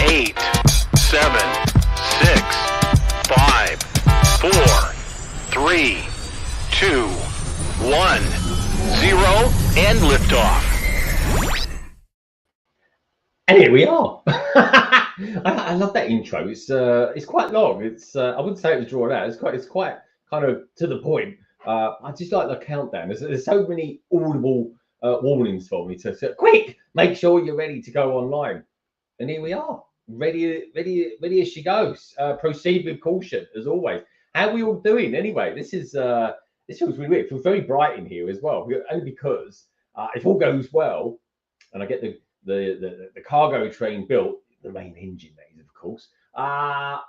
8, 7, 6, 5, 4, 3, 2, 1, 0, and liftoff. And here we are. I love that intro. It's quite long. I wouldn't say it was drawn out. It's quite kind of to the point. I just like the countdown. There's so many audible warnings for me to quick, make sure you're ready to go online. And here we are, ready as she goes. Proceed with caution, as always. How are we all doing anyway? This feels really weird. It feels very bright in here as well, only because if all goes well, and I get the cargo train built, the main engine, that is, of course. I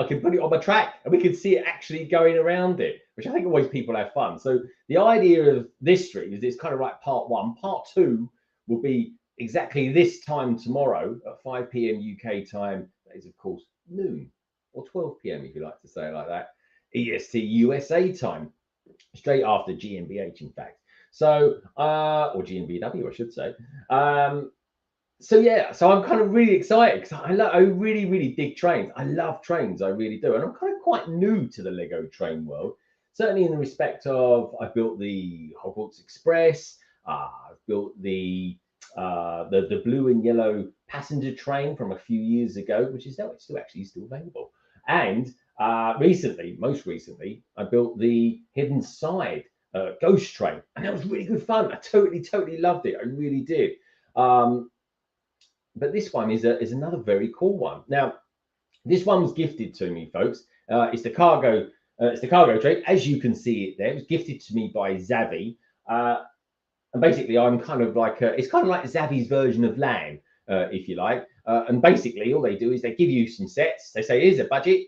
can put it on my track and we can see it actually going around it, which I think always people have fun. So the idea of this stream is it's kind of like part one. Part two will be exactly this time tomorrow at 5 p.m. UK time. That is, of course, noon or 12 p.m. if you like to say it like that. EST USA time, straight after GmbH, in fact. So, or GmbW, I should say. So yeah, so I'm kind of really excited because I really, really dig trains. I love trains, I really do. And I'm kind of quite new to the Lego train world, certainly in the respect of I built the Hogwarts Express, I've built the blue and yellow passenger train from a few years ago, which is still available. And most recently, I built the Hidden Side ghost train, and that was really good fun. I totally loved it. I really did. But this one is another very cool one. Now, this one was gifted to me, folks. It's the cargo train, as you can see it there. It was gifted to me by Zavvi, and basically, I'm kind of like it's kind of like Zavvi's version of LAN, if you like. And basically, all they do is they give you some sets. They say, "Here's a budget.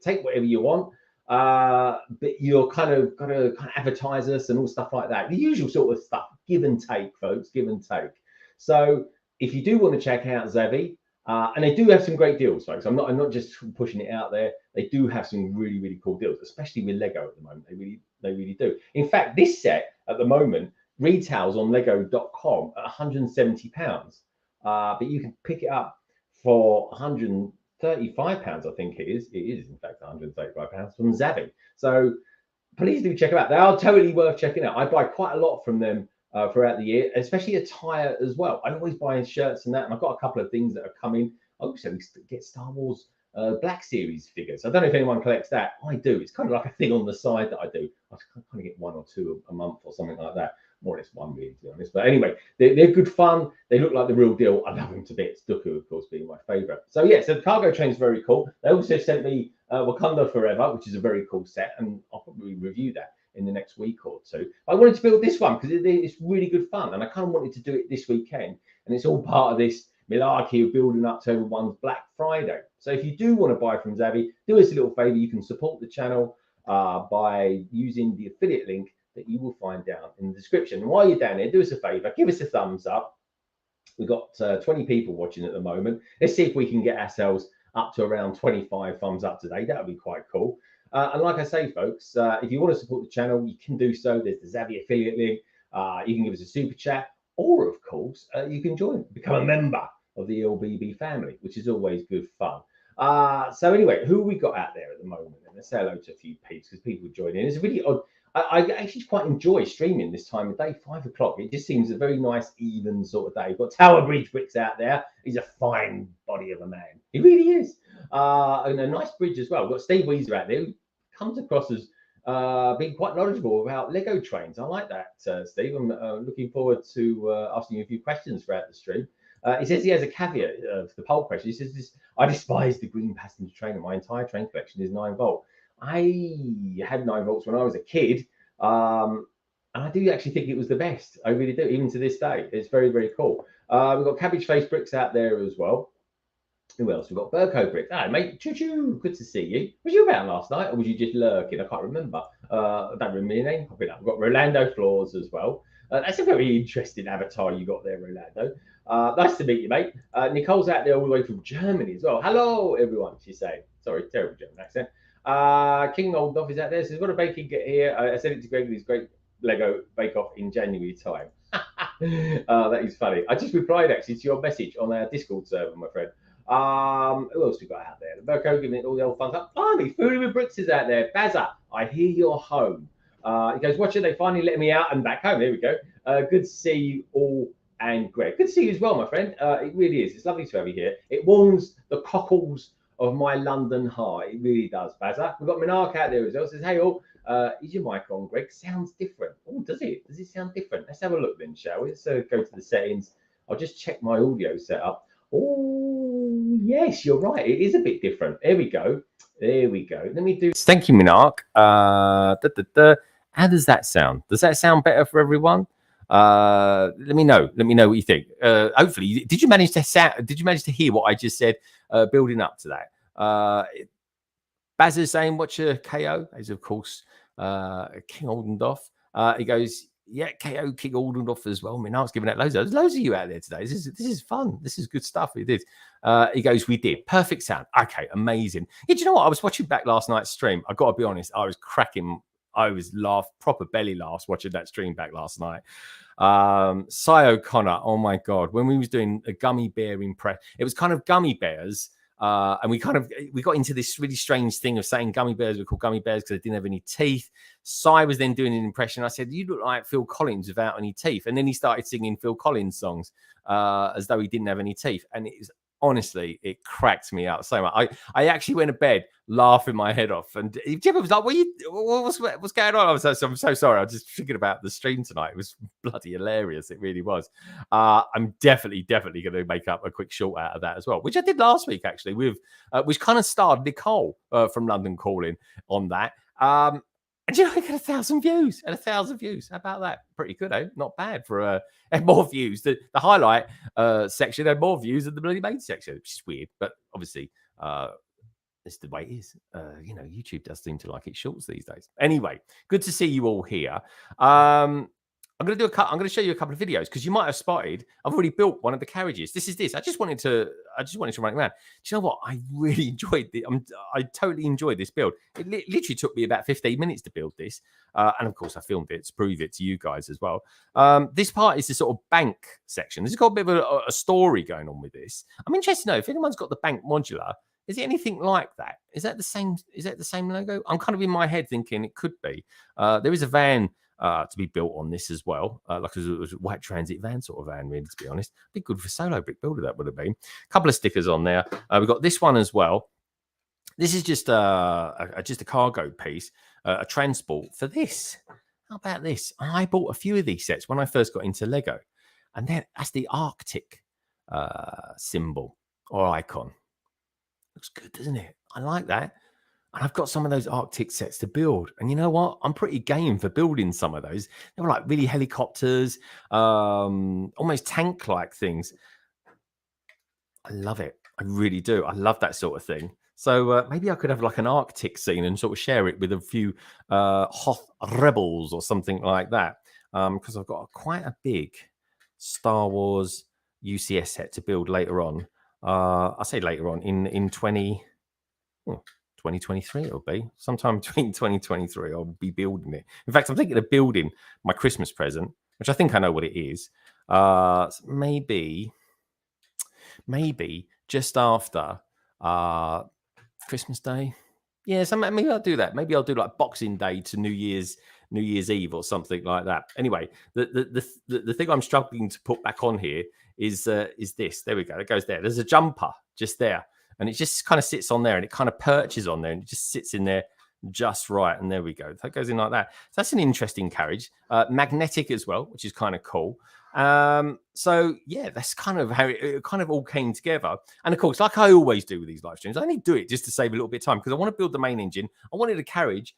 Take whatever you want." But you're kind of got to advertise us and all stuff like that. The usual sort of stuff, give and take, folks, give and take. So if you do want to check out Zavvi, and they do have some great deals, folks. I'm not just pushing it out there. They do have some really, really cool deals, especially with Lego at the moment. They really do. In fact, this set at the moment retails on lego.com at £170, but you can pick it up for £135, I think it is. It is, in fact, £135 from Zavvi. So please do check them out. They are totally worth checking out. I buy quite a lot from them throughout the year, especially attire as well. I always buy shirts and that, and I've got a couple of things that are coming. I also get Star Wars Black Series figures. I don't know if anyone collects that. I do. It's kind of like a thing on the side that I do. I kind of get one or two a month or something like that. More or less one, really, to be honest. But anyway, they're good fun. They look like the real deal. I love them to bits. Dooku, of course, being my favorite. So yeah, so the cargo train's very cool. They also sent me Wakanda Forever, which is a very cool set, and I'll probably review that in the next week or two. I wanted to build this one because it's really good fun, and I kind of wanted to do it this weekend, and it's all part of this malarkey of building up to everyone's Black Friday. So if you do want to buy from Zavvi, do us a little favor. You can support the channel by using the affiliate link that you will find down in the description. And while you're down there, do us a favor, give us a thumbs up. We've got 20 people watching at the moment. Let's see if we can get ourselves up to around 25 thumbs up today. That would be quite cool. And like I say, folks, if you want to support the channel, you can do so. There's the Zavvi affiliate link. You can give us a super chat, or of course, you can become a member of the LBB family, which is always good fun. So anyway, who we got out there at the moment? And let's say hello to a few peeps because people join in. It's really odd. I actually quite enjoy streaming this time of day, 5 o'clock. It just seems a very nice, even sort of day. We've got Tower Bridge Bricks out there. He's a fine body of a man. He really is. And a nice bridge as well. We've got Steve Weezer out there, who comes across as being quite knowledgeable about Lego trains. I like that, Steve. I'm looking forward to asking you a few questions throughout the stream. He says he has a caveat for the poll question. He says, I despise the green passenger train, and my entire train collection is 9-volt. I had 9-volts when I was a kid, and I do actually think it was the best. I really do, even to this day. It's very, very cool. We've got Cabbage Face Bricks out there as well. Who else? We've got Burko Bricks. Ah, mate, choo-choo, good to see you. Was you around last night, or was you just lurking? I can't remember. I don't remember your name. We've got Rolando Floors as well. That's a very interesting avatar you got there, Rolando. Nice to meet you, mate. Nicole's out there all the way from Germany as well. Hello, everyone, she's saying. Sorry, terrible German accent. King Oldnoff is out there. Says, what a baking get here. I said it to Gregory's great Lego bake-off in January time. That is funny. I just replied actually to your message on our Discord server, my friend. Who else we got out there? Verco giving it all the old fun stuff. Blimey, Foodie with Bricks is out there. Bazza, I hear you're home. He goes, watch it, they finally let me out and back home. There we go. Good to see you all, and Greg. Good to see you as well, my friend. It really is. It's lovely to have you here. It warms the cockles of my London heart. It really does, Bazza. We've got Minark out there as well. Says, hey all, is your mic on, Greg? Sounds different. Oh, does it? Does it sound different? Let's have a look then, shall we? Let's go to the settings. I'll just check my audio setup. Oh, yes, you're right. It is a bit different. There we go. There we go. Let me do. Thank you, Minark. How does that sound? Does that sound better for everyone? Let me know. Let me know what you think. Hopefully, did you manage to hear what I just said? Building up to that. Baz is saying, "Watch a KO." As of course, King Oldendorf. He goes, "Yeah, KO King Oldendorf as well." I mean, I was giving out loads of you out there today. This is fun. This is good stuff. He did. He goes, "We did perfect sound." Okay, amazing. Yeah, do you know what? I was watching back last night's stream. I got to be honest. I was cracking. I was proper belly laughs watching that stream back last night. Cy O'Connor, oh my God, when we was doing a gummy bear impression, it was kind of gummy bears. And we got into this really strange thing of saying gummy bears were called gummy bears because they didn't have any teeth. Cy was then doing an impression. I said, "You look like Phil Collins without any teeth." And then he started singing Phil Collins songs as though he didn't have any teeth. And honestly, it cracked me out so much. I actually went to bed laughing my head off. And Jim was like, what's going on? I'm so sorry. I was just thinking about the stream tonight. It was bloody hilarious. It really was. I'm definitely going to make up a quick short out of that as well, which I did last week, actually, with which kind of starred Nicole from London Calling on that. And you know, I got 1,000 views and 1,000 views. How about that? Pretty good, eh? Not bad for had more views. The highlight section had more views than the bloody main section, which is weird, but obviously it's the way it is. You know, YouTube does seem to like its shorts these days. Anyway, good to see you all here. I'm going to show you a couple of videos because you might have spotted I've already built one of the carriages. This. I just wanted to run it around. Do you know what? I really enjoyed it. I totally enjoyed this build. It literally took me about 15 minutes to build this, and of course I filmed it to prove it to you guys as well. This part is the sort of bank section. This has got a bit of a story going on with this. I'm interested to know if anyone's got the bank modular. Is it anything like that? Is that the same? Is that the same logo? I'm kind of in my head thinking it could be. There is a van to be built on this as well, like a white transit van sort of van, really, to be honest. Be good for solo brick builder, that would have been. A couple of stickers on there. We've got this one as well. This is just a cargo piece, a transport for this. How about this? I bought a few of these sets when I first got into Lego, and that's the Arctic symbol or icon. Looks good, doesn't it? I like that. And I've got some of those Arctic sets to build. And you know what? I'm pretty game for building some of those. They were like really helicopters, almost tank-like things. I love it. I really do. I love that sort of thing. So maybe I could have like an Arctic scene and sort of share it with a few Hoth rebels or something like that. Because I've got quite a big Star Wars UCS set to build later on. I say later on in 2023 it'll be sometime between 2023. I'll be building it. In fact, I'm thinking of building my Christmas present, which I think I know what it is. Maybe just after Christmas Day. Yeah, so maybe I'll do that. Maybe I'll do like Boxing Day to New Year's Eve or something like that. Anyway, the thing I'm struggling to put back on here is this. There we go. It goes there. There's a jumper just there, and it just kind of sits on there, and it kind of perches on there, and it just sits in there just right. And there we go. That goes in like that. So that's an interesting carriage. Magnetic as well, which is kind of cool. So yeah, that's kind of how it kind of all came together. And of course, like I always do with these live streams, I only do it just to save a little bit of time because I want to build the main engine. I wanted a carriage.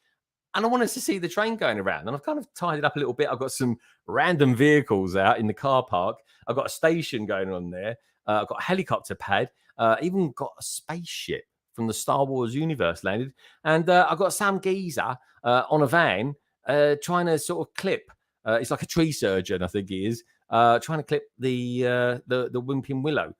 And I wanted to see the train going around. And I've kind of tied it up a little bit. I've got some random vehicles out in the car park. I've got a station going on there. I've got a helicopter pad. Even got a spaceship from the Star Wars universe landed. And I've got some geezer on a van trying to sort of clip. It's like a tree surgeon, I think he is. Trying to clip the Wimping Willow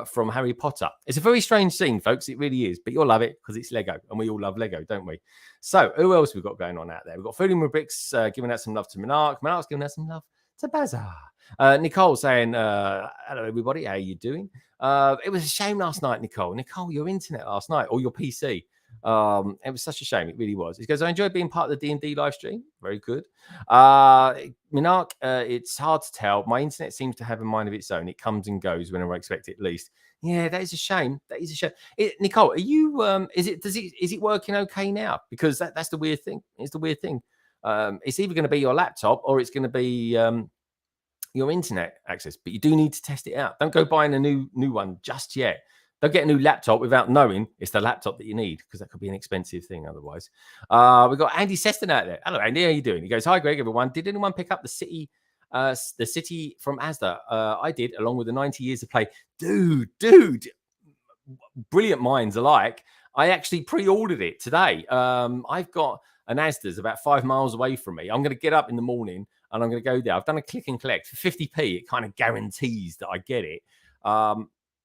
from Harry Potter. It's a very strange scene, folks. It really is. But you'll love it because it's Lego. And we all love Lego, don't we? So who else we've got going on out there? We've got Fooding with Bricks giving out some love to Minark. Minark's giving out some love to Bazaar. Nicole saying, hello, everybody. How are you doing? It was a shame last night, Nicole. Nicole, your internet last night or your PC. It was such a shame. It really was. He goes, I enjoyed being part of the D&D live stream. Very good. Minark, it's hard to tell. My internet seems to have a mind of its own. It comes and goes whenever I expect it least. Yeah, that is a shame. That is a shame. Nicole, are you? Is it working okay now? Because that's the weird thing. It's the weird thing. It's either going to be your laptop or it's going to be your internet access. But you do need to test it out. Don't go buying a new one just yet. Don't get a new laptop without knowing it's the laptop that you need, because that could be an expensive thing otherwise. We've got Andy Seston out there. Hello, Andy. How you doing? He goes, hi, Greg, everyone. Did anyone pick up the city from Asda? I did, along with the 90 years of play. Dude, brilliant minds alike. I actually pre-ordered it today. I've got an Asda's about 5 miles away from me. I'm going to get up in the morning and I'm going to go there. I've done a click and collect for 50p. It kind of guarantees that I get it.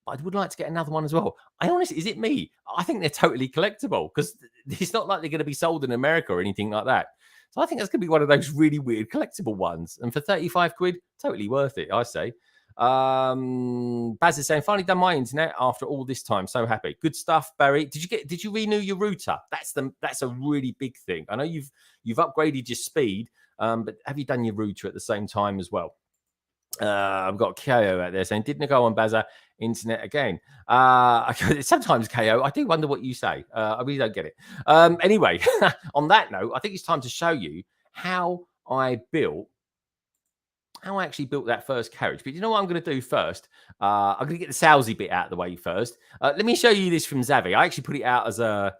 I would like to get another one as well. I honestly, is it me? I think they're totally collectible, because it's not like they're going to be sold in America or anything like that. So I think that's going to be one of those really weird collectible ones. And for 35 quid, totally worth it, I say. Baz is saying, finally done my internet after all this time. So happy. Good stuff, Barry. Did you renew your router? That's a really big thing. I know you've upgraded your speed, but have you done your router at the same time as well? I've got KO out there saying, didn't I go on Bazza internet again? Sometimes KO, I do wonder what you say. I really don't get it. Anyway, on that note, I think it's time to show you how I actually built that first carriage. But you know what I'm going to do first? I'm going to get the salesy bit out of the way first. Let me show you this from Zavvi. I actually put it out as a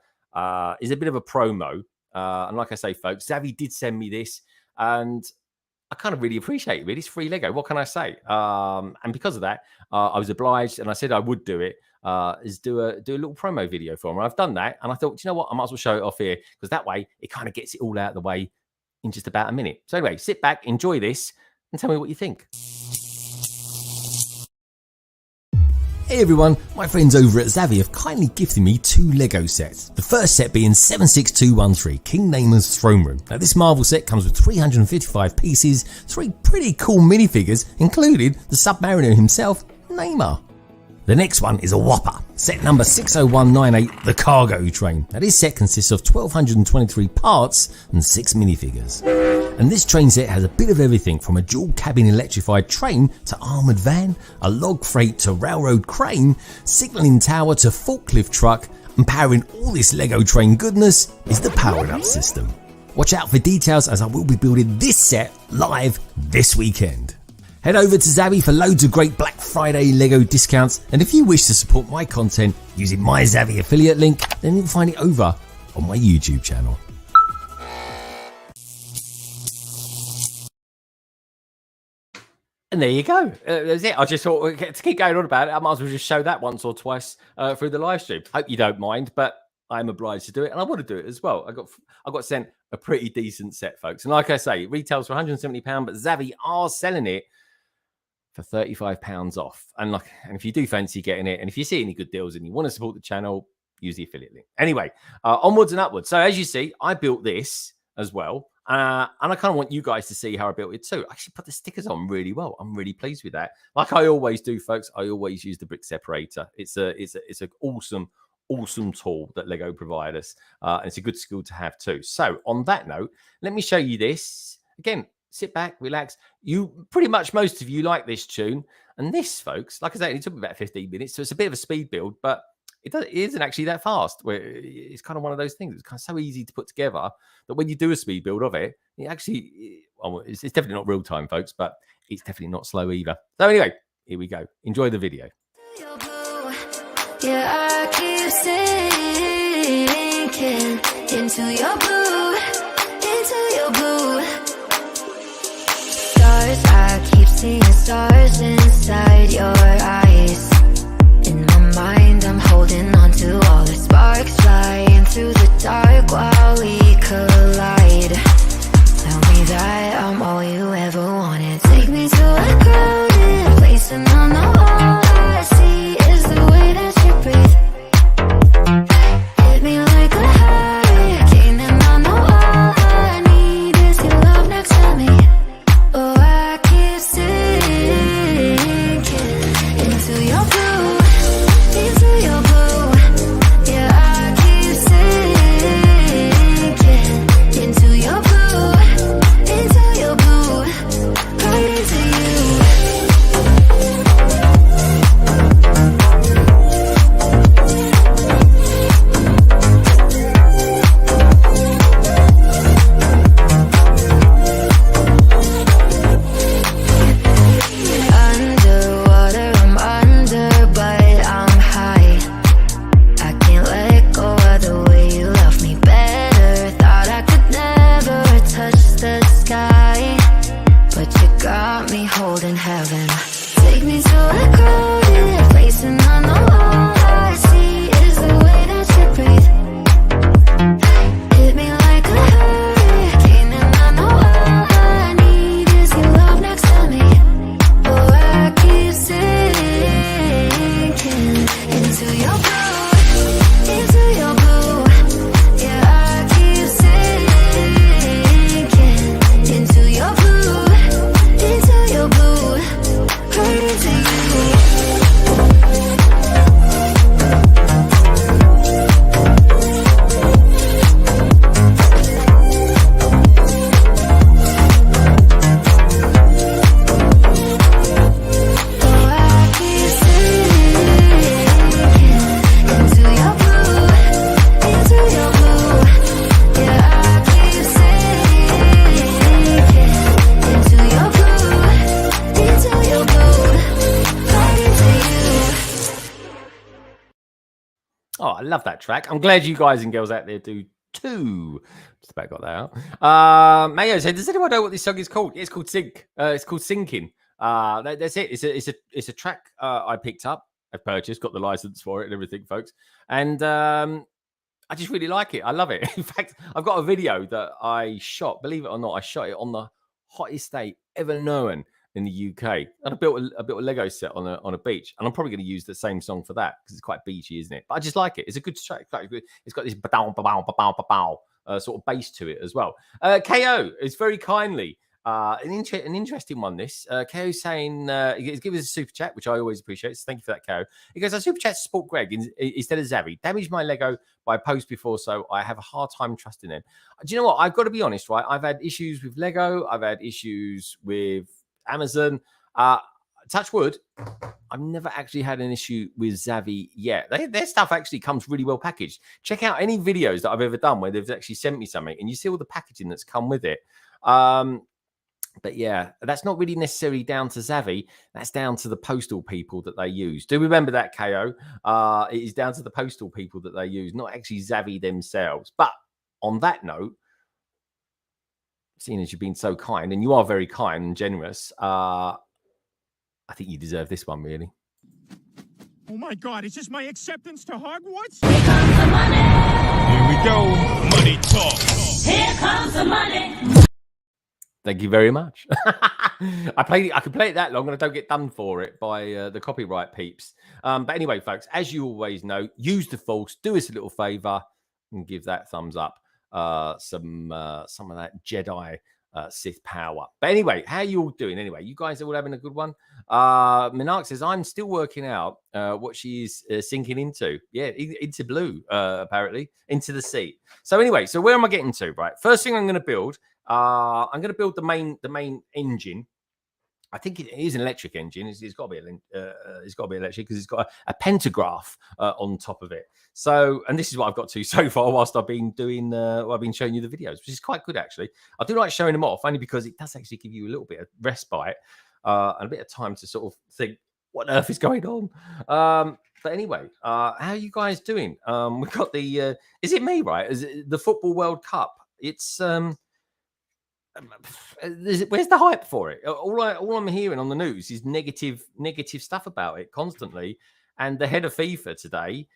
bit of a promo. And like I say, folks, Zavvi did send me this, and I kind of really appreciate it. Really, it's free Lego. What can I say? And because of that, I was obliged, and I said I would do it. Is do a little promo video for him. I've done that, and I thought, you know what? I might as well show it off here, because that way it kind of gets it all out of the way in just about a minute. So anyway, sit back, enjoy this, and tell me what you think. Hey everyone, my friends over at Zavvi have kindly gifted me 2 Lego sets. The first set being 76213, King Namer's Throne Room. Now this Marvel set comes with 355 pieces, 3 pretty cool minifigures, including the Submariner himself, Namor. The next one is a whopper, set number 60198, the Cargo Train. Now this set consists of 1223 parts and 6 minifigures. And this train set has a bit of everything, from a dual cabin electrified train to armoured van, a log freight to railroad crane, signalling tower to forklift truck, and powering all this Lego train goodness is the powered up system. Watch out for details, as I will be building this set live this weekend. Head over to Zavvi for loads of great Black Friday Lego discounts, and if you wish to support my content using my Zavvi affiliate link, then you'll find it over on my YouTube channel. And there you go. That's it. I just thought, to keep going on about it, I might as well just show that once or twice through the live stream. Hope you don't mind, but I'm obliged to do it, and I want to do it as well. I got sent a pretty decent set, folks. And like I say, it retails for £170, but Zavvi are selling it for £35 off. And if you do fancy getting it, and if you see any good deals and you want to support the channel, use the affiliate link. Anyway, onwards and upwards. So as you see, I built this as well. And I kind of want you guys to see how I built it too. I actually put the stickers on really well. I'm really pleased with that. Like I always do, folks. I always use the brick separator. It's an awesome tool that Lego provide us. And it's a good skill to have too. So on that note, let me show you this again. Sit back, relax. Most of you like this tune. And this, folks, like I said, it took me about 15 minutes. So it's a bit of a speed build, but it isn't actually that fast. It's kind of one of those things. It's kind of so easy to put together that when you do a speed build of it, it's definitely not real time, folks, but it's definitely not slow either. So anyway, here we go. Enjoy the video. Yeah, I keep sinking into your blue, Stars, I keep seeing stars inside your eyes. In my mind, I'm holding on to all the sparks, flying through the dark while we collide. Tell me that I'm all you ever wanted. Take me to a crowded place, and on the wall I see is the way that you breathe. Hit me like a hurricane, and I know all I need is your love next to me. Oh, I keep singing Oh, I love that track. I'm glad you guys and girls out there do too. Just about got that out. Mayo said, "Does anyone know what this song is called?" It's called Sink. It's called Sinking. That's it. It's a track I picked up. I purchased, got the license for it and everything, folks. And I just really like it. I love it. In fact, I've got a video that I shot. Believe it or not, I shot it on the hottest day ever known in the UK. And I built a Lego set on a beach, and I'm probably going to use the same song for that because it's quite beachy, isn't it? But I just like it. It's a good track. It's got this ba-bow, sort of bass to it as well. KO is very kindly an interesting one. This KO saying give us a super chat, which I always appreciate. So thank you for that, KO. He goes, "I super chat to support Greg instead of Zavvi. Damaged my Lego by post before, so I have a hard time trusting him." Do you know what? I've got to be honest, right? I've had issues with Lego. I've had issues with Amazon. Touch wood, I've never actually had an issue with Zavvi yet. Their stuff actually comes really well packaged. Check out any videos that I've ever done where they've actually sent me something, and you see all the packaging that's come with it. But yeah, that's not really necessarily down to Zavvi. That's down to the postal people that they use. Do remember that, KO? It is down to the postal people that they use, not actually Zavvi themselves. But on that note, seeing as you've been so kind, and you are very kind and generous, I think you deserve this one, really. Oh my God, is this my acceptance to Hogwarts? Here comes the money. Here we go. Money talk. Here comes the money. Thank you very much. I can play it that long, and I don't get done for it by the copyright peeps. But anyway, folks, as you always know, use the force. Do us a little favor and give that thumbs up. Some of that Jedi Sith power. But anyway, how are you all doing? Anyway, you guys are all having a good one. Minark says, "I'm still working out what she's sinking into." Yeah, into blue, apparently, into the sea. So anyway, so where am I getting to? Right, first thing I'm going to build. I'm going to build the main engine. I think it is an electric engine. It's got to be electric because it's got a pantograph on top of it. So, and this is what I've got to so far whilst I've been doing. I've been showing you the videos, which is quite good actually. I do like showing them off only because it does actually give you a little bit of respite and a bit of time to sort of think what on earth is going on. But anyway, how are you guys doing? We've got the. Is it me? Right? Is it the Football World Cup? It's. Where's the hype for it? All I'm hearing on the news is negative stuff about it constantly. And the head of FIFA today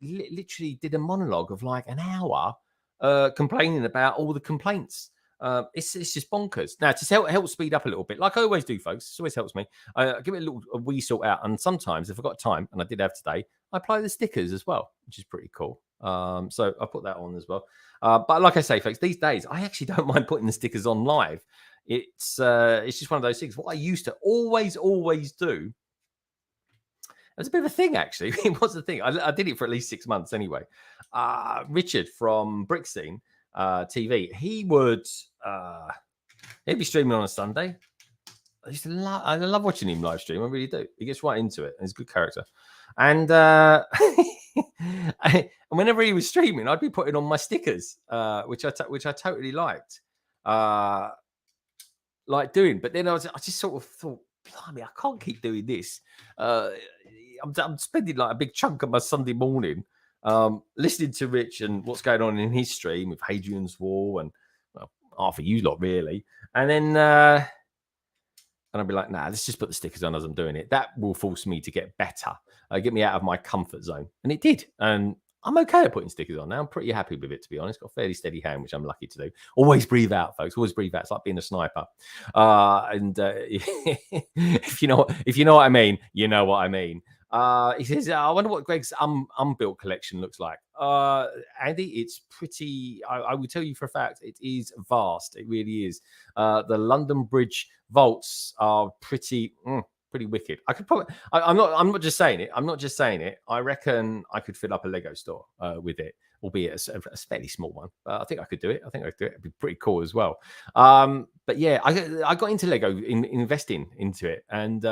literally did a monologue of like an hour complaining about all the complaints. It's just bonkers. Now, to help speed up a little bit, like I always do, folks, this always helps me. I give it a wee sort out. And sometimes, if I've got time, and I did have today, I apply the stickers as well, which is pretty cool. So I put that on as well. But like I say, folks, these days, I actually don't mind putting the stickers on live. It's just one of those things. What I used to always do. It was a bit of a thing, actually. It was the thing. I did it for at least 6 months anyway. Richard from Brickstage TV, he'd be streaming on a Sunday. I love watching him live stream. I really do. He gets right into it. And he's a good character. And whenever he was streaming, I'd be putting on my stickers, which I totally liked doing. But then I just sort of thought, blimey, I can't keep doing this. I'm spending like a big chunk of my Sunday morning listening to Rich and what's going on in his stream with Hadrian's Wall and half of you lot really. And then I'd be like, nah, let's just put the stickers on as I'm doing it. That will force me to get better, get me out of my comfort zone. And it did. And I'm okay at putting stickers on now. I'm pretty happy with it, to be honest. Got a fairly steady hand, which I'm lucky to do. Always breathe out, folks. Always breathe out. It's like being a sniper. If you know what I mean, you know what I mean. He says, I wonder what Greg's unbuilt collection looks like. Andy, it's pretty, I will tell you for a fact, it is vast. It really is. The London Bridge vaults are pretty wicked. I could probably, I'm not just saying it. I'm not just saying it. I reckon I could fill up a Lego store with it, albeit a fairly small one. I think I could do it. It'd be pretty cool as well. But yeah, I got into Lego investing into it, and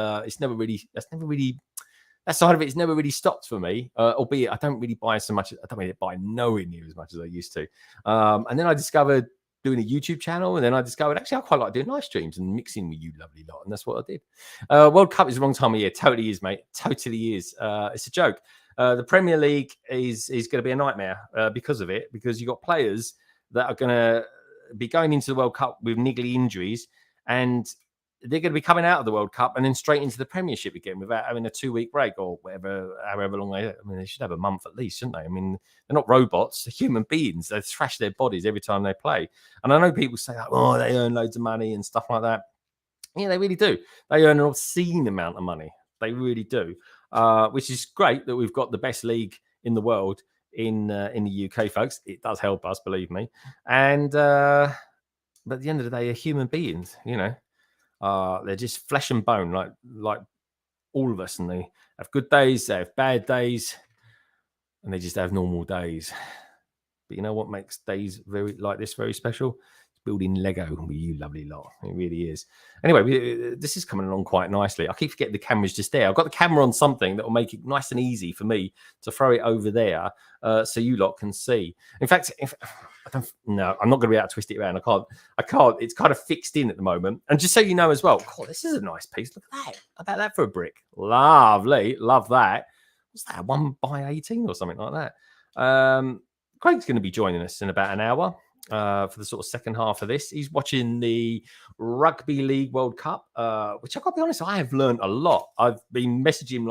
that side of it has never really stopped for me. Albeit I don't really buy so much. I don't really buy nowhere near as much as I used to. And then I discovered doing a YouTube channel, and then I discovered actually I quite like doing live streams and mixing with you lovely lot, and that's what I did. World Cup is the wrong time of year. Totally is, mate. Totally is. It's a joke. The Premier League is going to be a nightmare because of it, because you've got players that are going to be going into the World Cup with niggly injuries, and they're going to be coming out of the World Cup and then straight into the Premiership again without having a 2-week break or whatever, however long they. I mean, they should have a month at least, shouldn't they? I mean, they're not robots; they're human beings. They thrash their bodies every time they play. And I know people say, like, "Oh, they earn loads of money and stuff like that." Yeah, they really do. They earn an obscene amount of money. They really do, which is great that we've got the best league in the world in the UK, folks. It does help us, believe me. And but at the end of the day, they're human beings. You know. They're just flesh and bone, like all of us, and they have good days, they have bad days, and they just have normal days. But you know what makes days like this very special? It's building Lego with you lovely lot. It really is. Anyway, this is coming along quite nicely. I keep forgetting the camera's just there. I've got the camera on something that will make it nice and easy for me to throw it over there so you lot can see. In fact, I'm not going to be able to twist it around. I can't. It's kind of fixed in at the moment. And just so you know as well, God, this is a nice piece. Look at that. How about that for a brick? Lovely. Love that. What's that? 1x18 or something like that. Craig's going to be joining us in about an hour for the sort of second half of this. He's watching the Rugby League World Cup, which I've got to be honest, I have learned a lot. I've been messaging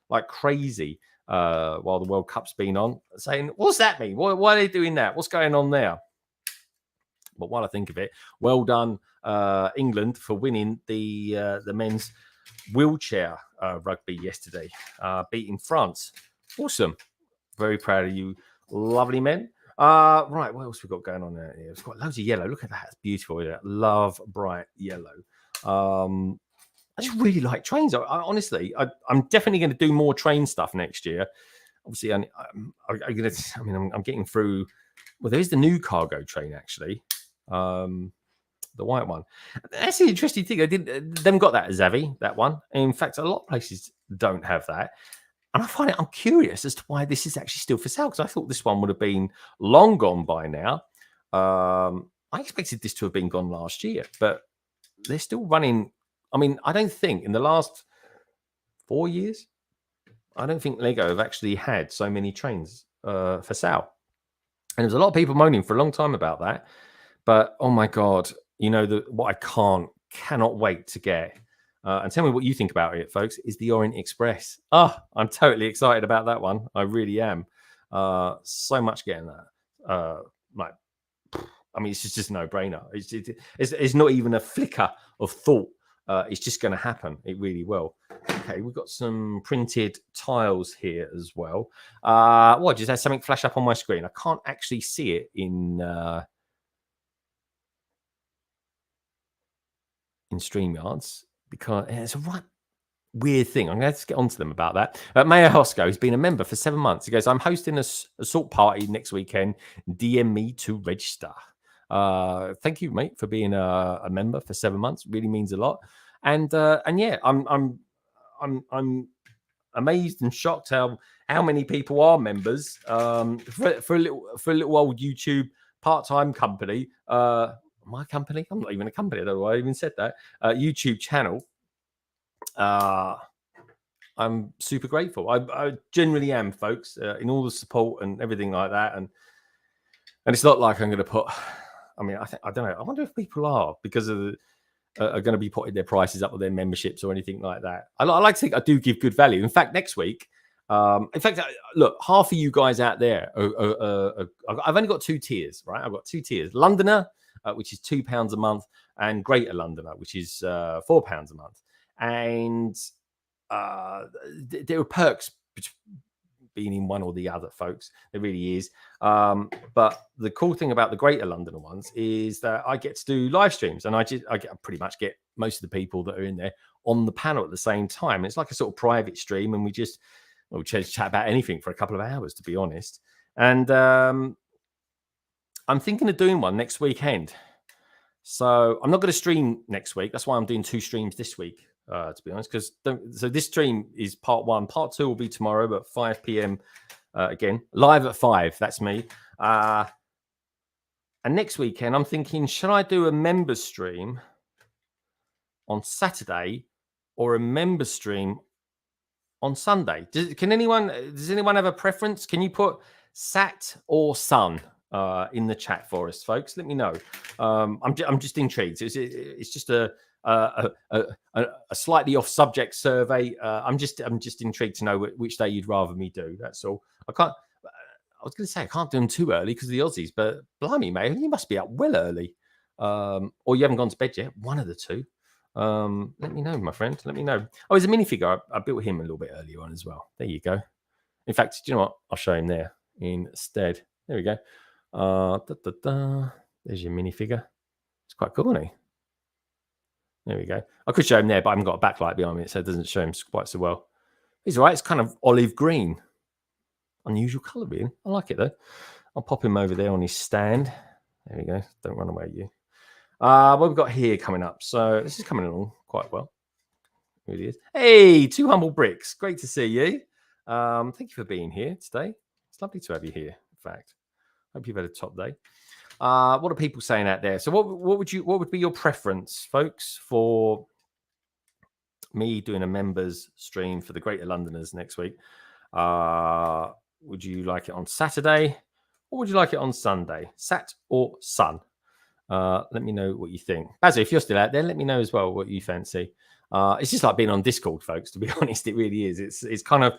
like crazy while the World Cup's been on, saying, what's that mean? Why are they doing that? What's going on there? But while I think of it, well done, England, for winning the men's wheelchair rugby yesterday, beating France. Awesome. Very proud of you, lovely men. Right, what else we got going on there? It's got loads of yellow. Look at that. It's beautiful. Yeah. Love bright yellow. I just really like trains. Honestly, I'm definitely going to do more train stuff next year. Obviously, I'm getting through. Well, there is the new cargo train actually, the white one. That's the interesting thing. They haven't got that at Zavvi, that one. In fact, a lot of places don't have that. And I find I'm curious as to why this is actually still for sale, because I thought this one would have been long gone by now. I expected this to have been gone last year, but they're still running. I mean, I don't think in the last 4 years, I don't think Lego have actually had so many trains for sale. And there's a lot of people moaning for a long time about that. But oh my God, you know, what I cannot wait to get. And tell me what you think about it, folks, is the Orient Express. I'm totally excited about that one. I really am. So much getting that. I mean, it's just a no-brainer. It's not even a flicker of thought. It's just going to happen. It really will. Okay, we've got some printed tiles here as well. Just had something flash up on my screen. I can't actually see it in StreamYards because it's a right weird thing. I'm going to get onto them about that. Mayor Hosco has been a member for 7 months. He goes, I'm hosting a salt party next weekend. DM me to register. Thank you, mate, for being a member for 7 months. Really means a lot. And yeah, I'm amazed and shocked how many people are members for a little old YouTube part-time company. My company? I'm not even a company. I don't know why I even said that. YouTube channel. I'm super grateful. I genuinely am, folks, in all the support and everything like that. And it's not like I'm going to put. I mean, I don't know. I wonder if people are because of are going to be putting their prices up with their memberships or anything like that. I like to think I do give good value. In fact, next week, look, half of you guys out there, I've only got 2 tiers, right? I've got 2 tiers: Londoner, which is £2 a month, and Greater Londoner, which is £4 a month. And there are perks being in one or the other, folks. There really is. But the cool thing about the Greater Londoner ones is that I get to do live streams, and I pretty much get most of the people that are in there on the panel at the same time. It's like a sort of private stream, and we chat about anything for a couple of hours, to be honest. And I'm thinking of doing one next weekend. So I'm not going to stream next week. That's why I'm doing 2 streams this week. To be honest, so this stream is part 1. Part 2 will be tomorrow, but 5 p.m. Again, live at 5. That's me. And next weekend, I'm thinking, should I do a member stream on Saturday or a member stream on Sunday? Does anyone have a preference? Can you put Sat or Sun in the chat for us, folks? Let me know. I'm just intrigued. It's just a slightly off subject survey. I'm just intrigued to know which day you'd rather me do. That's all. I was going to say I can't do them too early because of the Aussies, but blimey, mate, you must be up well early, or you haven't gone to bed yet. One of the two. Let me know, my friend. Let me know. Oh, there's a minifigure. I built him a little bit earlier on as well. There you go. In fact, do you know what? I'll show him there instead. There we go. There's your minifigure. It's quite cool, isn't he? There we go. I could show him there, but I haven't got a backlight behind me, so it doesn't show him quite so well. He's all right. It's kind of olive green. Unusual colour, really. I like it, though. I'll pop him over there on his stand. There we go. Don't run away, you. What we've got here coming up. So this is coming along quite well. It really is. Hey, Two Humble Bricks. Great to see you. Thank you for being here today. It's lovely to have you here, in fact. Hope you've had a top day. What are people saying out there? So what would be your preference, folks, for me doing a members stream for the Greater Londoners next week? Would you like it on Saturday or would you like it on Sunday? Sat or Sun? Let me know what you think. Basil, if you're still out there, let me know as well what you fancy. It's just like being on Discord, folks, to be honest. It really is. It's kind of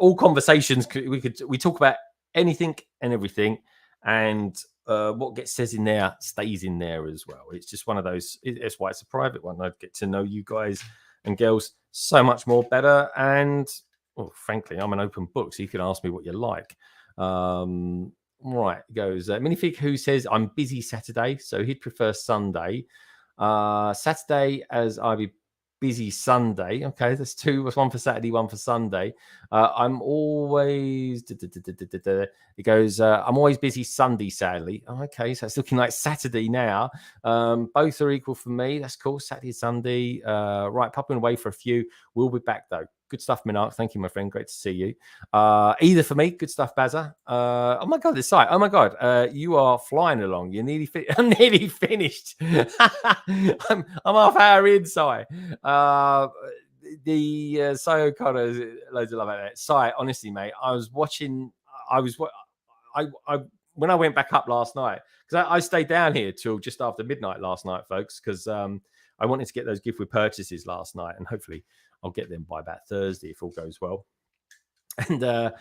all conversations. We talk about anything and everything, and what gets said in there stays in there as well. It's just one of those. It's why it's a private one. I get to know you guys and girls so much more better, and well, frankly, I'm an open book, so you can ask me what you like. Right, goes Minifig, who says I'm busy Saturday, so he'd prefer Sunday. Saturday, as I be busy Sunday. Okay, there's two. There's one for Saturday, one for Sunday. I'm always. It goes. I'm always busy Sunday, sadly. Oh, okay, so it's looking like Saturday now. Both are equal for me. That's cool. Saturday, Sunday. Right, popping away for a few. We'll be back though. Good stuff, Minark. Thank you, my friend. Great to see you. Either for me. Good stuff, Bazza. Oh my God, this site. Oh my God, you are flying along. You're nearly. I'm nearly finished. I'm half hour inside. The Sai O'Connor, loads of love about that. Sai, honestly, mate, I was watching. When I went back up last night, because I stayed down here till just after midnight last night, folks, because I wanted to get those gift with purchases last night, and hopefully I'll get them by about Thursday if all goes well. And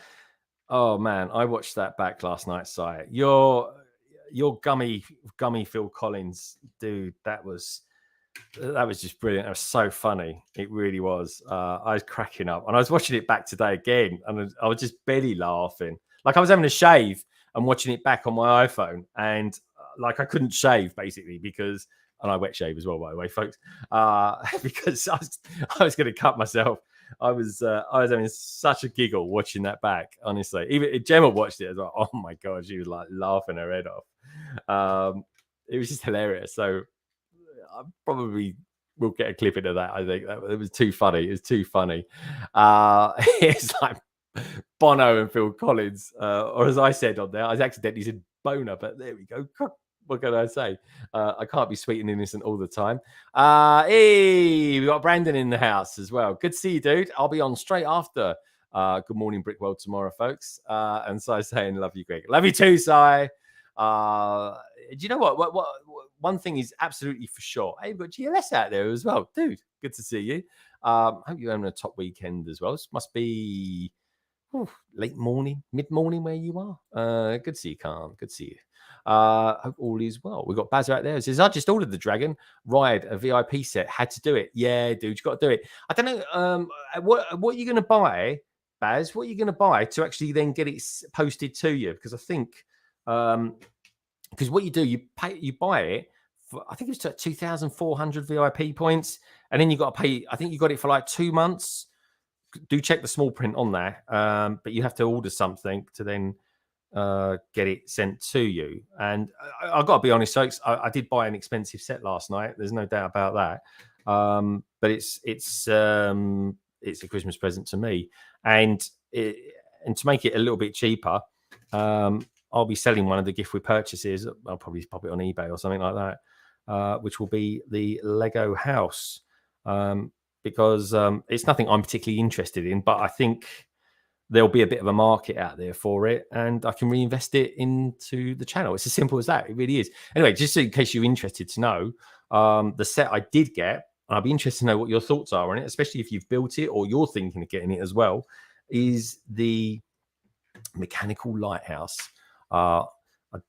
oh man, I watched that back last night, Sai. Your gummy Phil Collins, dude, that was just brilliant. It was so funny. It really was. I was cracking up, and I was watching it back today again, and I was just belly laughing. Like I was having a shave and watching it back on my iPhone, and like I couldn't shave basically because. And I wet shave as well, by the way, folks, because I was going to cut myself. I was having such a giggle watching that back. Honestly, even Gemma watched it as well. Oh my God, she was like laughing her head off. It was just hilarious. So I probably will get a clip into that. I think it was too funny. It was too funny. It's like Bono and Phil Collins, or as I said on there, I accidentally said Boner, but there we go. What can I say? I can't be sweet and innocent all the time. Hey, we got Brandon in the house as well. Good to see you, dude. I'll be on straight after Good Morning Brick World tomorrow, folks. And Sai saying, love you, Greg. Love you too, Sai. Do you know what? One thing is absolutely for sure. Hey, we've got GLS out there as well. Dude, good to see you. Hope you're having a top weekend as well. This must be late morning, mid-morning where you are. Good to see you, Khan. Good to see you. Hope all is well. We've got Baz out there. It says, I just ordered the Dragon Ride, a VIP set. Had to do it. Yeah, dude, you got to do it. I don't know. What are you going to buy, Baz? What are you going to buy to actually then get it posted to you? Because I think, because what you do, you buy it for, I think it was 2,400 VIP points, and then you got to pay. I think you got it for like 2 months. Do check the small print on there, but you have to order something to then get it sent to you. And I've got to be honest, folks, I did buy an expensive set last night. There's no doubt about that. But it's a Christmas present to me, and to make it a little bit cheaper, I'll be selling one of the gift with purchases. I'll probably pop it on eBay or something like that, which will be the Lego house. because it's nothing I'm particularly interested in, but I think there'll be a bit of a market out there for it, and I can reinvest it into the channel. It's as simple as that. It really is. Anyway, just in case you're interested to know, the set I did get, and I'd be interested to know what your thoughts are on it, especially if you've built it or you're thinking of getting it as well, is the mechanical lighthouse. I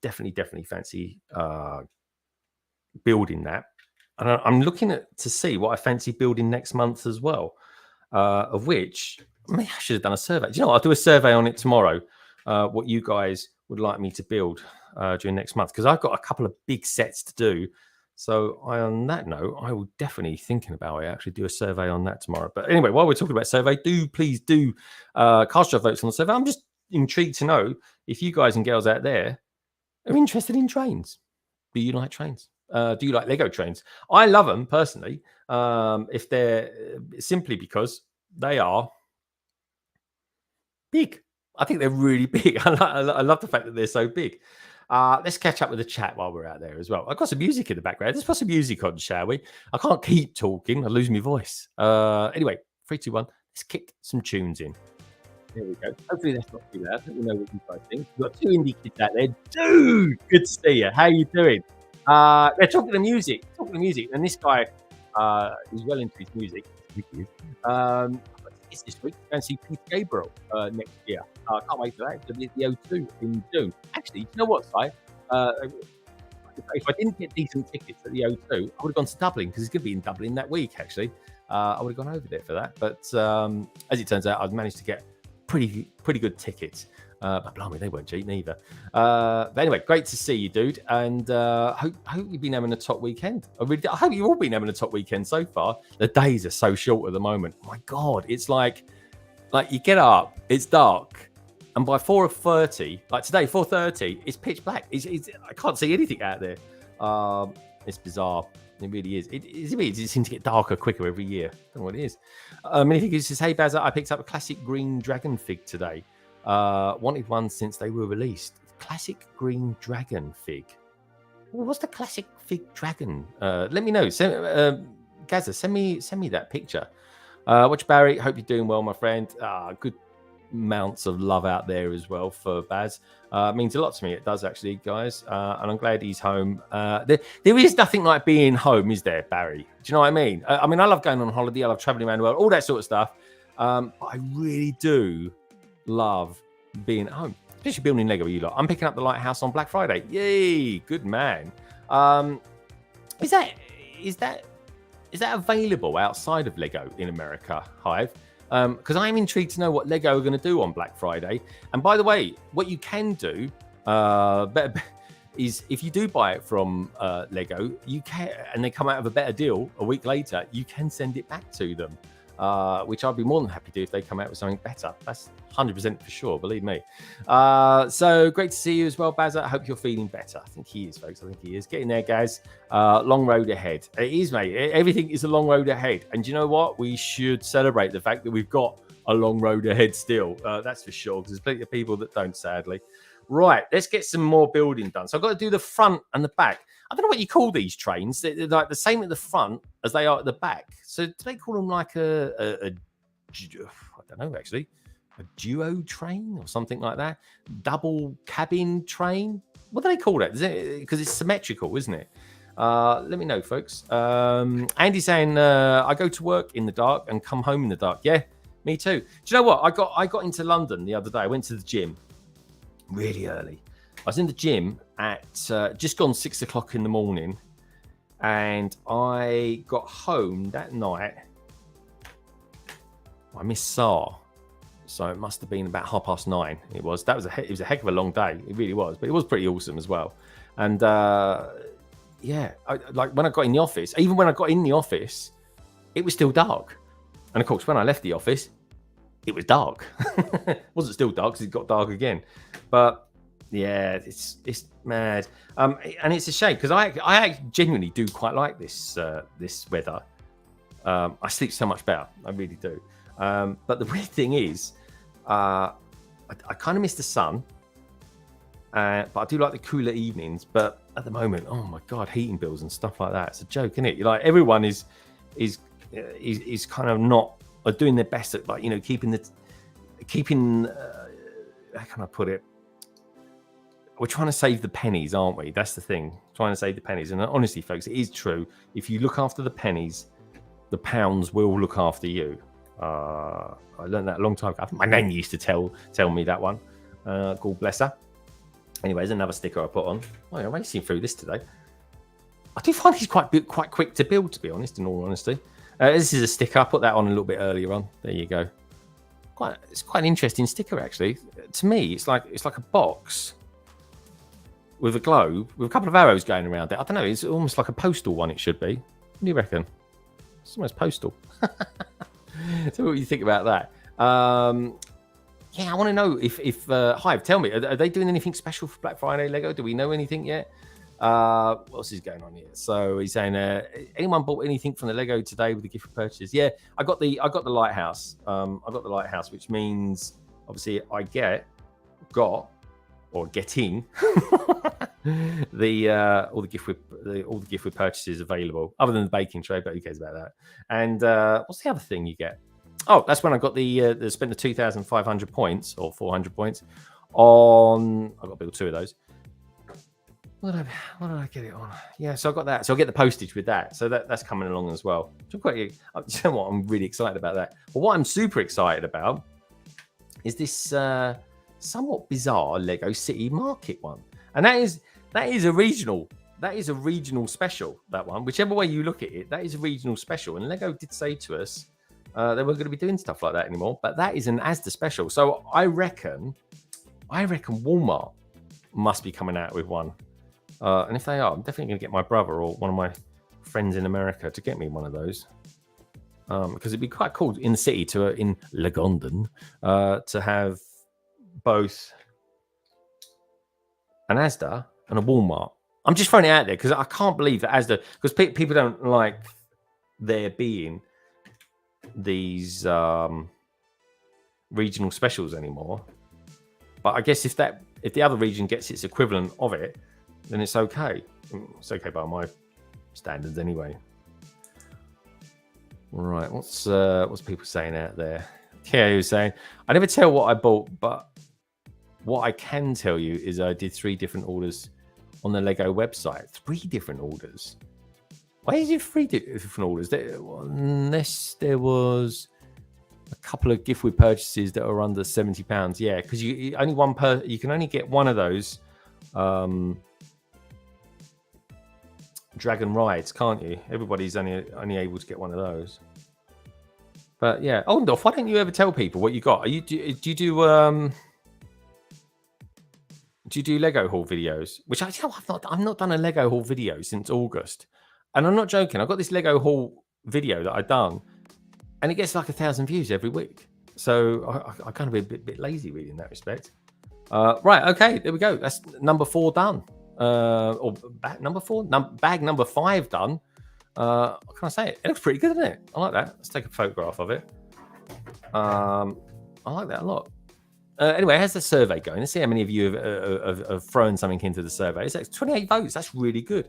definitely fancy building that. And I'm looking to see what I fancy building next month as well, of which... I should have done a survey. Do you know what? I'll do a survey on it tomorrow, what you guys would like me to build during next month, because I've got a couple of big sets to do. So on that note, I will definitely thinking about it, actually do a survey on that tomorrow. But anyway, while we're talking about survey, please do cast your votes on the survey. I'm just intrigued to know if you guys and girls out there are interested in trains. Do you like trains? Do you like Lego trains? I love them personally, if they're simply because they are big. I think they're really big. I love the fact that they're so big. Let's catch up with the chat while we're out there as well. I've got some music in the background. Let's put some music on, shall we? I can't keep talking. I lose my voice. Anyway, 3, 2, 1. Let's kick some tunes in. There we go. Hopefully that's not too loud. Let me know what you guys think. We've got 2 indie kids out there. Dude, good to see you. How you doing? They're talking to music. And this guy is well into his music. This week, we're going to see Peter Gabriel next year. I can't wait for that. It's going to be at the O2 in June. Actually, you know what, Si? If I didn't get decent tickets at the O2, I would have gone to Dublin, because it's going to be in Dublin that week, actually. I would have gone over there for that. But as it turns out, I've managed to get pretty good tickets. But blimey, they weren't cheap neither. But anyway, great to see you, dude. And hope you've been having a top weekend. I hope you've all been having a top weekend so far. The days are so short at the moment. My God, it's like you get up, it's dark, and by 4:30, like today, 4:30, it's pitch black. I can't see anything out there. It's bizarre. It really is. It seems to get darker quicker every year. I don't know what it is. Minifigures says, hey, Bazza, I picked up a classic green dragon fig today. Wanted one since they were released. Classic green dragon fig. What's the classic fig dragon? Let me know. Gaza, send me that picture. Watch Barry. Hope you're doing well, my friend. Good amounts of love out there as well for Baz. Means a lot to me. It does actually, guys. And I'm glad he's home. There is nothing like being home, is there, Barry? Do you know what I mean? I love going on holiday. I love traveling around the world, all that sort of stuff. But I really do love being at home, especially building Lego with you lot. I'm picking up the lighthouse on Black Friday. Yay, good man. Is that available outside of Lego in America, Hive? Because I'm intrigued to know what Lego are going to do on Black Friday. And by the way, what you can do is if you do buy it from Lego, you can, and they come out of a better deal a week later, you can send it back to them. Which I'd be more than happy to do if they come out with something better. That's 100% for sure, believe me. So great to see you as well, Bazza. I hope you're feeling better. I think he is, folks. I think he is. Getting there, guys. Long road ahead. It is, mate. Everything is a long road ahead. And do you know what? We should celebrate the fact that we've got a long road ahead still. That's for sure, because there's plenty of people that don't, sadly. Right, let's get some more building done. So I've got to do the front and the back. I don't know what you call these trains. They're like the same at the front as they are at the back. So do they call them like I don't know, actually, a duo train or something like that? Double cabin train? What do they call that? Because it's symmetrical, isn't it? Let me know, folks. Andy's saying, I go to work in the dark and come home in the dark. Yeah, me too. Do you know what? I got into London the other day. I went to the gym really early. I was in the gym at just gone 6 o'clock in the morning, and I got home that night. I missed SAR, so it must have been about 9:30. It was a heck of a long day. It really was, but it was pretty awesome as well. And like when I got in the office, even when I got in the office, it was still dark. And of course, when I left the office, it was dark. It wasn't still dark because it got dark again, but. Yeah, it's mad, and it's a shame because I genuinely do quite like this weather. I sleep so much better, I really do. But the weird thing is, I kind of miss the sun, but I do like the cooler evenings. But at the moment, oh my God, heating bills and stuff like that—it's a joke, isn't it? Like everyone is is kind of not doing their best at, like, you know, keeping how can I put it? We're trying to save the pennies, aren't we? That's the thing. Trying to save the pennies. And honestly, folks, it is true. If you look after the pennies, the pounds will look after you. I learned that a long time ago. I think my nan used to tell me that one. God bless her. Anyway, there's another sticker I put on. Oh, I'm racing through this today. I do find these quite quick to build, to be honest, in all honesty. This is a sticker. I put that on a little bit earlier on. There you go. It's quite an interesting sticker, actually. To me, it's like a box with a globe with a couple of arrows going around it. I don't know. It's almost like a postal one. It should be. What do you reckon? It's almost postal. So what do you think about that? Yeah, I want to know if Hive, tell me, are they doing anything special for Black Friday Lego? Do we know anything yet? What else is going on here? So he's saying, anyone bought anything from the Lego today with the gift purchase? Yeah, I got the lighthouse. I got the lighthouse, which means obviously I getting all the gift with purchases available, other than the baking tray, but who cares about that? And what's the other thing you get? Oh, that's when I got the spent the 2,500 points or 400 points on. I got to build 2 of those. What did I get it on? Yeah, so I got that. So I get the postage with that. So that's coming along as well. So you know what? I'm really excited about that. But what I'm super excited about is this somewhat bizarre Lego City Market one, and that is a regional. That is a regional special. That one, whichever way you look at it, that is a regional special. And Lego did say to us they weren't going to be doing stuff like that anymore. But that is an Asda special. So I reckon Walmart must be coming out with one. And if they are, I'm definitely going to get my brother or one of my friends in America to get me one of those. Because it'd be quite cool in the city in LEGONDON to have both an Asda and a Walmart. I'm just throwing it out there because I can't believe that Asda, because people don't like there being these regional specials anymore. But I guess if the other region gets its equivalent of it, then it's okay. It's okay by my standards anyway. Right, what's people saying out there? Keo is saying, I never tell what I bought, but what I can tell you is I did 3 different orders on the Lego website. 3 different orders. Why is it 3 different orders? Unless there was a couple of gift with purchases that are under £70. Yeah, because you can only get one of those dragon rides, can't you? Everybody's only able to get one of those. But yeah, Oldendorf, why don't you ever tell people what you got? Do you do Lego haul videos? Which I've not done a Lego haul video since August, and I'm not joking. I've got this Lego haul video that I've done, and it gets like 1,000 views every week. So I kind of be a bit lazy really in that respect. Right, okay, there we go. That's number 4 done. Or bag number 4, bag number 5 done. What can I say? It looks pretty good, doesn't it? I like that. Let's take a photograph of it. I like that a lot. Anyway, how's the survey going? Let's see how many of you have thrown something into the survey. It's 28 votes. That's really good.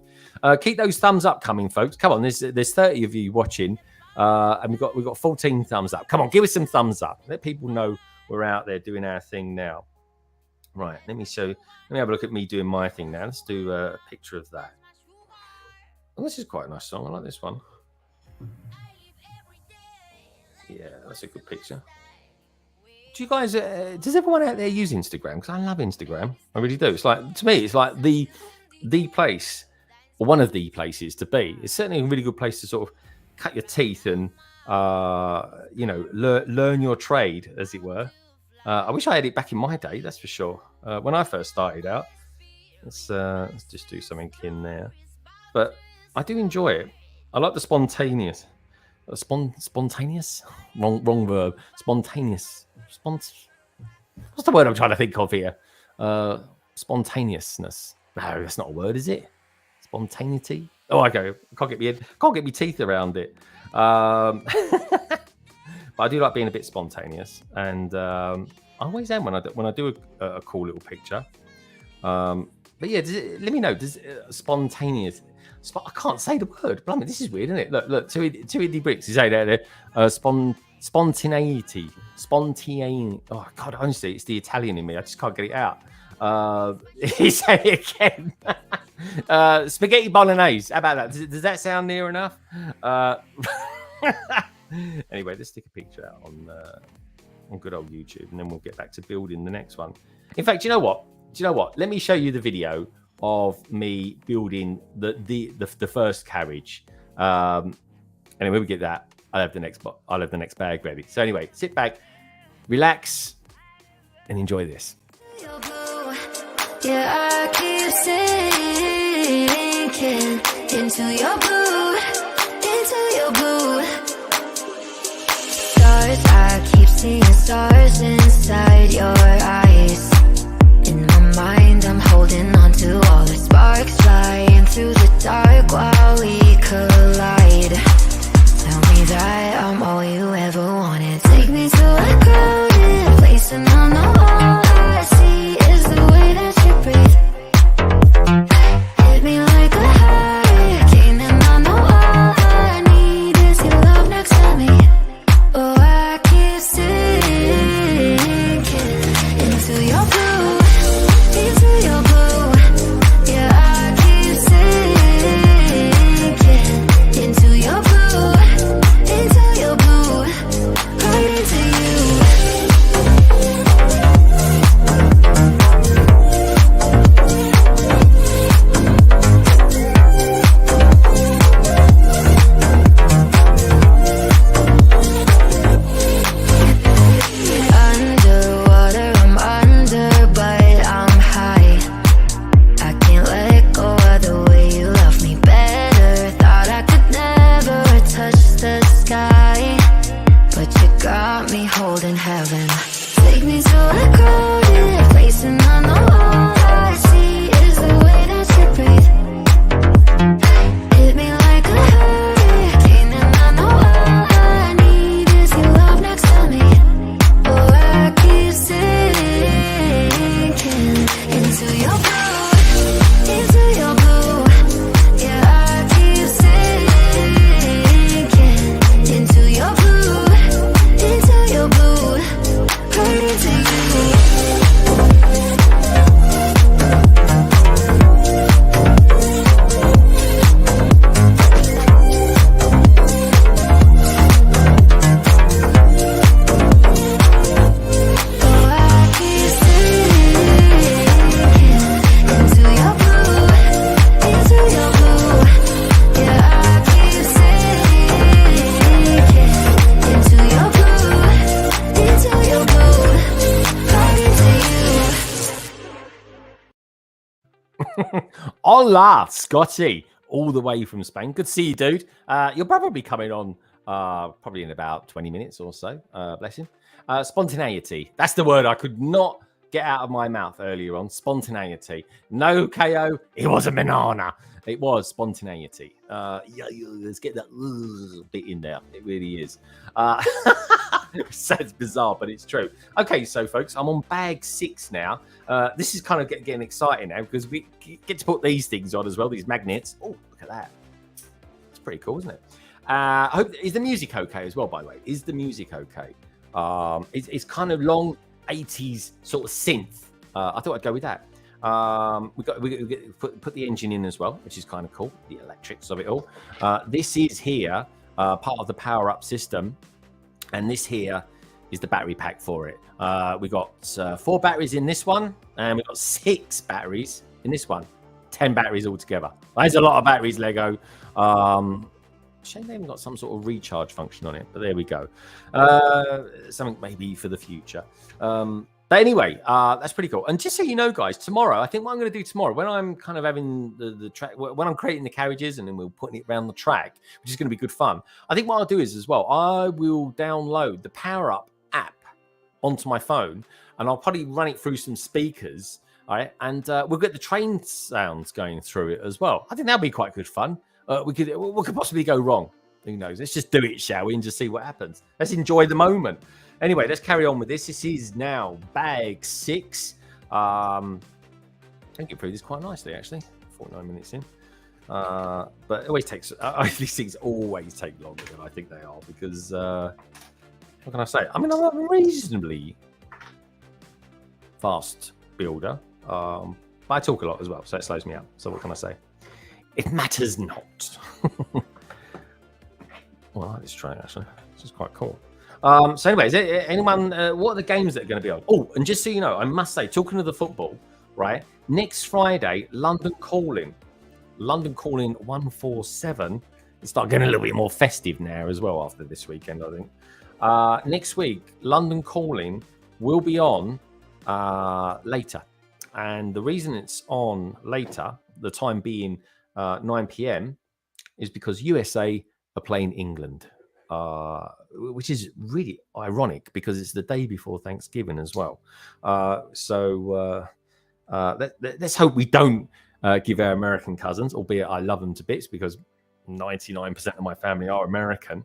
Keep those thumbs up coming, folks. Come on, there's 30 of you watching, and we've got 14 thumbs up. Come on, give us some thumbs up. Let people know we're out there doing our thing now. Right, let me have a look at me doing my thing now. Let's do a picture of that. Oh, this is quite a nice song. I like this one. Yeah, that's a good picture. Do you guys, does everyone out there use Instagram? Because I love Instagram. I really do. It's like, to me, it's like the place, or one of the places to be. It's certainly a really good place to sort of cut your teeth and, learn your trade, as it were. I wish I had it back in my day, that's for sure. When I first started out, let's just do something in there. But I do enjoy it. I like the spontaneous. Spontaneous? Wrong verb. Spontaneous. What's the word I'm trying to think of here? Spontaneousness. No, that's not a word, is it? Spontaneity. Oh, okay. Can't get my teeth around it. But I do like being a bit spontaneous, and I always am when I do a cool little picture. But yeah, let me know. Does spontaneous? I can't say the word. Blimey, this is weird, isn't it? Look. Two indie bricks. You say that there. Spontaneity. Oh God, honestly, it's the Italian in me. I just can't get it out. He say it again. Spaghetti bolognese. How about that? Does that sound near enough? Anyway, let's stick a picture out on good old YouTube, and then we'll get back to building the next one. In fact, do you know what? Let me show you the video of me building the first carriage. And then when we get that, I'll have the next bag ready. So anyway, sit back, relax, and enjoy this. Yeah, I keep sinking into your blue, Stars, I keep seeing stars inside your eyes. In my mind, I'm holding on to all the sparks flying through the dark while we collide. Tell me that I'm all you ever wanted. Take me to a crowded place, and I know all I see is the way that you breathe. Hit me like a hurricane, and I know all I need is your love next to me. Oh, I keep sinking into your blue, Yeah, I keep sinking into your blue, right into you. Underwater, I'm under, but I'm high. I can't let go of the way you love me better. Thought I could never touch the sky, but you got me holding heaven. Take me to a crowded place, and I know all I see is the way that you breathe. Hit me like a hurricane, and I know all I need is your love next to me. Oh, I keep sinking into your blue, Yeah, I keep sinking into your blue, right into you. Oh, I keep sinking into your blue, Yeah, I keep sinking into your blue, right into you. Hola, Scotty, all the way from Spain. Good to see you, dude. You'll probably be coming on probably in about 20 minutes or so. Bless you. Spontaneity. That's the word I could not get out of my mouth earlier on. Spontaneity. No KO. It was a banana. It was spontaneity. Let's get that bit in there. It really is. It sounds bizarre, but it's true. Okay, so folks, I'm on bag 6 now. This is kind of getting exciting now because we get to put these things on as well, these magnets. Oh, look at that. It's pretty cool, isn't it? Is the music okay as well, by the way? Is the music okay? It's kind of long 80s sort of synth. I thought I'd go with that. We put the engine in as well, which is kind of cool. The electrics of it all. This is here part of the power up system, and this here is the battery pack for it. We got 4 batteries in this one, and we've got 6 batteries in this one. 10 batteries altogether. There's a lot of batteries, Lego. Shame they haven't got some sort of recharge function on it, but there we go. Something maybe for the future. But anyway, that's pretty cool. And just so you know, guys, tomorrow, I think what I'm going to do tomorrow, when I'm kind of having the track, when I'm creating the carriages and then we're putting it around the track, which is going to be good fun. I think what I'll do is as well, I will download the Power Up app onto my phone, and I'll probably run it through some speakers, all right? And we'll get the train sounds going through it as well. I think that'll be quite good fun. What could possibly go wrong? Who knows? Let's just do it, shall we? And just see what happens. Let's enjoy the moment. Anyway, let's carry on with this. This is now bag 6. can get through this quite nicely, actually. 49 minutes in. But it always takes. These things always take longer than I think they are because. What can I say? I mean, I'm a reasonably fast builder, but I talk a lot as well, so it slows me up. So what can I say? It matters not. Well, I like this train actually. This is quite cool. So anyway, is anyone? What are the games that are going to be on? Oh, and just so you know, I must say, talking of the football, right? Next Friday, London Calling 147. It's starting getting a little bit more festive now as well after this weekend, I think. Next week, London Calling will be on later. And the reason it's on later, the time being 9 p.m., is because USA are playing England, which is really ironic because it's the day before Thanksgiving as well. Let's hope we don't give our American cousins, albeit I love them to bits because 99% of my family are American.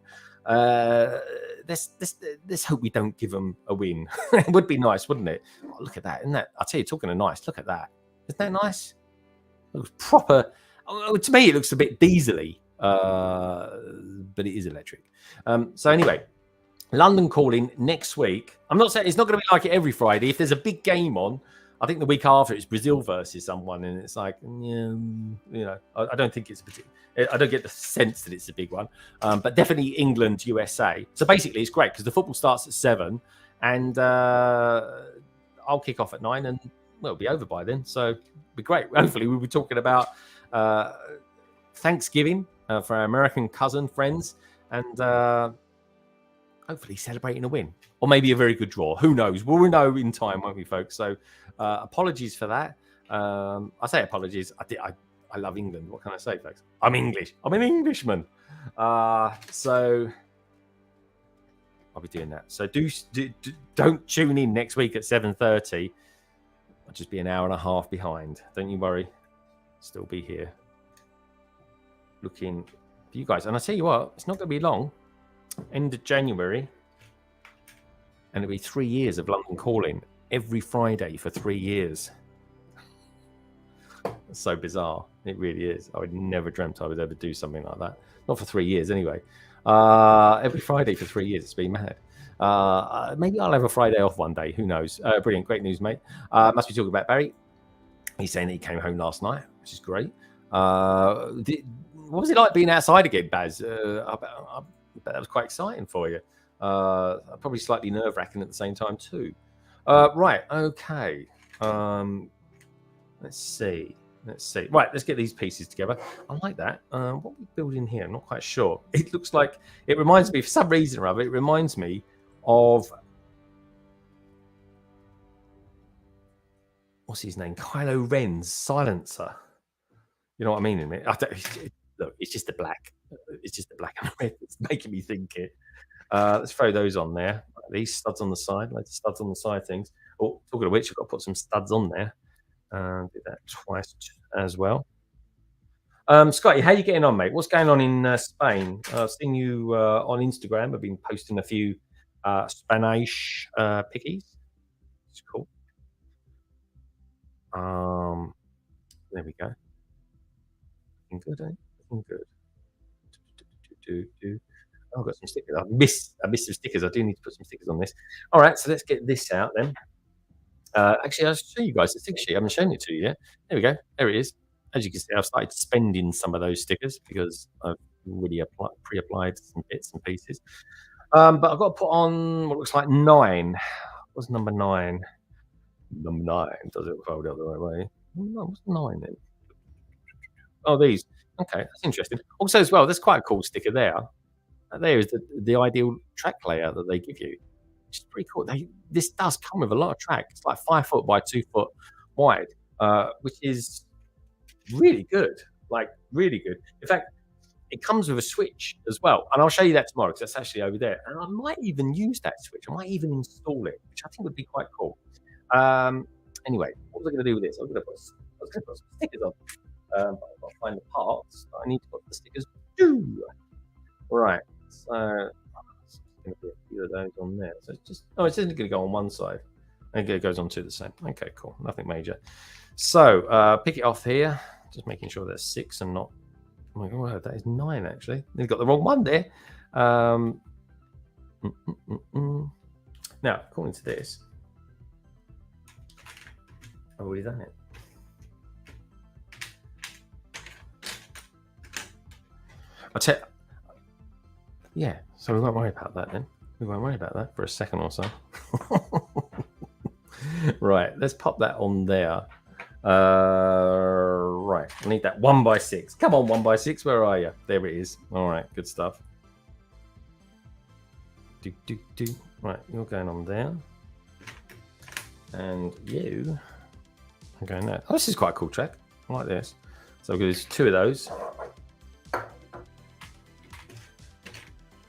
Let's hope we don't give them a win. It would be nice, wouldn't it? Oh, look at that. Isn't that? I'll tell you, talking of nice, look at that. Isn't that nice? It looks proper. Oh, to me, it looks a bit diesely, but it is electric. So anyway, London Calling next week. I'm not saying it's not going to be like it every Friday. If there's a big game on, I think the week after it's Brazil versus someone, and it's like, I don't think it's I don't get the sense that it's a big one, but definitely England, USA. So basically, it's great because the football starts at 7, and I'll kick off at 9, and it'll be over by then. So it'll be great. Hopefully, we'll be talking about Thanksgiving for our American cousin friends, and hopefully celebrating a win or maybe a very good draw. Who knows? We'll know in time, won't we, folks? So apologies for that. I say apologies. I love England. What can I say, folks? I'm English. I'm an Englishman. So I'll be doing that. So don't tune in next week at 7:30. I'll just be an hour and a half behind. Don't you worry. Still be here looking for you guys. And I tell you what, it's not going to be long. End of January. And it'll be 3 years of London Calling every Friday for 3 years. It's so bizarre. It really is. I would never dreamt I would ever do something like that. Not for 3 years anyway. Every Friday for 3 years. It's been mad. Maybe I'll have a Friday off one day. Who knows? Brilliant. Great news, mate. Must be talking about Barry. He's saying that he came home last night, which is great. What was it like being outside again, Baz? I bet that was quite exciting for you. Probably slightly nerve-wracking at the same time too. Right, okay. Let's see. Right, let's get these pieces together. I like that. What are we building here? I'm not quite sure. It looks like it reminds me, for some reason or other, it reminds me of what's his name? Kylo Ren's silencer. You know what I mean in it? Look, it's just the black. It's just the black and red that's making me think it. Let's throw those on there. These studs on the side, like the studs on the side things. Oh, talking of which, I've got to put some studs on there. Do that twice as well. Scotty, how are you getting on, mate? What's going on in Spain? I've seen you on Instagram. I've been posting a few Spanish pickies. It's cool. There we go. Looking good, eh? Looking good. Oh, I've got some stickers. I missed some stickers. I do need to put some stickers on this. All right, so let's get this out then. Actually, I'll show you guys the sticker sheet. I haven't shown it to you yet. There we go. There it is. As you can see, I've started spending some of those stickers because I've already pre-applied some bits and pieces. But I've got to put on what looks like 9. What's number 9? Number 9. Does it fold out the right way? No, what's 9 then? Oh, these. Okay, that's interesting. Also, as well, there's quite a cool sticker there. There is the ideal track layout that they give you, which is pretty cool. This does come with a lot of track. It's like 5 foot by 2 foot wide, which is really good. Like, really good. In fact, it comes with a switch as well. And I'll show you that tomorrow because that's actually over there. And I might even use that switch. I might even install it, which I think would be quite cool. Anyway, what was I going to do with this? I was going to put some stickers on. But I've got to find the parts that I need to put the stickers to. Right, so there's going to be a few of those on there. So it's just, it's only going to go on one side. Okay, it goes on to the same. Okay, cool. Nothing major. So pick it off here. Just making sure there's 6 and not. Oh my god, that is 9 actually. They've got the wrong one there. Now, according to this, I've already done it. I'll tell. Yeah, so we won't worry about that then. We won't worry about that for a second or so. Right, let's pop that on there. Right, I need that 1x6. Come on, 1x6, where are you? There it is. All right, good stuff. Right, you're going on there. And you are going there. Oh, this is quite a cool track. I like this. So there's 2 of those.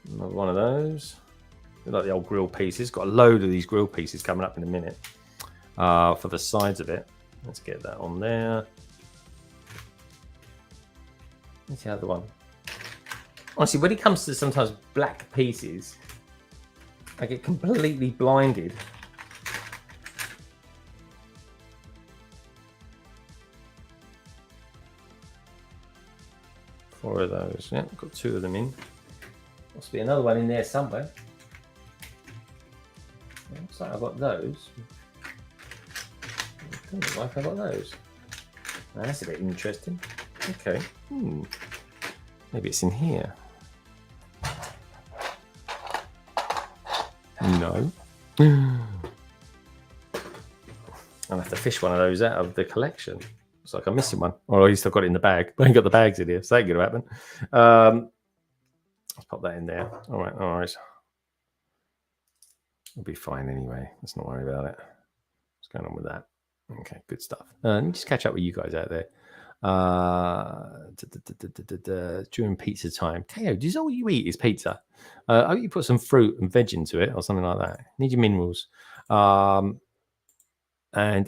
Another one of those. They're like the old grill pieces. Got a load of these grill pieces coming up in a minute for the sides of it. Let's get that on there. What's the other one? Honestly, when it comes to sometimes black pieces, I get completely blinded. Four of those. Yeah, got 2 of them in. Must be another one in there somewhere. Looks like I've got those. It doesn't look like I've got those. Now, that's a bit interesting. Okay. Maybe it's in here. No. I'll have to fish one of those out of the collection. Looks like I'm missing one. Or at least I've got it in the bag. But I ain't got the bags in here, so that ain't going to happen. Let's pop that in there. All right, all right. We'll be fine anyway. Let's not worry about it. What's going on with that? Okay, good stuff. Let me just catch up with you guys out there. During pizza time. KO, is all you eat is pizza? I hope you put some fruit and veg into it or something like that. Need your minerals. And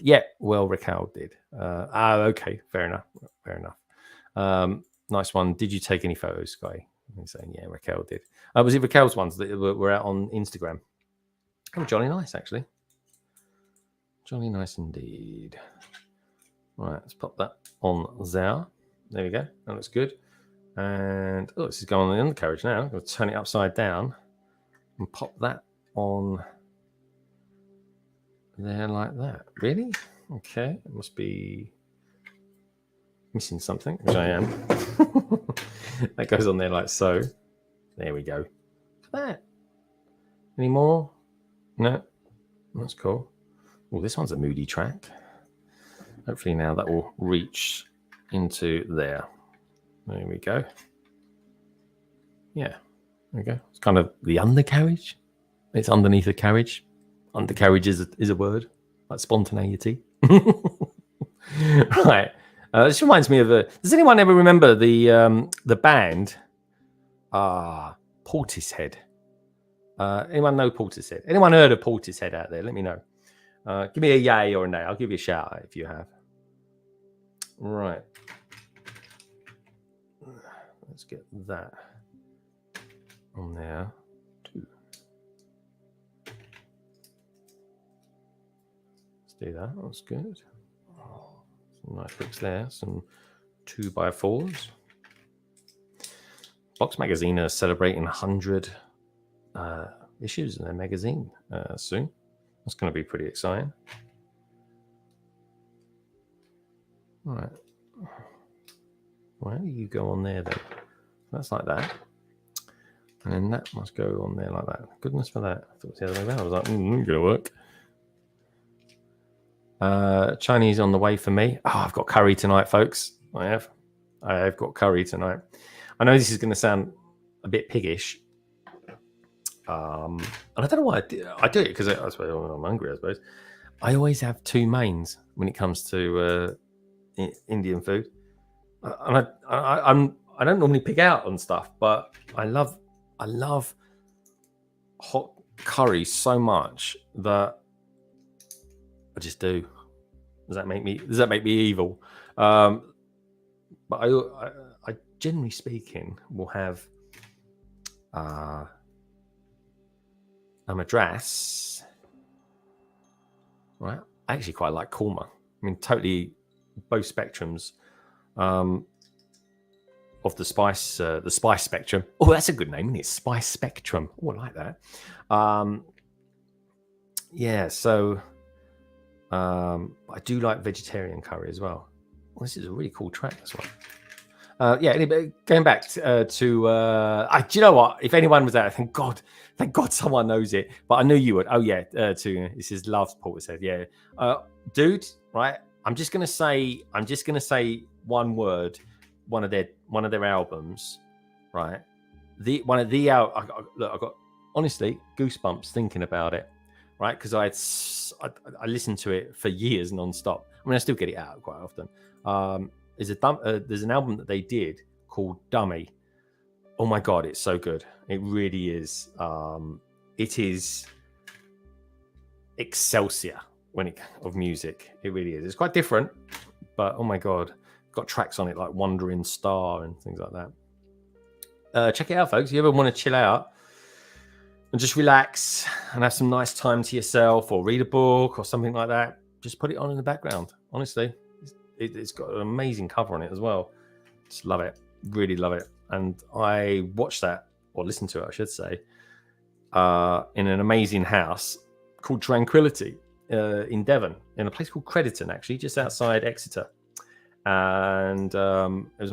yeah, well, Raquel did. Okay, fair enough. Fair enough. Nice one. Did you take any photos, Sky? He's saying, yeah, Raquel did. Was it Raquel's ones that were out on Instagram? Oh, jolly nice, actually. Jolly nice indeed. All right, let's pop that on there. There we go. That looks good. And oh, this is going on the undercarriage now. I'm going to turn it upside down and pop that on there like that. Really? Okay. It must be missing something, which I am. That goes on there like so. There we go. Look at that. Any more? No. That's cool. Oh, this one's a moody track. Hopefully now that will reach into there. There we go. Yeah, there we go. It's kind of the undercarriage. It's underneath the carriage. Undercarriage is a word, like spontaneity. Right. This reminds me of does anyone ever remember the band Portishead? Anyone know Portishead? Anyone heard of Portishead out there? Let me know. Give me a yay or a nay. I'll give you a shout out if you have. Right. Let's get that on there too. Let's do that. That's good. Oh, some nice bricks there. Some 2x4s. Box Magazine are celebrating 100 issues in their magazine soon. That's going to be pretty exciting. All right. Where do you go on there then? That's like that. And then that must go on there like that. Goodness for that. I thought it was the other way around. I was like, going to work. Chinese on the way for me. Oh, I've got curry tonight, folks. I have got curry tonight. I know this is going to sound a bit piggish. And I don't know why I do it because I suppose I'm hungry, I suppose. I always have 2 mains when it comes to Indian food. And I don't normally pick out on stuff, but I love hot curry so much that I just do. Does that make me evil? But I generally speaking will have a madras right? I actually quite like Korma. I mean, totally both spectrums of the spice spectrum. Oh, that's a good name, isn't it? Spice Spectrum. Oh, I like that. Yeah, so I do like vegetarian curry as well. This is a really cool track as well. Yeah, anyway, going back to do you know what? If anyone was there, thank God someone knows it. But I knew you would. Oh yeah, this is Love Portishead. Yeah, dude, right? I'm just gonna say one word, one of their albums, right? I got honestly goosebumps thinking about it, right? Because I listened to it for years non-stop. I mean, I still get it out quite often. There's an album that they did called Dummy. Oh my God, it's so good. It really is. It is Excelsior of music. It really is. It's quite different, but oh my God, got tracks on it like Wandering Star and things like that. Check it out, folks. If you ever want to chill out and just relax and have some nice time to yourself, or read a book or something like that, just put it on in the background. Honestly, it's got an amazing cover on it as well. Just love it. Really love it. And I watched that, or listened to it, I should say, in an amazing house called Tranquility in Devon, in a place called Crediton, actually, just outside Exeter. And it was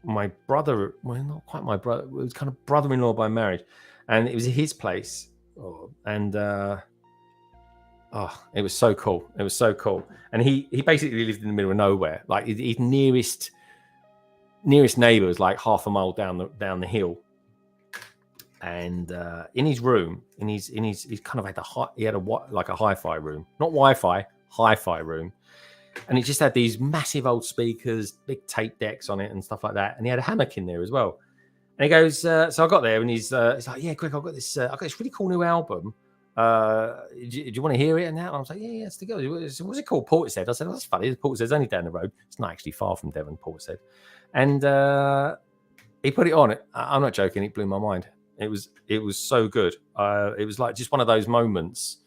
my brother, well, not quite my brother, it was kind of brother-in-law by marriage. And it was his place. It was so cool. It was so cool. And he basically lived in the middle of nowhere. Like his nearest neighbor was like half a mile down the hill. And in his room, he's kind of had a hi-fi room, not Wi-Fi, hi-fi room. And he just had these massive old speakers, big tape decks on it and stuff like that. And he had a hammock in there as well. And he goes, so I got there and he's like, yeah, Greg, I've got this really cool new album. Do you want to hear it? And I was like, yeah, it's the go. What's it called? Portishead. I said, that's funny. Portishead's only down the road. It's not actually far from Devon, Portishead. And he put it on. I'm not joking. It blew my mind. It was so good. It was like just one of those moments.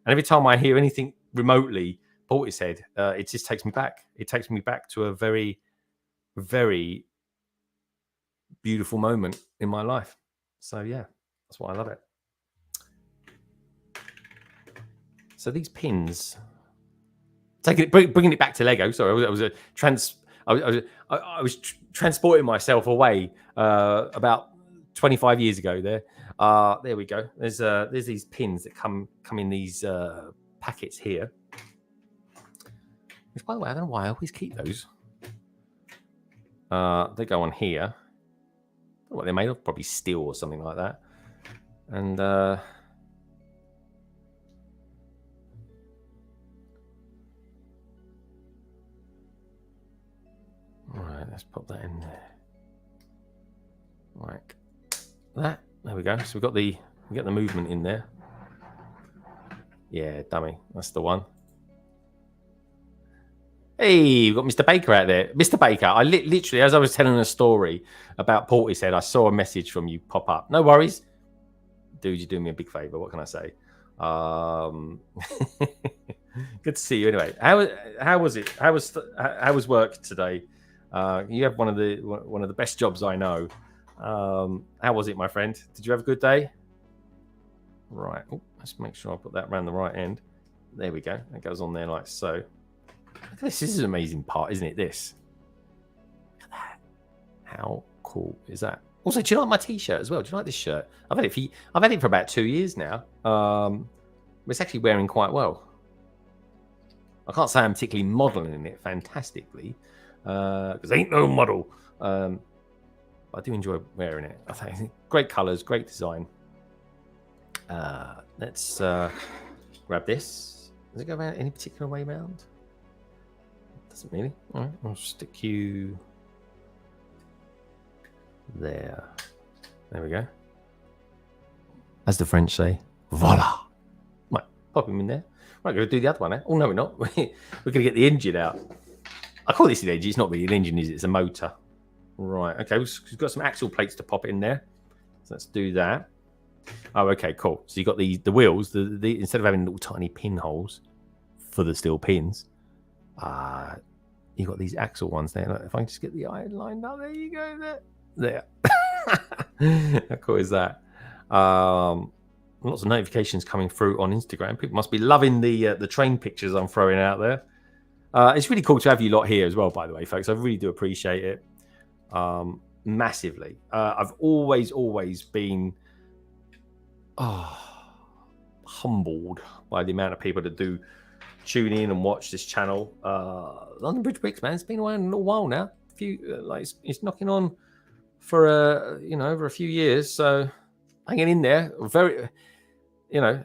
And every time I hear anything remotely Portishead, it just takes me back. It takes me back to a very, very beautiful moment in my life. So yeah, that's why I love it. So these pins, bringing it back to Lego. Sorry, I was transporting myself away about 25 years ago. There we go. There's these pins that come in these packets here. Which, by the way, I don't know why I always keep those. They go on here. I don't know what they're made of, probably steel or something like that. And right, let's pop that in there. Like that. There we go. So we get the movement in there. Yeah, dummy. That's the one. Hey, we've got Mr. Baker out there. Mr. Baker, I literally, as I was telling a story about Portishead, I saw a message from you pop up. No worries. Dude, you're doing me a big favour. What can I say? Good to see you anyway. How was it? How was work today? You have one of the best jobs I know. How was it, my friend? Did you have a good day? Right. Oh, let's make sure I put that around the right end. There we go. That goes on there like so. This is an amazing part, isn't it? This. Look at that. How cool is that? Also, do you like my t-shirt as well? Do you like this shirt? I've had it for about 2 years now. It's actually wearing quite well. I can't say I'm particularly modelling it fantastically, because ain't no model. I do enjoy wearing it. I think great colours, great design. Let's grab this. Does it go around any particular way round? Doesn't really. All right, I'll stick you there. There we go. As the French say, voila. Right, pop him in there. Right, going to do the other one. Oh no, we're not. We're going to get the engine out. I call this an engine. It's not really an engine, is it? It's a motor. Right. Okay, we've got some axle plates to pop in there. So let's do that. Oh, okay, cool. So you got the wheels. The instead of having little tiny pinholes for the steel pins, you got these axle ones there. Look, if I can just get the iron lined up, there you go. There. How cool is that? Lots of notifications coming through on Instagram. People must be loving the train pictures I'm throwing out there. It's really cool to have you lot here as well, by the way, folks. I really do appreciate it massively. I've always been humbled by the amount of people that do tune in and watch this channel. London Bridge Bricks, man, it's been around a little while now. A few, it's knocking on for over a few years. So hanging in there, very, and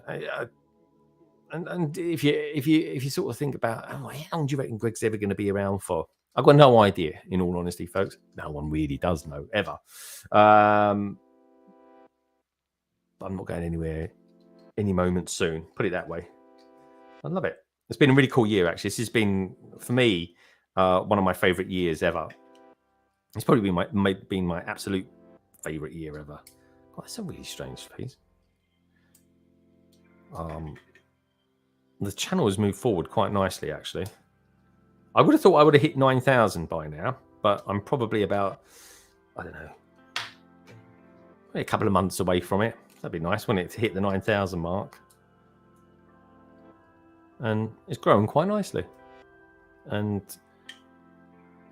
if you sort of think about how long do you reckon Greg's ever going to be around for? I've got no idea, in all honesty, folks. No one really does know ever. I'm not going anywhere any moment soon. Put it that way. I love it. It's been a really cool year, actually. This has been, for me, one of my favorite years ever. It's probably been my absolute favorite year ever. Oh, that's a really strange face. The channel has moved forward quite nicely, actually. I would have thought I would have hit 9,000 by now, but I'm probably about, I don't know, a couple of months away from it. That'd be nice, wouldn't it, to hit the 9,000 mark? And it's growing quite nicely. And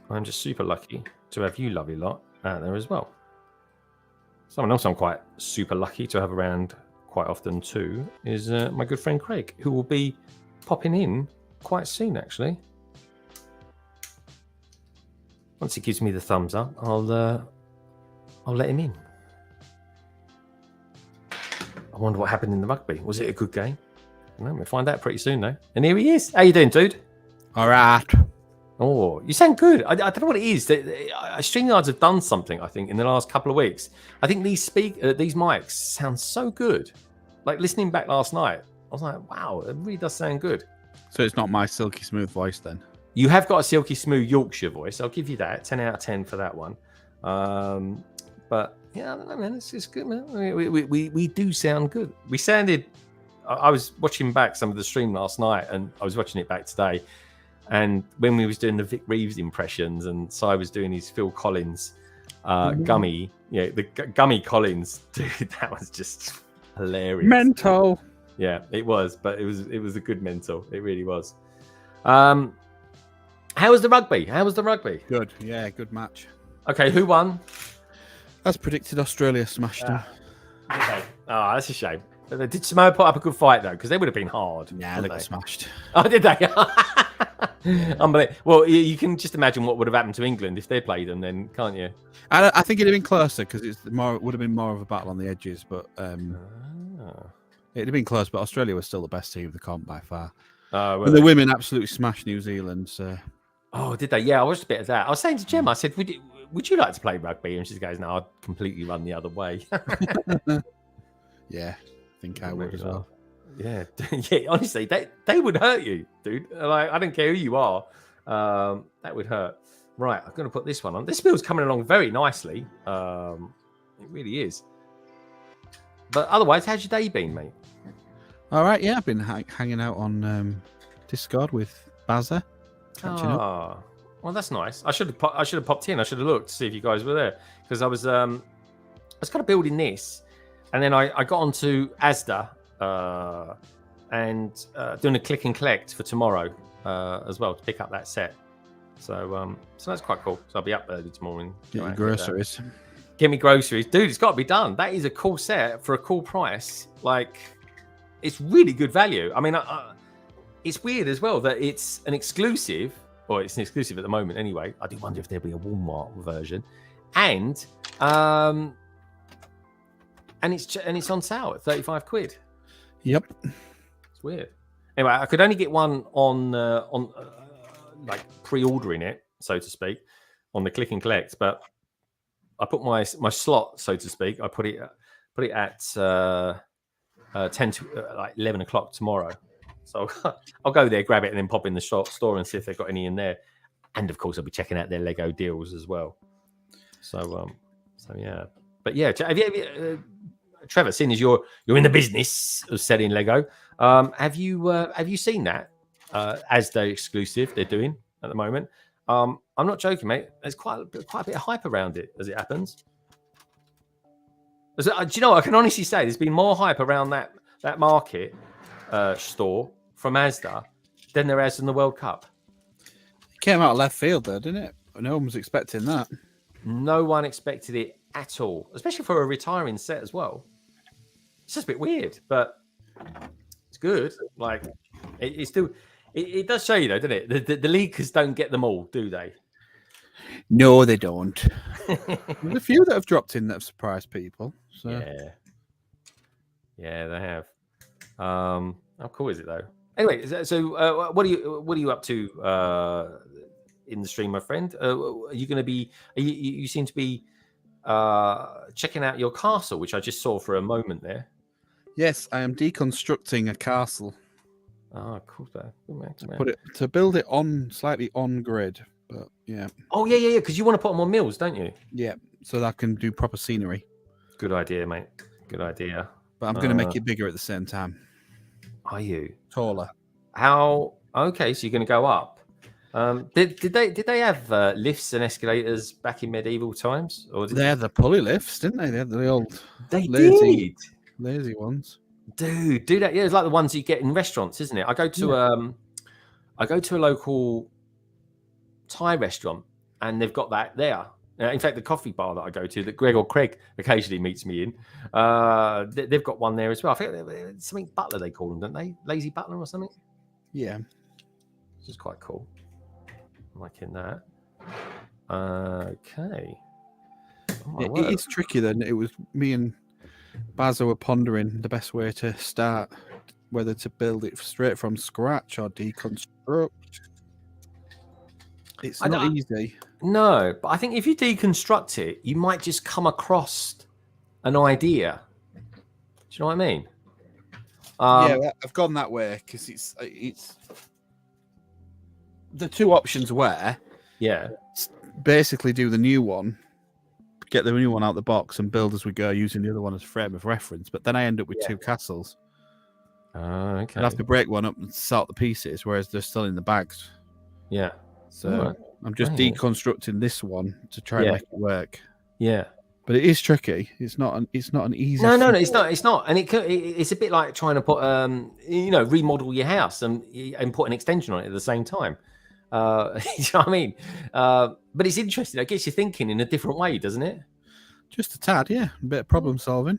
I'm just super lucky to have you lovely lot out there as well. Someone else I'm quite super lucky to have around quite often too is my good friend Craig, who will be popping in quite soon, actually. Once he gives me the thumbs up, I'll let him in. I wonder what happened in the rugby. Was it a good game? No, we'll find out pretty soon, though. And here he is. How you doing, dude? All right. Oh, you sound good. I don't know what it is. StreamYards have done something, I think, in the last couple of weeks. I think these mics sound so good. Like, listening back last night, I was like, wow, it really does sound good. So it's not my silky smooth voice then? You have got a silky smooth Yorkshire voice. I'll give you that. 10 out of 10 for that one. But, yeah, I don't know, man. It's good, man. We do sound good. We sounded... I was watching back some of the stream last night, and I was watching it back today. And when we was doing the Vic Reeves impressions, and Si was doing his Phil Collins Gummy, the Gummy Collins, dude, that was just hilarious. Mental. Yeah, it was, but it was a good mental. It really was. How was the rugby? Good. Yeah, good match. Okay, who won? As predicted, Australia smashed them. Okay. Oh, that's a shame. Did Samoa put up a good fight, though? Because they would have been hard. Yeah, they got smashed. Oh, did they? Unbelievable. Well, you can just imagine what would have happened to England if they played them, then, can't you? I think it'd have been closer because it would have been more of a battle on the edges, but it'd have been close. But Australia was still the best team of the comp by far. And the women absolutely smashed New Zealand. So. Oh, did they? Yeah, I watched a bit of that. I was saying to Gemma, I said, would you like to play rugby? And she goes, no, I'd completely run the other way. Yeah. I think I would as well. Yeah, yeah. Honestly, they would hurt you, dude. Like, I don't care who you are. That would hurt. Right, I'm going to put this one on. This build's coming along very nicely. It really is. But otherwise, how's your day been, mate? All right. Yeah, I've been hanging out on Discord with Bazza. Catching up. Well, that's nice. I should have popped in. I should have looked to see if you guys were there because I was kind of building this. And then I got onto Asda and doing a click and collect for tomorrow as well to pick up that set. So that's quite cool. So I'll be up early tomorrow. Get your groceries. Get me groceries. Dude, it's got to be done. That is a cool set for a cool price. Like, it's really good value. I mean, it's weird as well that it's an exclusive, or it's an exclusive at the moment anyway. I do wonder if there'll be a Walmart version. And it's on sale at 35 quid. Yep. It's weird. Anyway, I could only get one on like pre-ordering it, so to speak, on the click and collect. But I put my slot, so to speak. I put it at 10 to like 11 o'clock tomorrow. So I'll go there, grab it, and then pop in the store and see if they've got any in there. And of course, I'll be checking out their Lego deals as well. So yeah. But yeah, Trevor, seeing as you're in the business of selling Lego, have you seen that as the exclusive they're doing at the moment? I'm not joking, mate. There's quite a bit of hype around it as it happens. Do you know what? I can honestly say there's been more hype around that market store from Asda than there has in the World Cup. It came out of left field, though, didn't it? No one was expecting that. No one expected it at all, especially for a retiring set as well. It's just a bit weird, but it's good. Like it's still, it does show you though, doesn't it? The leakers don't get them all, do they? No, they don't. There's a few that have dropped in that have surprised people. So. Yeah, they have. How cool is it though? Anyway, so what are you up to in the stream, my friend? Are you going to be? You seem to be checking out your castle, which I just saw for a moment there. Yes, I am deconstructing a castle. Oh, cool. To build it on slightly on grid, but yeah. Oh yeah. Because you want to put them on mills, don't you? Yeah, so that I can do proper scenery. Good idea, mate. Good idea. But I'm going to make it bigger at the same time. Are you taller? How? Okay, so you're going to go up. Did they have lifts and escalators back in medieval times? Or they had the pulley lifts, didn't they? They had the old lazy ones. Dude, do that. Yeah, it's like the ones you get in restaurants, isn't it? I go to a local Thai restaurant, and they've got that there. In fact, the coffee bar that I go to, that Greg or Craig occasionally meets me in, they've got one there as well. I think something butler they call them, don't they? Lazy butler or something. Yeah, which is quite cool. I'm liking that. Okay. It is tricky then. It was me and Bazo were pondering the best way to start, whether to build it straight from scratch or deconstruct. It's not easy. No, but I think if you deconstruct it, you might just come across an idea. Do you know what I mean? Yeah, I've gone that way because it's the two options were basically do the new one, get the new one out the box and build as we go using the other one as a frame of reference. But then I end up with two castles. Okay. I'd have to break one up and sort the pieces, whereas they're still in the bags. Yeah. So I'm just deconstructing this one to try and make it work. Yeah. But it is tricky. It's not an easy. No, it's not. It's not, and it's a bit like trying to put, remodel your house and put an extension on it at the same time. You know what I mean? But it's interesting. It gets you thinking in a different way, doesn't it? Just a tad, yeah. A bit of problem solving.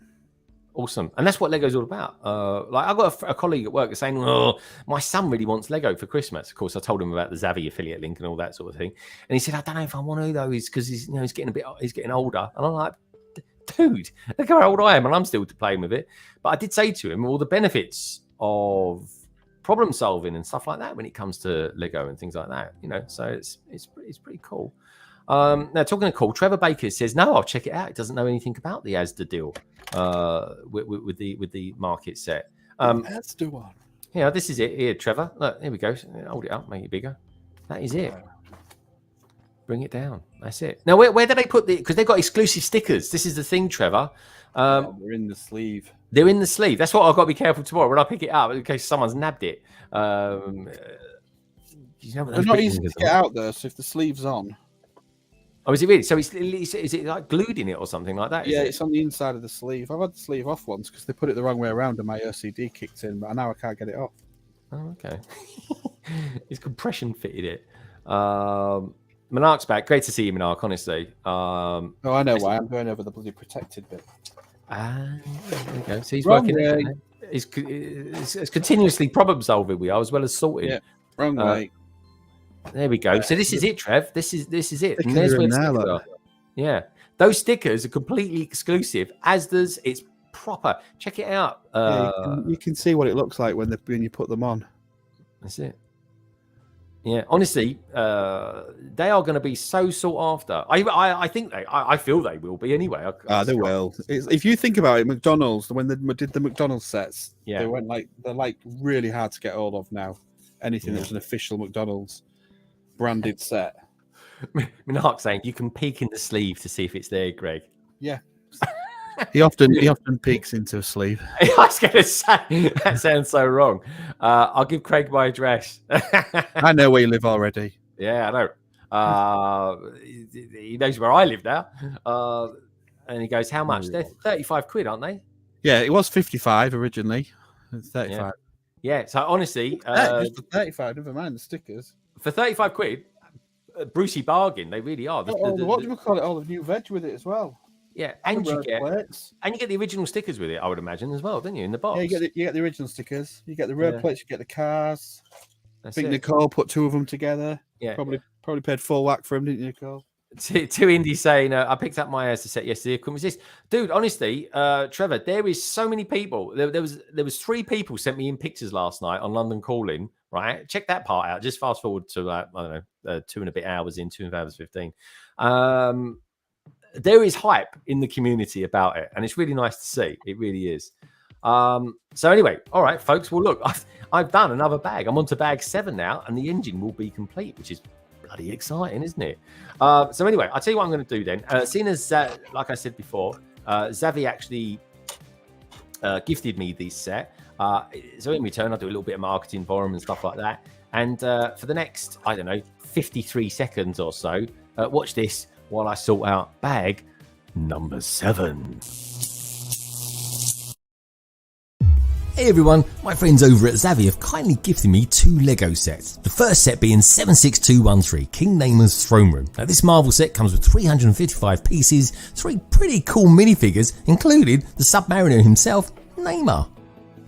Awesome, and that's what Lego's all about. Like I've got a colleague at work saying, "Oh, my son really wants Lego for Christmas." Of course, I told him about the Zavvi affiliate link and all that sort of thing, and he said, "I don't know if I want to though, because he's getting older." And I'm like, "Dude, look how old I am, and I'm still playing with it." But I did say to him all the benefits of problem solving and stuff like that when it comes to Lego and things like that. So it's pretty cool. Now, talking of cool, Trevor Baker says, "No, I'll check it out. It doesn't know anything about the Asda deal with the market set." Asda one. Yeah, this is it here, Trevor. Look, here we go. Hold it up, make it bigger. That is it. Bring it down. That's it. Now, where do they put the? Because they've got exclusive stickers. This is the thing, Trevor. They're in the sleeve. They're in the sleeve. That's what I've got to be careful tomorrow when I pick it up in case someone's nabbed it. They're not easy to get out though. So if the sleeve's on. Oh, is it really? So is it like glued in it or something like that? Yeah, it's on the inside of the sleeve. I've had the sleeve off once because they put it the wrong way around and my OCD kicked in, but now I can't get it off. Oh, okay. He's compression fitted it. Minark's back. Great to see you, Minark, honestly. Oh, I know why. I'm going over the bloody protected bit. There we go. So he's Wrong working. way. It's continuously problem solving. We are as well as sorting. Yeah, wrong way. There we go. So this is it, Trev. This is it. And Stickers there's are where in the there, stickers look. are. Yeah, those stickers are completely exclusive. Asda's, it's proper. Check it out. You can see what it looks like when you put them on. That's it. Yeah, honestly, they are going to be so sought after. I think I feel they will be anyway. They will. If you think about it, McDonald's, when they did the McDonald's sets, they're really hard to get hold of now. Anything that's an official McDonald's branded set. Minark saying you can peek in the sleeve to see if it's there, Greg. Yeah. He often peeks into sleep. I was going to say that sounds so wrong. I'll give Craig my address. I know where you live already. Yeah, I know. He knows where I live now. And he goes, "How much? They're 35 quid, aren't they?" Yeah, it was 55 originally. It's 35. Yeah. So honestly, Just for 35. Never mind the stickers. for 35 quid, Brucey bargain. They really are. What do we call it? All the new veg with it as well. Yeah, and you get plates. And you get the original stickers with it, I would imagine, as well, don't you? In the box. Yeah, you get the original stickers. You get the road plates. You get the cars. That's I think it. Nicole put 2 of them together. Yeah, probably paid full whack for them, didn't you, Nicole? Two indies saying, I picked up my set yesterday. I couldn't resist. Dude, honestly, Trevor, there is so many people. There was 3 people sent me in pictures last night on London Calling, right? Check that part out. Just fast forward to, I don't know, 2 and a bit hours in, 2 hours 15. There is hype in the community about it, and it's really nice to see. It really is. So anyway, all right, folks. Well, look, I've done another bag. I'm on to bag 7 now, and the engine will be complete, which is bloody exciting, isn't it? So anyway, I'll tell you what I'm going to do then. Seeing as, like I said before, Zavvi actually gifted me this set. So in return, I'll do a little bit of marketing for him and stuff like that. And for the next, I don't know, 53 seconds or so, watch this while I sort out bag number 7. Hey everyone, my friends over at Zavvi have kindly gifted me 2 Lego sets. The first set being 76213 King Namer's Throne Room. Now this Marvel set comes with 355 pieces, 3 pretty cool minifigures, including the Submariner himself, Namor.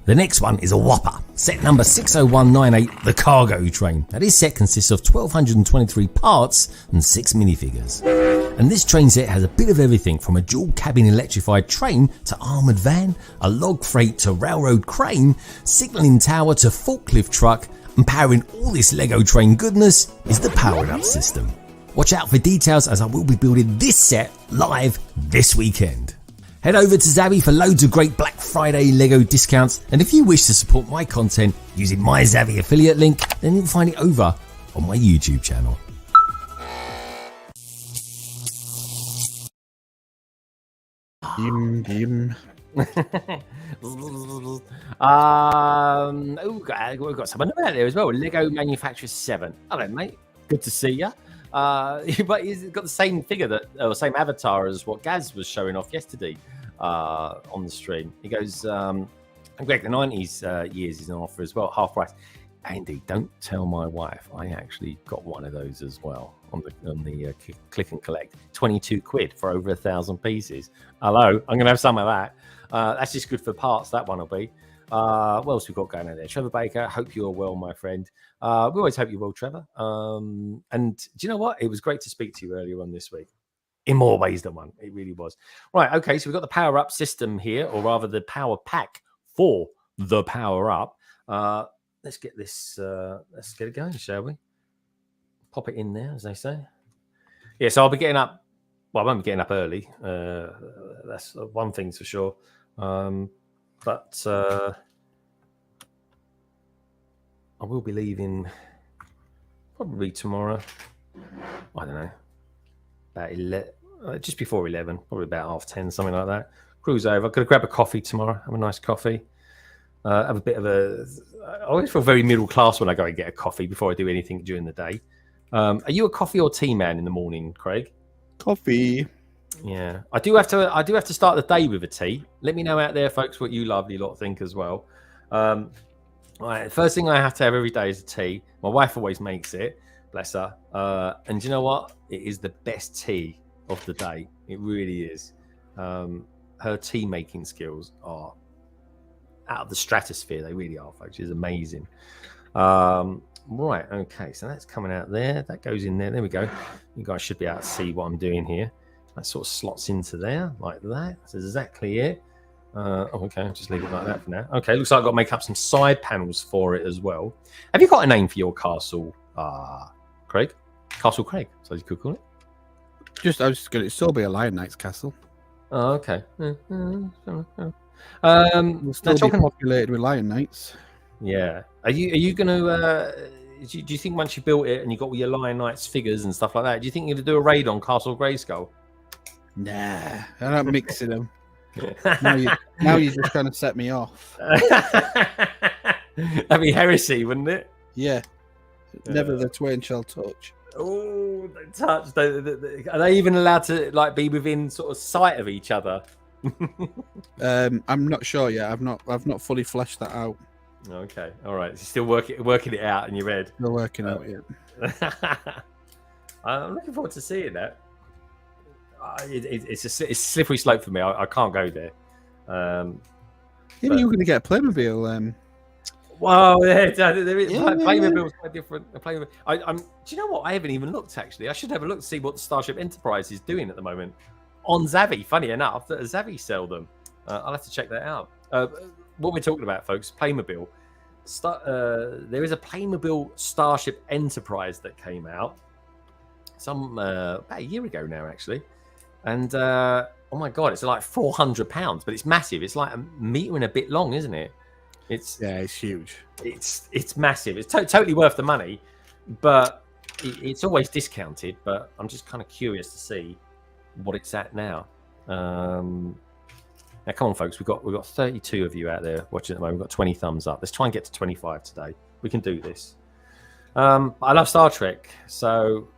The next one is a whopper, set number 60198, the Cargo Train. Now this set consists of 1223 parts and 6 minifigures. And this train set has a bit of everything from a dual cabin electrified train to armoured van, a log freight to railroad crane, signalling tower to forklift truck, and powering all this Lego train goodness is the powered up system. Watch out for details as I will be building this set live this weekend. Head over to Zavvi for loads of great Black Friday Lego discounts, and if you wish to support my content using my Zavvi affiliate link, then you'll find it over on my YouTube channel. Yum. We've got someone out there as well. Lego Manufacturer 7. Hello, mate. Good to see you. But he's got the same figure same avatar as what Gaz was showing off yesterday on the stream. He goes, and Greg, the 90s years is an offer as well, half price. Andy, don't tell my wife. I actually got one of those as well on the click and collect. 22 quid for over 1,000 pieces. Hello, I'm gonna have some of that. That's just good for parts. That one will be. What else we've got going on there? Trevor Baker, hope you're well, my friend. We always hope you're well, Trevor. And do you know what? It was great to speak to you earlier on this week. In more ways than one. It really was. Right, okay, so we've got the power up system here, or rather the power pack for the power up. Let's get this, let's get it going, shall we? Pop it in there, as they say. Yeah, so I'll be getting up. Well, I won't be getting up early. That's one thing's for sure. But I will be leaving probably tomorrow. I don't know, about 11, just before 11, probably about 10:30, something like that. Cruise over. I'm going to grab a coffee tomorrow. Have a nice coffee. Have a bit of a. I always feel very middle class when I go and get a coffee before I do anything during the day. Are you a coffee or tea man in the morning, Craig? Coffee. Yeah, I do have to start the day with a tea. Let me know out there, folks, what you lovely lot think as well. Right, first thing I have to have every day is a tea. My wife always makes it, bless her. And you know what? It is the best tea of the day. It really is. Her tea making skills are out of the stratosphere. They really are, folks. It's amazing. Right, okay, so that's coming out there. That goes in there. There we go. You guys should be able to see what I'm doing here. That sort of slots into there like that. That's exactly it. Okay, I'll just leave it like that for now. Okay, looks like I've got to make up some side panels for it as well. Have you got a name for your castle, Craig? Castle Craig, so you could call it. I was just going to still be a Lion Knight's castle. Oh, okay. We'll still be populated with Lion Knights. Yeah. Are you going to? Do you think once you built it and you got all your Lion Knights figures and stuff like that, do you think you're going to do a raid on Castle Grayskull? Nah, I'm not mixing them. Now you're just trying to set me off. That'd be heresy, wouldn't it? Yeah. Never the twain shall touch. Oh, they touch. Are they even allowed to like be within sort of sight of each other? I'm not sure yet. I've not fully fleshed that out. Okay, all right. You're still working it out in your head. Still working out yet. I'm looking forward to seeing that. It's a slippery slope for me. I can't go there. Yeah, but you're going to get a Playmobil. Well, there is Playmobil is quite different. Do you know what? I haven't even looked actually. I should have a look to see what the Starship Enterprise is doing at the moment on Zavvi. Funny enough, that Zavvi sell them. I'll have to check that out. What we're talking about, folks, Playmobil. There is a Playmobil Starship Enterprise that came out about a year ago now, actually. And oh my god, it's like £400, but it's massive. It's like a meter and a bit long, isn't it? It's huge. It's massive. It's totally worth the money, but it's always discounted. But I'm just kind of curious to see what it's at now. Now, come on, folks. We've got 32 of you out there watching at the moment. We've got 20 thumbs up. Let's try and get to 25 today. We can do this. I love Star Trek, so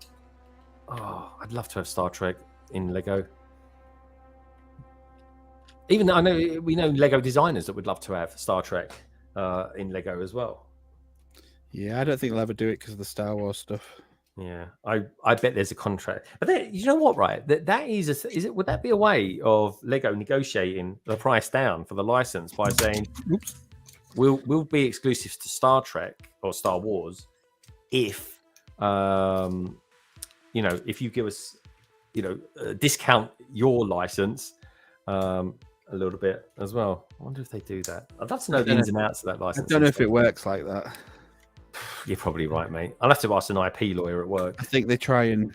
I'd love to have Star Trek in Lego. Even though we know Lego designers that would love to have Star Trek in Lego as well. Yeah, I don't think they'll ever do it because of the Star Wars stuff. Yeah, I bet there's a contract. But you know what, right? Would that be a way of Lego negotiating the price down for the license by saying, "Oops, we'll be exclusive to Star Trek or Star Wars if if you give us discount your license a little bit as well." I wonder if they do that. I'd love to know the ins and outs of that license. I don't know if it works like that. You're probably right, mate. I'll have to ask an IP lawyer at work. I think they try and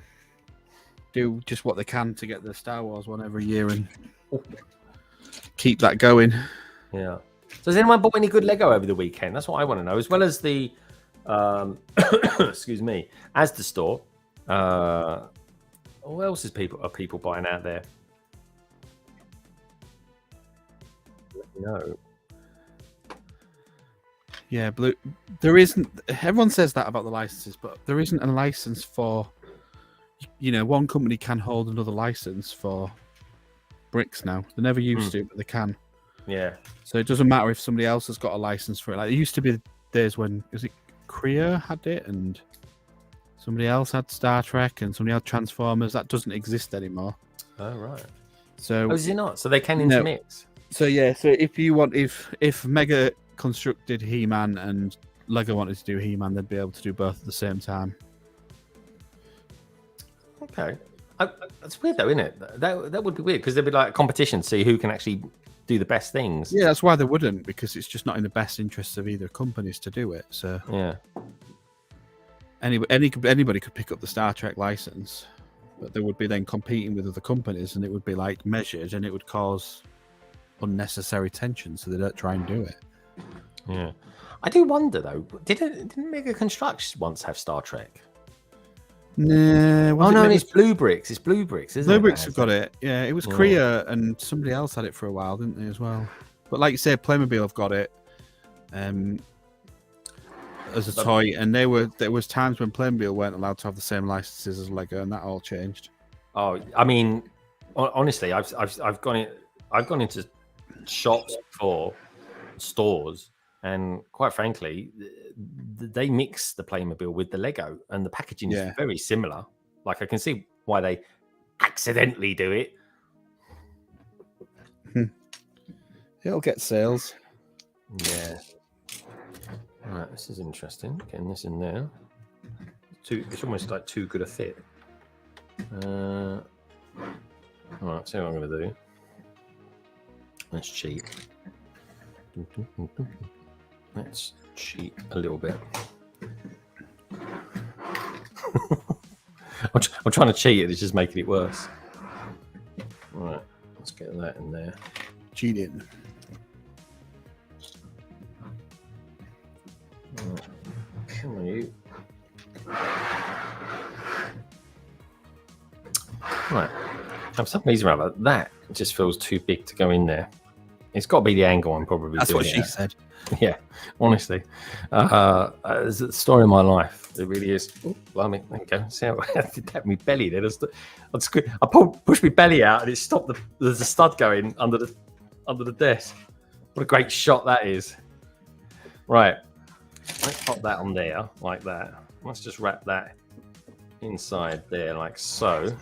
do just what they can to get the Star Wars one every year and keep that going. Yeah. So has anyone bought any good Lego over the weekend? That's what I want to know. As well as the excuse me, Asda store. What else are people buying out there? Let me know. Yeah, there isn't. Everyone says that about the licenses, but there isn't a license for. One company can hold another license for bricks now. They never used to, but they can. Yeah. So it doesn't matter if somebody else has got a license for it. Like it used to be days when Korea had it, and somebody else had Star Trek, and somebody had Transformers. That doesn't exist anymore. Oh right. So is it not? So they can intermix. So yeah. So if Mega constructed He-Man and Lego wanted to do He-Man, they'd be able to do both at the same time. Okay. That's weird though, isn't it? That would be weird because there'd be like a competition to see who can actually do the best things. Yeah, that's why they wouldn't, because it's just not in the best interests of either companies to do it. So yeah, anybody could pick up the Star Trek license, but they would be then competing with other companies, and it would be like measured, and it would cause unnecessary tension, so they don't try and do it. Yeah, I do wonder though. Didn't Mega Construction once have Star Trek? No. It's Blue Bricks. It's Blue Bricks, isn't it? Blue Bricks have got it. Yeah, it was Korea, and somebody else had it for a while, didn't they, as well? But like you said, Playmobil have got it as a toy, and there was times when Playmobil weren't allowed to have the same licenses as Lego, and that all changed. Oh, I mean, honestly, I've gone into shops before, stores, and quite frankly, they mix the Playmobil with the Lego, and the packaging is very similar. Like I can see why they accidentally do it. It'll get sales. Yeah. All right, this is interesting. Getting this in there. It's almost like too good a fit. All right, see what I'm going to do. Let's cheat. Let's cheat a little bit. I'm trying to cheat it. It's just making it worse. All right, let's get that in there. Cheating. Right. Come on, you. Right. For some reason, rather, that just feels too big to go in there. It's got to be the angle I'm probably That's doing what she it. said. Yeah, honestly. It's the story of my life. It really is. Oh, blimey, there you go. See how I did that with my belly then. I pushed my belly out and it stopped. There's a stud going under the desk. What a great shot that is. Right. Let's pop that on there like that. Let's just wrap that inside there like so.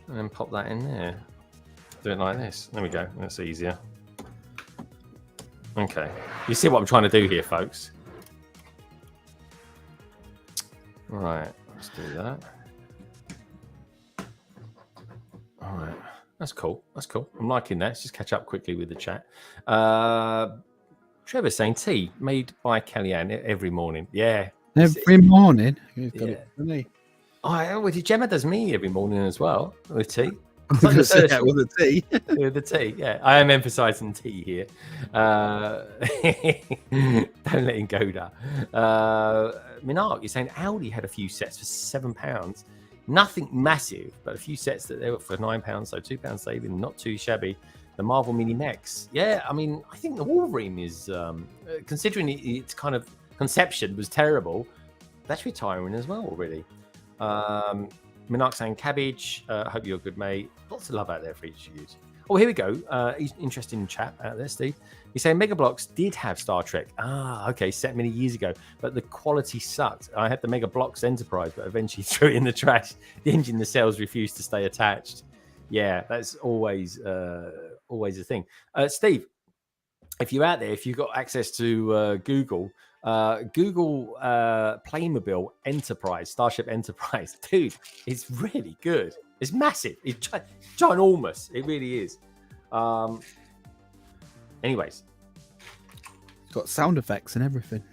And then pop that in there. Do it like this. There we go. That's easier. Okay. You see what I'm trying to do here, folks? All right. Let's do that. All right. That's cool. That's cool. I'm liking that. Let's just catch up quickly with the chat. Trevor's saying tea made by Kellyanne every morning. Yeah. Every morning? You've got it for me. Oh, Gemma does me every morning as well with tea. With the tea. With the tea, yeah. I am emphasising tea here. Don't let him go there. Minark, you're saying Aldi had a few sets for £7. Nothing massive, but a few sets that they were for £9, so £2 saving, not too shabby. The Marvel Mini Mechs. Yeah, I mean, I think the Wolverine is, considering its kind of conception was terrible, that's retiring as well, really. Minark saying cabbage. Hope you're good, mate. Lots of love out there for each of you. Oh, here we go. He's interesting chap out there, Steve. He's saying Mega Bloks did have Star Trek. Ah, okay, set many years ago, but the quality sucked. I had the Mega Bloks Enterprise, but eventually threw it in the trash. The engine, the cells refused to stay attached. Yeah, that's always a thing. Steve, if you're out there, if you've got access to Google Playmobil Enterprise, Starship Enterprise, dude, it's really good. It's massive. It's ginormous. It really is. Anyways, it's got sound effects and everything.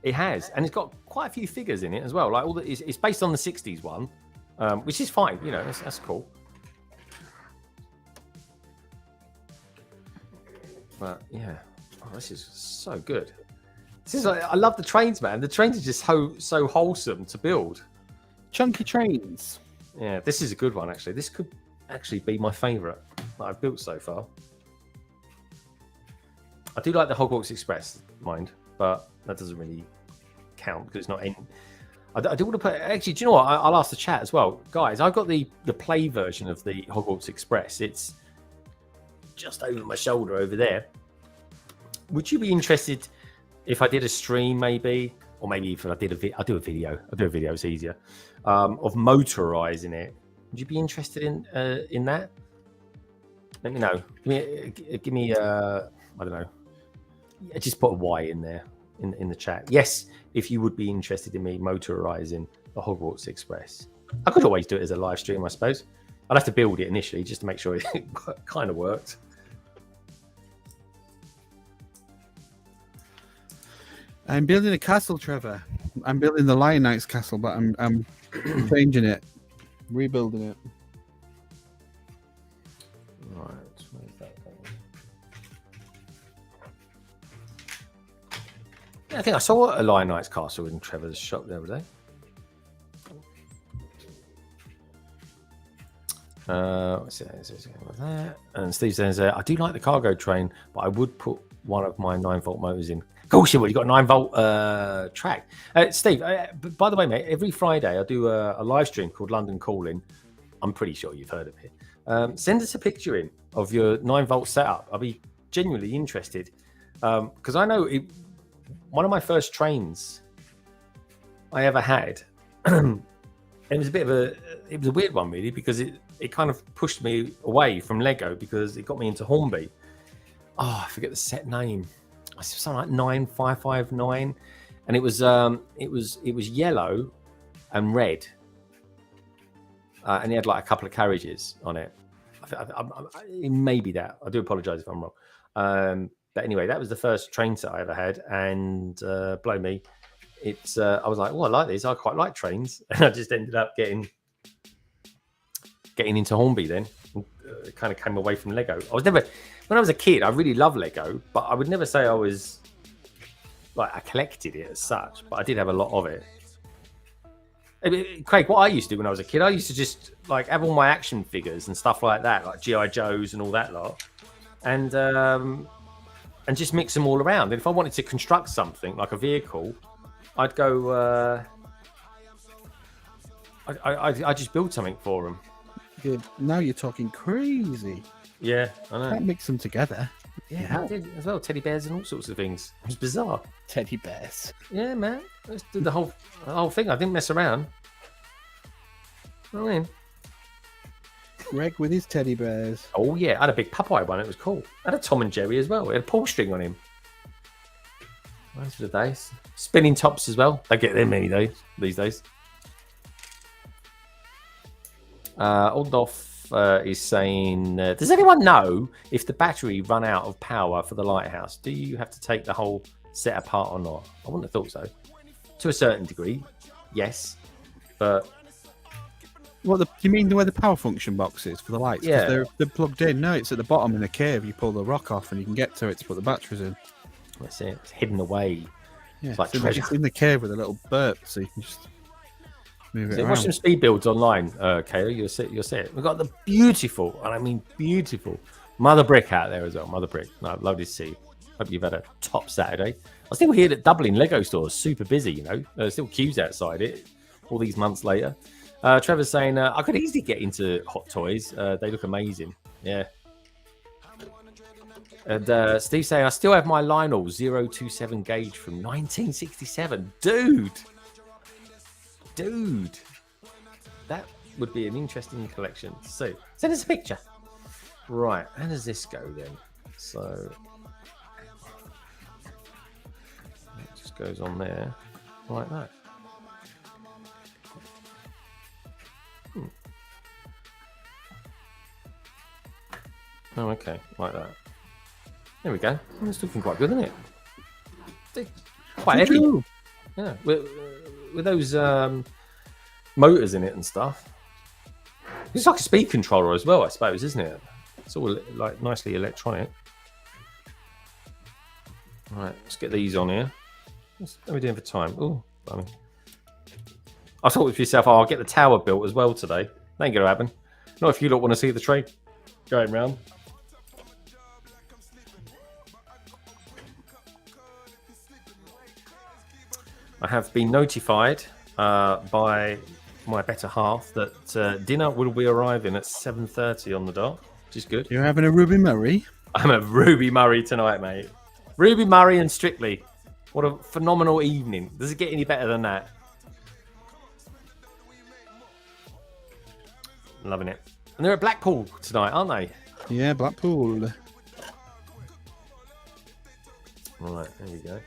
It has, and it's got quite a few figures in it as well. Like it's based on the '60s one, which is fine. You know, that's cool. But yeah, this is so good. This is I love the trains, man. The trains are just so wholesome to build. Chunky trains. Yeah, this is a good one actually. This could actually be my favourite that I've built so far. I do like the Hogwarts Express, mind, but that doesn't really count because it's not in. I do want to put. Actually, do you know what? I'll ask the chat as well, guys. I've got the play version of the Hogwarts Express. It's just over my shoulder over there. Would you be interested if I did a stream, maybe, or maybe if I did I'll do a video. It's easier. Of motorizing it. Would you be interested in that? Let me know. Give me. I don't know. Just put a Y in there in the chat. Yes, if you would be interested in me motorizing the Hogwarts Express. I could always do it as a live stream, I suppose. I'd have to build it initially just to make sure it kind of worked. I'm building a castle, Trevor. I'm building the Lion Knight's castle, but I'm changing it, rebuilding it. Right, where's that going? Yeah, I think I saw a Lion Knight's castle in Trevor's shop the other day. What's that? And Steve says, I do like the cargo train, but I would put one of my 9-volt motors in. Of course you would. You've got a 9-volt track. Steve, by the way, mate, every Friday I do a live stream called London Calling. I'm pretty sure you've heard of it. Send us a picture in of your 9-volt setup. I'll be genuinely interested because I know one of my first trains I ever had. It was a weird one really because it kind of pushed me away from Lego because it got me into Hornby. Oh, I forget the set name. It's something like 9559, and it was yellow and red, and it had like a couple of carriages on it. It may be that. I do apologise if I'm wrong. But anyway, that was the first train set I ever had, and blow me, it's. I was like, oh, I like this. I quite like trains, and I just ended up getting into Hornby then. It kind of came away from Lego. When I was a kid, I really loved Lego, but I would never say I was like I collected it as such. But I did have a lot of it. Craig, what I used to do when I was a kid, I used to just like have all my action figures and stuff like that, like GI Joes and all that lot, and just mix them all around. And if I wanted to construct something like a vehicle, I'd go. I just build something for them. Now you're talking crazy. Yeah, I know. Can't mix them together. Yeah, I did as well. Teddy bears and all sorts of things. It was bizarre. Teddy bears. Yeah, man. I just did the whole thing. I didn't mess around. I mean, Greg with his teddy bears. oh yeah, I had a big Popeye one. It was cool. I had a Tom and Jerry as well. It had a pull string on him. Those were the days. Spinning tops as well. They get them many days these days. Oldorf is saying, does anyone know if the battery run out of power for the lighthouse? Do you have to take the whole set apart or not? I wouldn't have thought so. To a certain degree, yes. But What you mean where the power function box is for the lights? 'Cause Yeah. they're plugged in. No, it's at the bottom in a cave. You pull the rock off and you can get to it to put the batteries in. that's it. It's hidden away. Yeah, It's like it's, in, treasure. it's in the cave with a little burp, so you can just move it So watch around. some speed builds online, Kayla. You'll see it. We've got the beautiful, and I mean beautiful, Mother Brick out there as well. Mother Brick. No, lovely to see. Hope you've had a top Saturday. I still hear that Dublin Lego stores super busy. You know, there's still queues outside it. All these months later. Trevor's saying I could easily get into Hot Toys. They look amazing. Yeah. And Steve saying I still have my Lionel 027 gauge from 1967. Dude, that would be an interesting collection. So send us a picture. Right, how does this go then? So it just goes on there like that. Oh, okay, like that. There we go. It's looking quite good, isn't it? They're quite heavy. True. Yeah, with those motors in it and stuff. It's like a speed controller as well, I suppose, isn't it? It's all like nicely electronic. All right, let's get these on here. What are we doing for time? Oh, I mean, I thought to yourself, oh, I'll get the tower built as well today. That ain't gonna happen. Not if you don't want to see the train going round. I have been notified by my better half that dinner will be arriving at 7:30 on the dot, which is good. You're having a Ruby Murray? I'm a Ruby Murray tonight, mate. Ruby Murray and Strictly. What a phenomenal evening. Does it get any better than that? Loving it. And they're at Blackpool tonight, aren't they? Yeah, Blackpool. Right, there we go.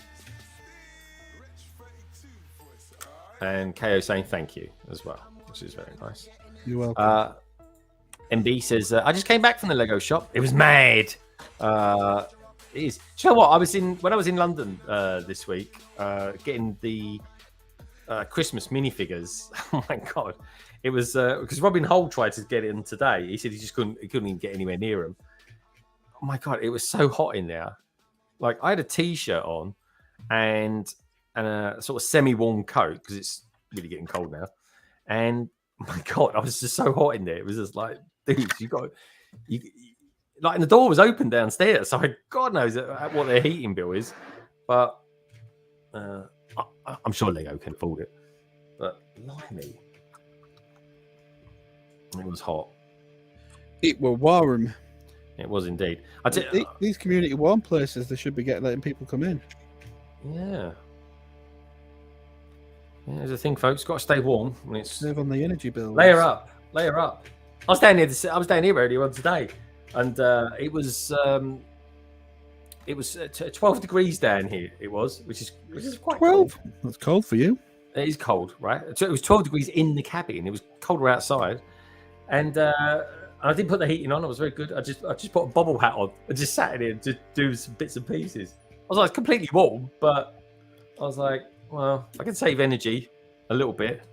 And KO saying thank you as well, which is very nice. You're welcome. MB says, I just came back from the Lego shop. It was mad. It is. Do you know what? When I was in London this week, getting the Christmas minifigures. Oh my god. It was because Robin Hull tried to get in today. He said he couldn't even get anywhere near them. Oh my god, it was so hot in there. Like I had a t-shirt on and a sort of semi-warm coat because it's really getting cold now. And oh my god, I was just so hot in there. It was just like, dude, you like, and the door was open downstairs, so God knows what their heating bill is. But I'm sure Lego can afford it. But blimey, it was hot. It were warm. It was indeed. These community warm places, they should be letting people come in. Yeah. Yeah, there's a thing, folks. Got to stay warm when it's. Save on the energy bill. Layer up. I was down here earlier on today, and it was 12 degrees down here. It was, which is quite 12. cold. That's cold for you. It is cold, right? So it was 12 degrees in the cabin. It was colder outside, and I didn't put the heating on. It was very good. I just put a bobble hat on. I just sat in here and just do some bits and pieces. I was like, it's completely warm, but I was like, well, I can save energy a little bit,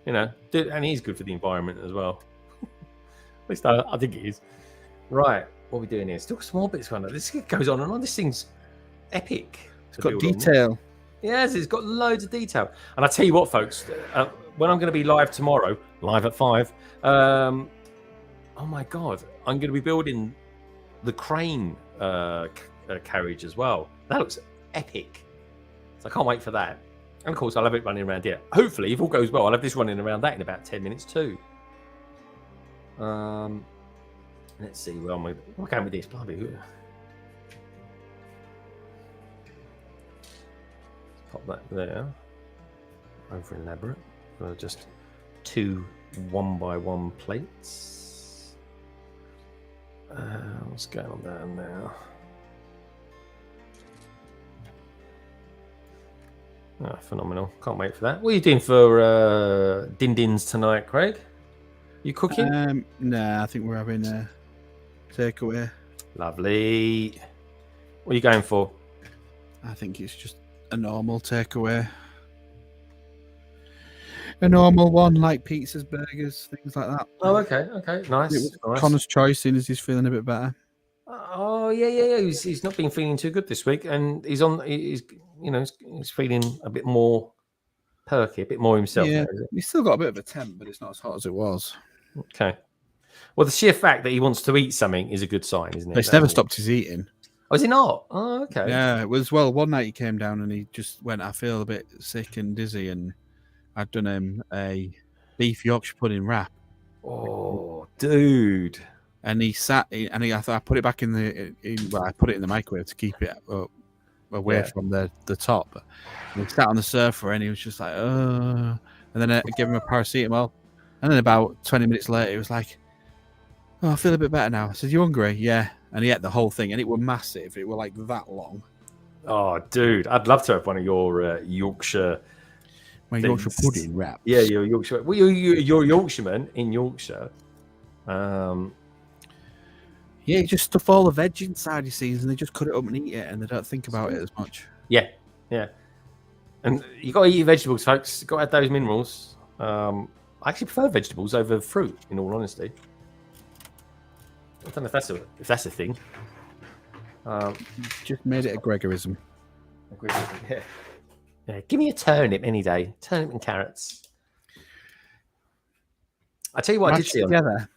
you know. And it is good for the environment as well. At least I think it is. Right, what are we doing here? Still small bits going on. This goes on and on. This thing's epic. It's got detail. Yes, it's got loads of detail. And I tell you what, folks, when I'm going to be live tomorrow, live at 5. Oh my god, I'm going to be building the crane carriage as well. That looks epic. So I can't wait for that. And of course, I'll have it running around here. Hopefully, if all goes well, I'll have this running around that in about 10 minutes too. Let's see. Where am I going with this? Blimey. Pop that there. Over elaborate. Just 2 1x1 plates. What's going on down there? Oh, phenomenal. Can't wait for that. What are you doing for din-dins tonight, Craig? You cooking? Nah, I think we're having a takeaway. Lovely. What are you going for? I think it's just a normal takeaway. A normal one, like pizzas, burgers, things like that. Oh, okay. Nice. Connor's choice, in as he's feeling a bit better. Oh, yeah. He's not been feeling too good this week, and he's feeling a bit more perky, a bit more himself. Yeah, now, he's still got a bit of a temp, but it's not as hot as it was. Okay. Well, the sheer fact that he wants to eat something is a good sign, isn't it? But it's never stopped his eating. Oh, is he not? Oh, okay. Yeah, it was. Well, one night he came down and he just went, I feel a bit sick and dizzy, and I'd done him a beef Yorkshire pudding wrap. Oh, dude. And he sat, I put it back in I put it in the microwave to keep it away from the top. And he sat on the sofa and he was just like, and then I gave him a paracetamol. And then about 20 minutes later, he was like, oh, I feel a bit better now. I said, you hungry? Yeah. And he ate the whole thing, and it were massive. It were like that long. Oh, dude. I'd love to have one of your Yorkshire... My Yorkshire pudding wrap. Yeah, you're Yorkshire. Well, you're Yorkshireman in Yorkshire. Yeah, you just stuff all the veg inside, you see, and they just cut it up and eat it, and they don't think about it as much. Yeah. And you got to eat your vegetables, folks. Got to have those minerals. I actually prefer vegetables over fruit, in all honesty. I don't know if that's a thing. Just made it a Gregorism. Yeah, give me a turnip any day. Turnip and carrots. I tell you what, I did see together.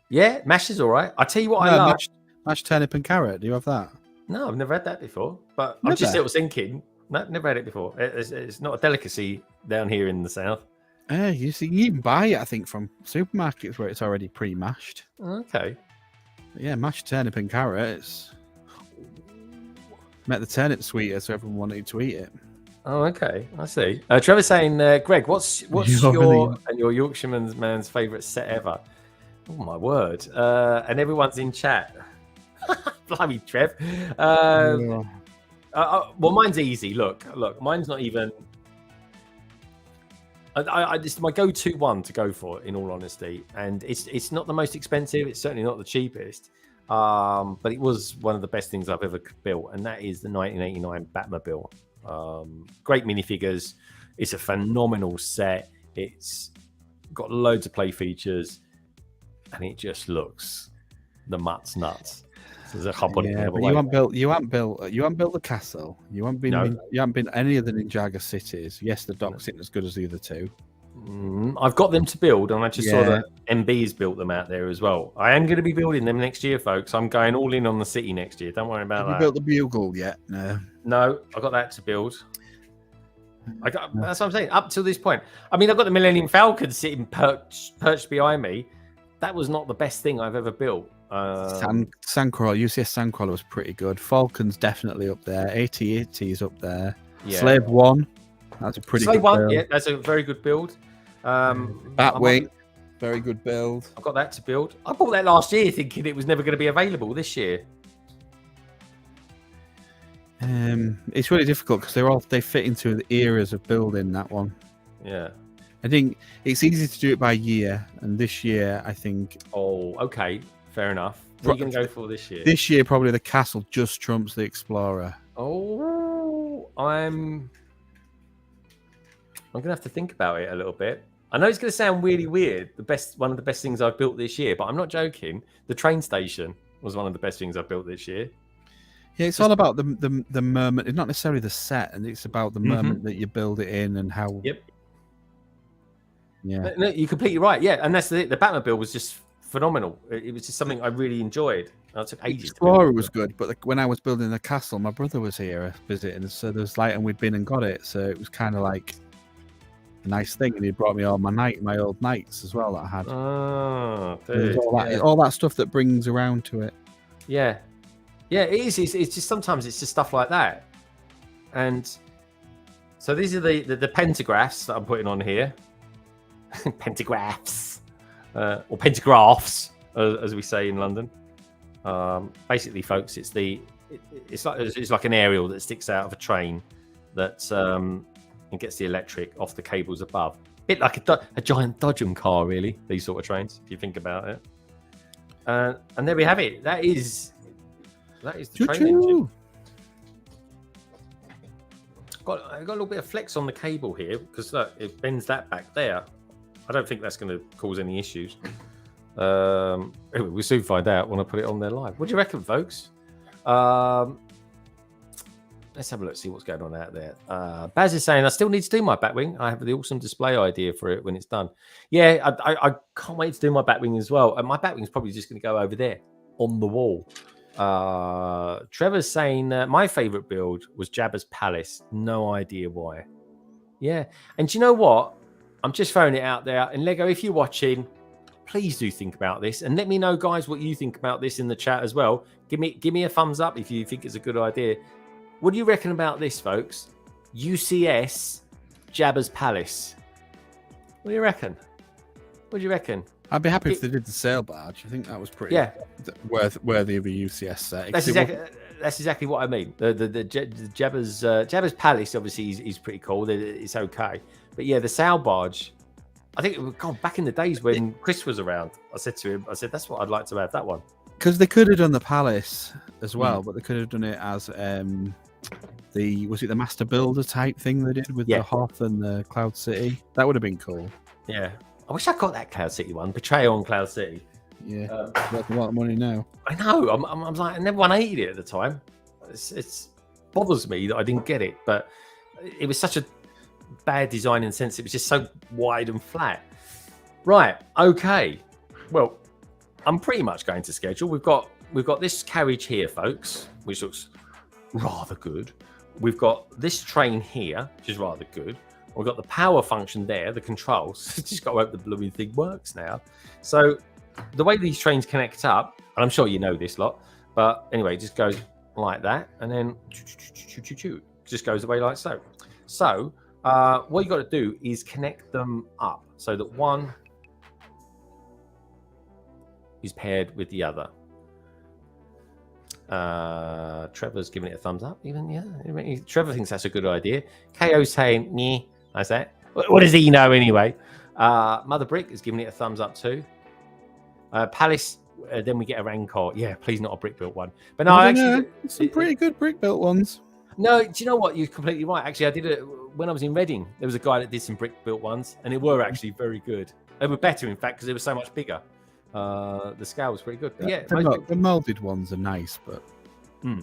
Yeah, mash is all right. I tell you what, I love mashed turnip and carrot. Do you have that? No, I've never had that before. But I'm just still thinking. No, never had it before. It's not a delicacy down here in the south. You see, you can buy it, I think, from supermarkets where it's already pre-mashed. Okay. Yeah, mashed turnip and carrot. It's make the turnip sweeter, so everyone wanted to eat it. Oh, okay. I see. Trevor's saying, Greg, what's your Yorkshireman's favourite set ever? Oh, my word. And everyone's in chat. Blimey, Trev. Well, mine's easy. Look, mine's not even... This is my go-to one to go for, in all honesty. And it's not the most expensive. It's certainly not the cheapest. But it was one of the best things I've ever built. And that is the 1989 Batmobile. Great minifigures. It's a phenomenal set. It's got loads of play features. And it just looks the nuts. So there's a couple but you haven't built the castle. You haven't been any of the Ninjaga cities. Yes, the docks isn't as good as the other two. I've got them to build, and I just saw that MB's built them out there as well. I am going to be building them next year, folks. I'm going all in on the city next year. Don't worry about that. Have you built the Bugle yet? No, I got that to build. That's what I'm saying. Up to this point, I mean, I've got the Millennium Falcon sitting perched behind me. That was not the best thing I've ever built. Sandcrawler, UCS Sandcrawler was pretty good. Falcon's definitely up there. AT-AT is up there. Yeah. Slave 1, that's a pretty good build. Yeah, that's a very good build. Batwing, very good build. I've got that to build. I bought that last year thinking it was never going to be available this year. It's really difficult because they fit into the eras of building that one. Yeah. I think it's easy to do it by year, and this year I think. Oh, okay, fair enough. What are you going to go for this year? This year, probably the castle just trumps the Explorer. Oh, I'm going to have to think about it a little bit. I know it's going to sound really weird. One of the best things I've built this year, but I'm not joking. The train station was one of the best things I've built this year. Yeah, it's all about the moment. It's not necessarily the set, and it's about the moment that you build it in and how. Yep. Yeah, No, you're completely right. Yeah, and that's the Batmobile was just phenomenal. It was just something I really enjoyed. It took ages. Explorer was good, but when I was building the castle, my brother was here visiting, so there was like, and we'd been and got it, so it was kind of like a nice thing, and he brought me all my old knights as well that I had. Oh, dude, all that stuff that brings around to it. Yeah, yeah, it is. It's just sometimes it's just stuff like that, and so these are the pentagraphs that I'm putting on here. Pentagraphs, or pentagraphs, as we say in London. Basically, folks, it's like an aerial that sticks out of a train that and gets the electric off the cables above. A bit like a giant dodgem car, really. These sort of trains, if you think about it. And there we have it. That is the train engine. I got a little bit of flex on the cable here because look, it bends that back there. I don't think that's going to cause any issues. Anyway, we'll soon find out when I put it on there live. What do you reckon, folks? Let's have a look, see what's going on out there. Baz is saying, I still need to do my Batwing. I have the awesome display idea for it when it's done. Yeah, I can't wait to do my Batwing as well. And my Batwing is probably just going to go over there on the wall. Trevor's saying, my favorite build was Jabba's Palace. No idea why. Yeah, and do you know what? I'm just throwing it out there. And Lego, if you're watching, please do think about this. And let me know, guys, what you think about this in the chat as well. Give me a thumbs up if you think it's a good idea. What do you reckon about this, folks? UCS Jabba's Palace. What do you reckon? What do you reckon? I'd be happy if they did the sail barge. I think that was pretty worthy of a UCS set. That's exactly what I mean. The Jabba's Palace obviously is pretty cool. It's okay, but yeah, the sail barge. I think back in the days when Chris was around, I said to him, that's what I'd like to have, that one. Because they could have done the palace as well, but they could have done it as was it the Master Builder type thing they did with the Hoth and the Cloud City? That would have been cool. Yeah, I wish I got that Cloud City one. Betrayal on Cloud City. Yeah, worth a lot of money now. I know. I'm like, I never 180'd it at the time. It's bothers me that I didn't get it, but it was such a bad design in the sense it was just so wide and flat. Right. Okay. Well, I'm pretty much going to schedule. We've got this carriage here, folks, which looks rather good. We've got this train here, which is rather good. We've got the power function there, the controls. Just got to hope the blooming thing works now. So the way these trains connect up, and I'm sure you know this lot, but anyway, it just goes like that, and then just goes away like so. So what you got to do is connect them up so that one is paired with the other. Trevor's giving it a thumbs up. Trevor thinks that's a good idea. KO saying, "Yeah, that's that." What does he know anyway? Mother Brick is giving it a thumbs up too. Palace, then we get a Rancor. Yeah, please not a brick built one. But no, actually, some pretty good brick built ones. No, do you know what? You're completely right. Actually, I did it when I was in Reading. There was a guy that did some brick built ones, and they were actually very good. They were better, in fact, because they were so much bigger. The scale was pretty good. But yeah, the molded ones are nice, but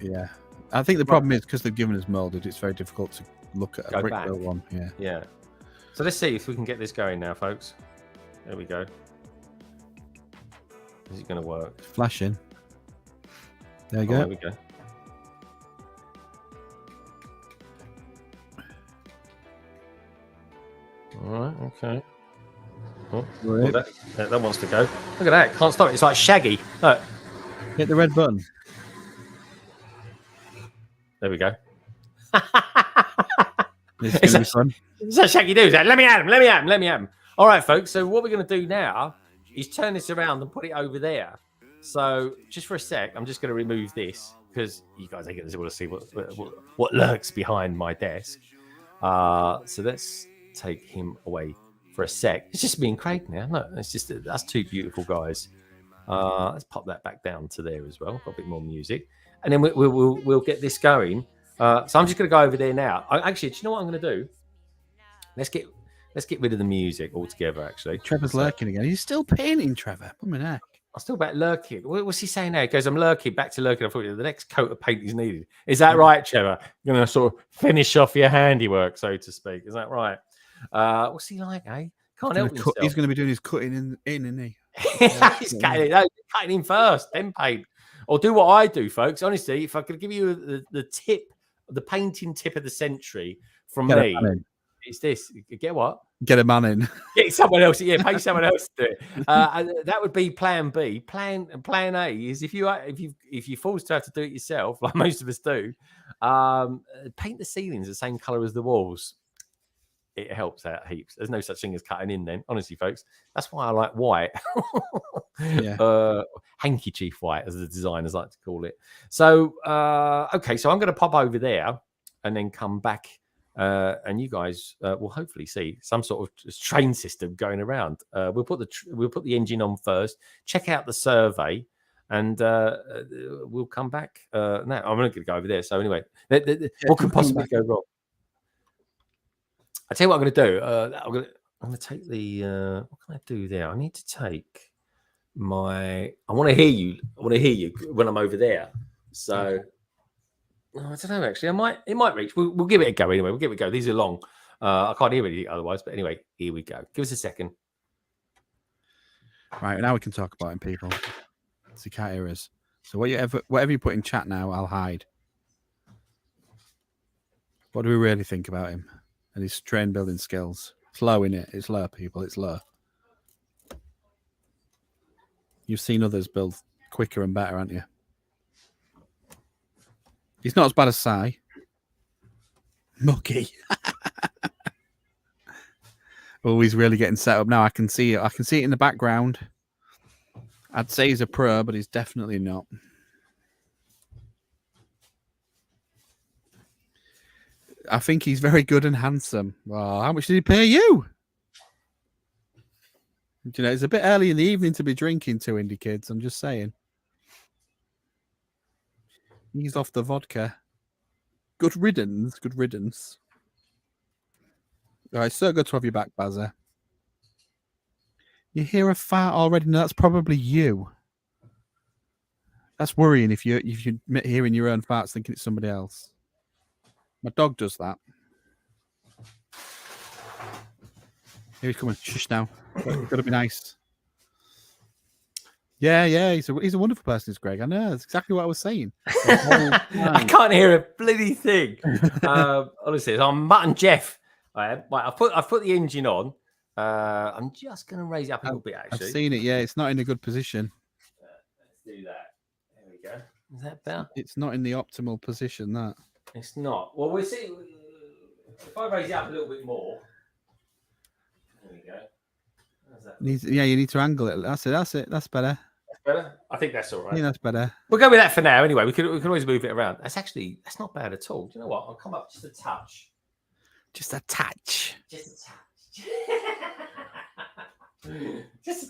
yeah, I think the problem is because they've given us molded, it's very difficult to look at a brick built one. Yeah. So let's see if we can get this going now, folks. There we go. Is it going to work? Flashing. There you go. There we go. All right. Okay. Oh, that wants to go. Look at that. Can't stop it. It's like Shaggy. Look. Hit the red button. There we go. This is going to be fun. So Shaggy do that. Let me at him. All right, folks. So what we're going to do now is turn this around and put it over there. So just for a sec, I'm just going to remove this because you guys are going to see what lurks behind my desk. So let's take him away for a sec. It's just me and Craig now. Look, that's two beautiful guys. Let's pop that back down to there as well. Got a bit more music, and then we'll get this going. So I'm just going to go over there now. Actually, do you know what I'm going to do? Let's get rid of the music altogether. Actually, Trevor's lurking again. He's still painting, Trevor. Oh my neck. I'm still back lurking. What's he saying now? He goes, I'm lurking, back to lurking. I thought the next coat of paint is needed. Is that right, Trevor? You're going to sort of finish off your handiwork, so to speak. Is that right? What's he like, eh? Can't help himself. He's going to be doing his cutting in, isn't he? He's cutting in first, then paint. Or do what I do, folks. Honestly, if I could give you the painting tip of the century from me, it's this. Get what? Get a man in. Get someone else. Yeah, pay someone else to do it. That would be plan B. Plan A is if you forced to have to do it yourself, like most of us do, paint the ceilings the same color as the walls. It helps out heaps. There's no such thing as cutting in then, honestly, folks. That's why I like white. Handkerchief white, as the designers like to call it. So, okay, so I'm going to pop over there and then come back, and you guys will hopefully see some sort of train system going around. We'll put the engine on first, check out the survey, and we'll come back. No, I'm not going to go over there. So anyway, what could possibly go wrong? I tell you what I'm going to do. I'm going to take the. What can I do there? I need to take my. I want to hear you. I want to hear you when I'm over there. So I don't know. Actually, it might reach. We'll give it a go anyway. We'll give it a go. These are long. I can't hear anything otherwise. But anyway, here we go. Give us a second. Right now we can talk about him, people. So you can't hear us. So whatever you put in chat now, I'll hide. What do we really think about him? And his train building skills. It's low, in it. It's low, people. It's low. You've seen others build quicker and better, haven't you? He's not as bad as Sai. Mucky. Oh, he's really getting set up now. I can see it. I can see it in the background. I'd say he's a pro, but he's definitely not. I think he's very good and handsome. Oh, how much did he pay you? You know, it's a bit early in the evening to be drinking to indie kids. I'm just saying. He's off the vodka. Good riddance. Good riddance. All right, so good to have you back, Bazza. You hear a fart already? No, that's probably you. That's worrying if you're hearing your own farts thinking it's somebody else. My dog does that. Here he's coming. Shush now. Got to be nice. Yeah. He's a wonderful person, is Greg. I know. That's exactly what I was saying. I can't hear a bloody thing. Honestly, I'm Mutt and Jeff. Right, I've put the engine on. I'm just going to raise it up a little bit, actually. I've seen it, yeah. It's not in a good position. Let's do that. There we go. Is that better? It's not in the optimal position, that. It's not. Well, we'll see. If I raise it up a little bit more. There we go. How's that? You need to angle it. That's it. That's better. That's better? I think that's all right. Yeah, that's better. We'll go with that for now, anyway. We can always move it around. That's not bad at all. Do you know what? I'll come up just a touch. Just a touch. Just a touch.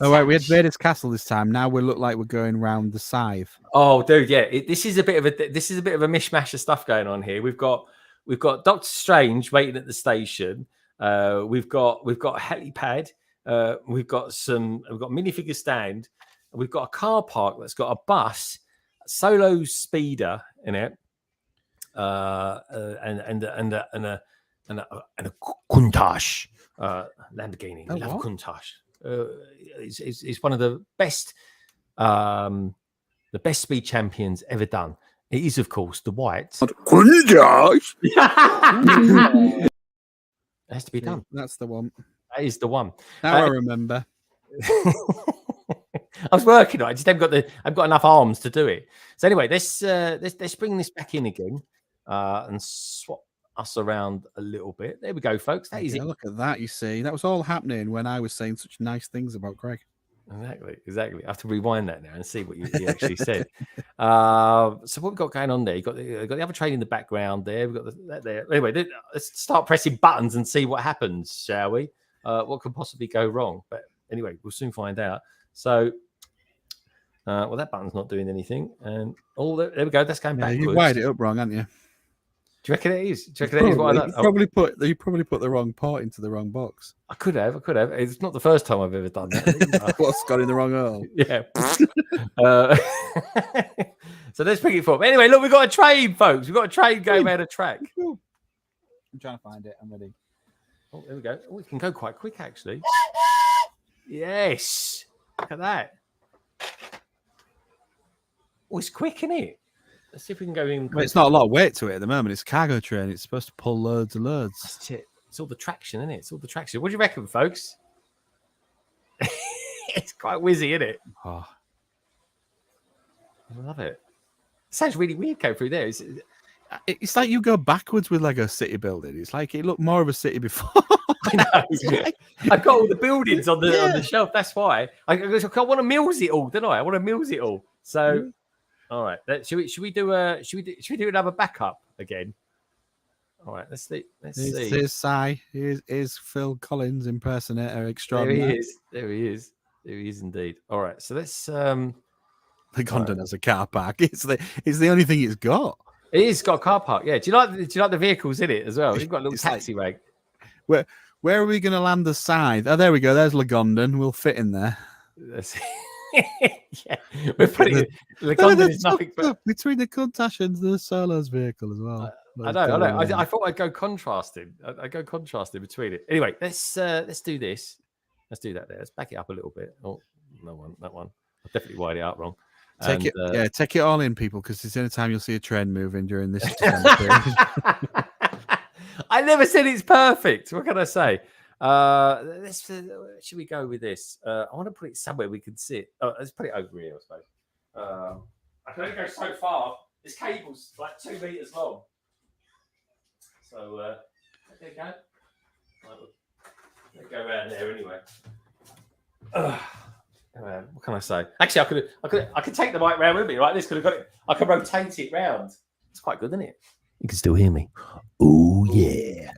Oh, right, we had Vader's castle this time. Now we look like we're going round the scythe. Oh, dude, yeah. This is a bit of a mishmash of stuff going on here. We've got Doctor Strange waiting at the station. We've got a helipad. We've got minifigure stand. We've got a car park that's got a bus, a solo speeder in it, and a Countach Lamborghini. I love Countach. It's one of the best speed champions ever done. It is, of course, the white. Countach. It has to be done. That's the one. That is the one. Now I remember. I was working on it. I just I've got enough arms to do it. So anyway, let's bring this back in again and swap us around a little bit. There we go, folks. That is it. Look at that. You see, that was all happening when I was saying such nice things about Greg. Exactly. I have to rewind that now and see what you actually said. So what we've got going on there? You've got the other train in the background there. We've got that there. Anyway, let's start pressing buttons and see what happens, shall we? What could possibly go wrong? But anyway, we'll soon find out. So, well, that button's not doing anything. And there we go. That's going backwards. You wired it up wrong, haven't you? Do you reckon it is? Do you reckon it is what I You probably put the wrong part into the wrong box. I could have. It's not the first time I've ever done that. What's got in the wrong hole? Yeah. So let's bring it forward. Anyway, look, we've got a train, folks. We've got a train going around a track. I'm trying to find it. I'm ready. Oh, there we go. Oh, we can go quite quick, actually. Yes. Look at that. Oh, it's quick, isn't it? Let's see if we can go in. Well, it's not a lot of weight to it at the moment. It's a cargo train. It's supposed to pull loads and loads. That's it. It's all the traction, isn't it? It's all the traction. What do you reckon, folks? It's quite whizzy, isn't it? Oh. I love it. It sounds really weird going through there. It's like you go backwards with Lego city building. It's like it looked more of a city before. I know. I've got all the buildings on the shelf. That's why I want to mills it all, don't I? I want to mills it all. So, all right. Should we do another backup again? All right. Let's see. Here's Cy. Here's Phil Collins impersonator extraordinary. There he is indeed. All right. So let's. LEGONDON has a car park. It's the only thing it's got. It is got a car park. Yeah. Do you like the vehicles in it as well? You've got a little taxi rank. Where are we going to land the side? Oh, there we go. There's LEGONDON. We'll fit in there. Yeah, we're putting LEGONDON is nothing but between the Countach and the Solos vehicle as well. I know. I thought I'd go contrasting. I'd go contrasting between it. Anyway, let's do this. Let's do that there. Let's back it up a little bit. Oh, no, that one. I definitely wired it up wrong. Take it all in, people, because it's the only time you'll see a train moving during this December period. I never said it's perfect. What can I say? Should we go with this? I want to put it somewhere we can sit. Oh, let's put it over here, I suppose. I can only go so far. This cable's like 2 meters long. So there you go. Let's go around there anyway. What can I say? Actually, I could take the mic round with me, right? This could have got it. I could rotate it round. It's quite good, isn't it? You can still hear me. Oh yeah.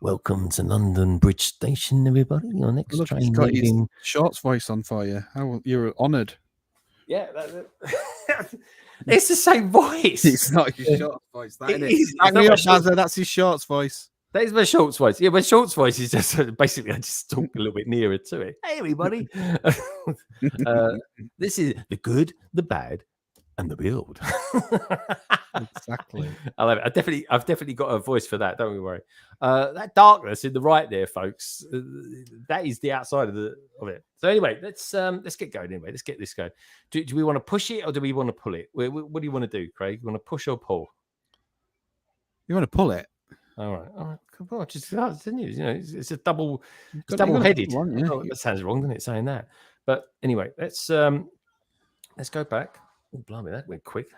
Welcome to London Bridge Station, everybody. Your next train. He's got his Shorts voice on for you. You're honoured. Yeah, it's the same voice. It's not his Shorts voice. That's his Shorts voice. That is my Shorts voice. Yeah, my Shorts voice is just basically I just talk a little bit nearer to it. Hey, everybody. This is the good, the bad, and the build. Exactly. I love it. I've definitely got a voice for that. Don't we worry. That darkness in the right there, folks. That is the outside of it. So anyway, let's get going. Anyway, let's get this going. Do we want to push it or do we want to pull it? What do you want to do, Craig? You want to push or pull? You want to pull it? All right. Come on, just didn't you? You know, it's a double. It's double-headed. That sounds wrong, doesn't it? Saying that. But anyway, let's go back. Oh, blimey, that went quick.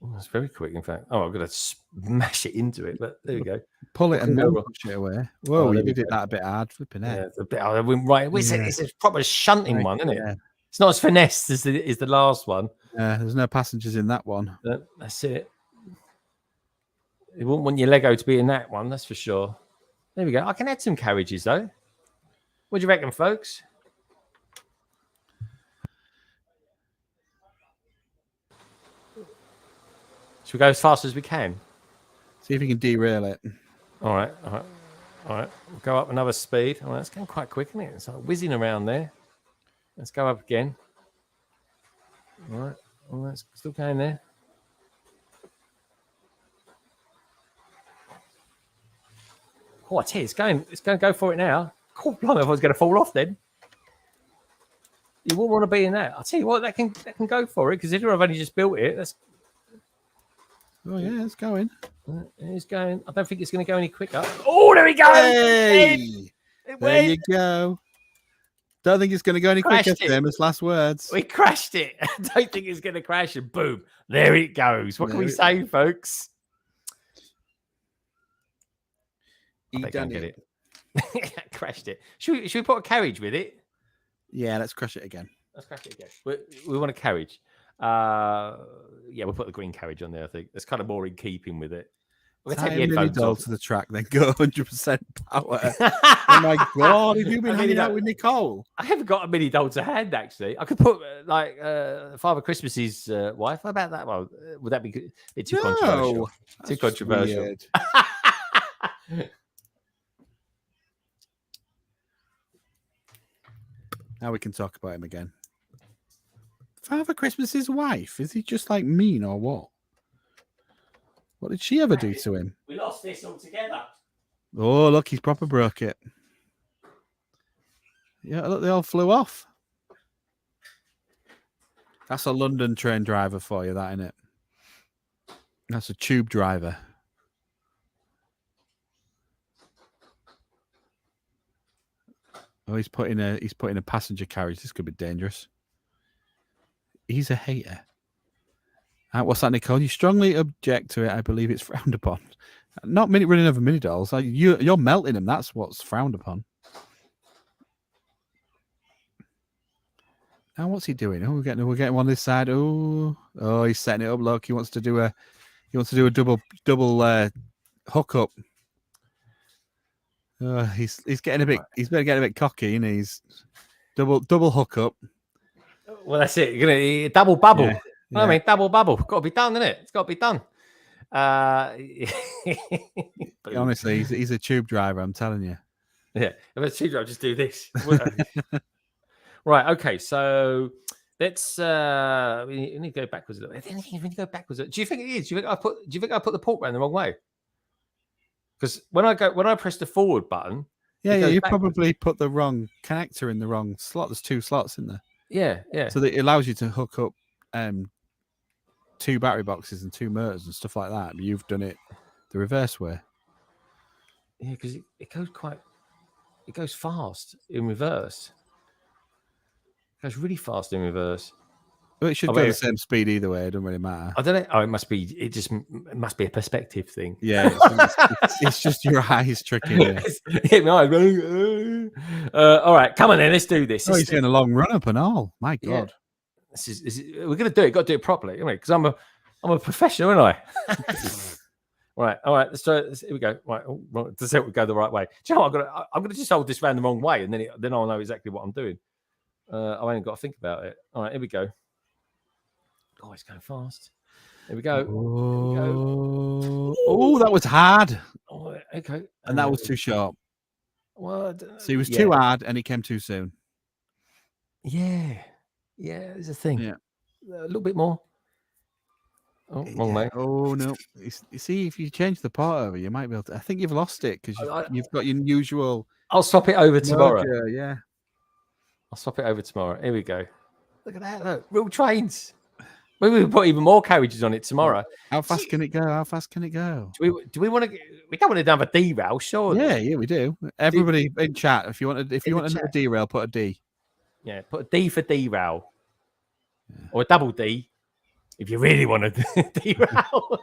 Oh, that's very quick, in fact. Oh, I'm going to smash it into it, but there we go. Pull it and then push it away. Whoa, you did that a bit hard, flipping it. Yeah, I went right. It's a proper shunting one, isn't it? Yeah. It's not as finessed as the last one. Yeah, there's no passengers in that one. That's it. You wouldn't want your Lego to be in that one, that's for sure. There we go. I can add some carriages, though. What do you reckon, folks? Should we go as fast as we can? See if you can derail it. All right. We'll go up another speed. All right, it's going quite quick, isn't it? It's like whizzing around there. Let's go up again. All right, it's still going there. Oh, I tell you, it's going to go for it now. Oh, blimey, if I was going to fall off then. You wouldn't want to be in that. I'll tell you what, that can go for it, because if I've only just built it, that's... Oh, yeah, it's going. It's going. I don't think it's going to go any quicker. Oh, there we go. Hey! There you go. Don't think it's going to go any quicker, famous last words. We crashed it. I don't think it's going to crash, and boom, there it goes. What can we say, folks? I can't get it. Crashed it. Should we put a carriage with it? Yeah, let's crash it again. Let's crash it again. We want a carriage. Yeah, we'll put the green carriage on there. I think that's kind of more in keeping with it. We'll take the headphones off to the track, then go 100% power. Oh my god! Have you been hanging out with Nicole? I haven't got a mini doll to hand. Actually, I could put like Father Christmas's wife. How about that one? Would that be a bit too controversial? Too controversial. Now we can talk about him again. Father Christmas's wife? Is he just like mean or what? What did she ever do to him? We lost this altogether. Oh, look, he's proper broke it. Yeah, look, they all flew off. That's a London train driver for you, that, innit? That's a tube driver. Oh, he's putting a passenger carriage. This could be dangerous. He's a hater. What's that, Nicole? You strongly object to it. I believe it's frowned upon. Not running over mini dolls. You're melting them. That's what's frowned upon. Now what's he doing? Oh, we're getting one on this side. Oh, he's setting it up. Look, he wants to do a double hook up. He's getting a bit cocky, and he's double hook up. Well, that's it. You're gonna double bubble. Yeah. You know what I mean, double bubble. Got to be done, isn't it? It's got to be done. Honestly, he's a tube driver. I'm telling you. Yeah, if it's a tube driver, just do this. Right. Okay. So let's. We need to go backwards. Do you think it is? Do you think I put the port round the wrong way? Because when I press the forward button, you backwards. Probably put the wrong connector in the wrong slot. There's 2 slots in there. Yeah. So that it allows you to hook up 2 battery boxes and 2 motors and stuff like that. But you've done it the reverse way. Yeah, because it goes fast in reverse. It goes really fast in reverse. Well, it should go the same speed either way. It doesn't really matter. I don't know. Oh, it must be. It must be a perspective thing. Yeah, it's just your eyes tricking you. All right, come on then. Let's do this. He's getting a long run up and all. My God, we're gonna do it. Got to do it properly, because I'm a professional, aren't I? Right. All right. Let's try. Here we go. Right. Let's see if we go the right way. Do you know what? I'm gonna just hold this round the wrong way, and then I'll know exactly what I'm doing. I ain't got to think about it. All right. Here we go. Oh, it's going fast. There we go. Oh, that was hard. Oh, okay. And that was too sharp. Well, so he was too hard and he came too soon. Yeah. Yeah, there's a thing. Yeah. A little bit more. Oh, wrong way. Oh, no. You see, if you change the part over, you might be able to. I think you've lost it because you've got your usual. I'll swap it over tomorrow. Yeah. I'll swap it over tomorrow. Here we go. Look at that. Look, real trains. Maybe we put even more carriages on it tomorrow. How fast can it go? Do we want to? We don't want to have a derail, surely. Yeah, we do. Everybody in chat, if you want a derail, put a D. Yeah, put a D for derail, or a double D, if you really want to derail.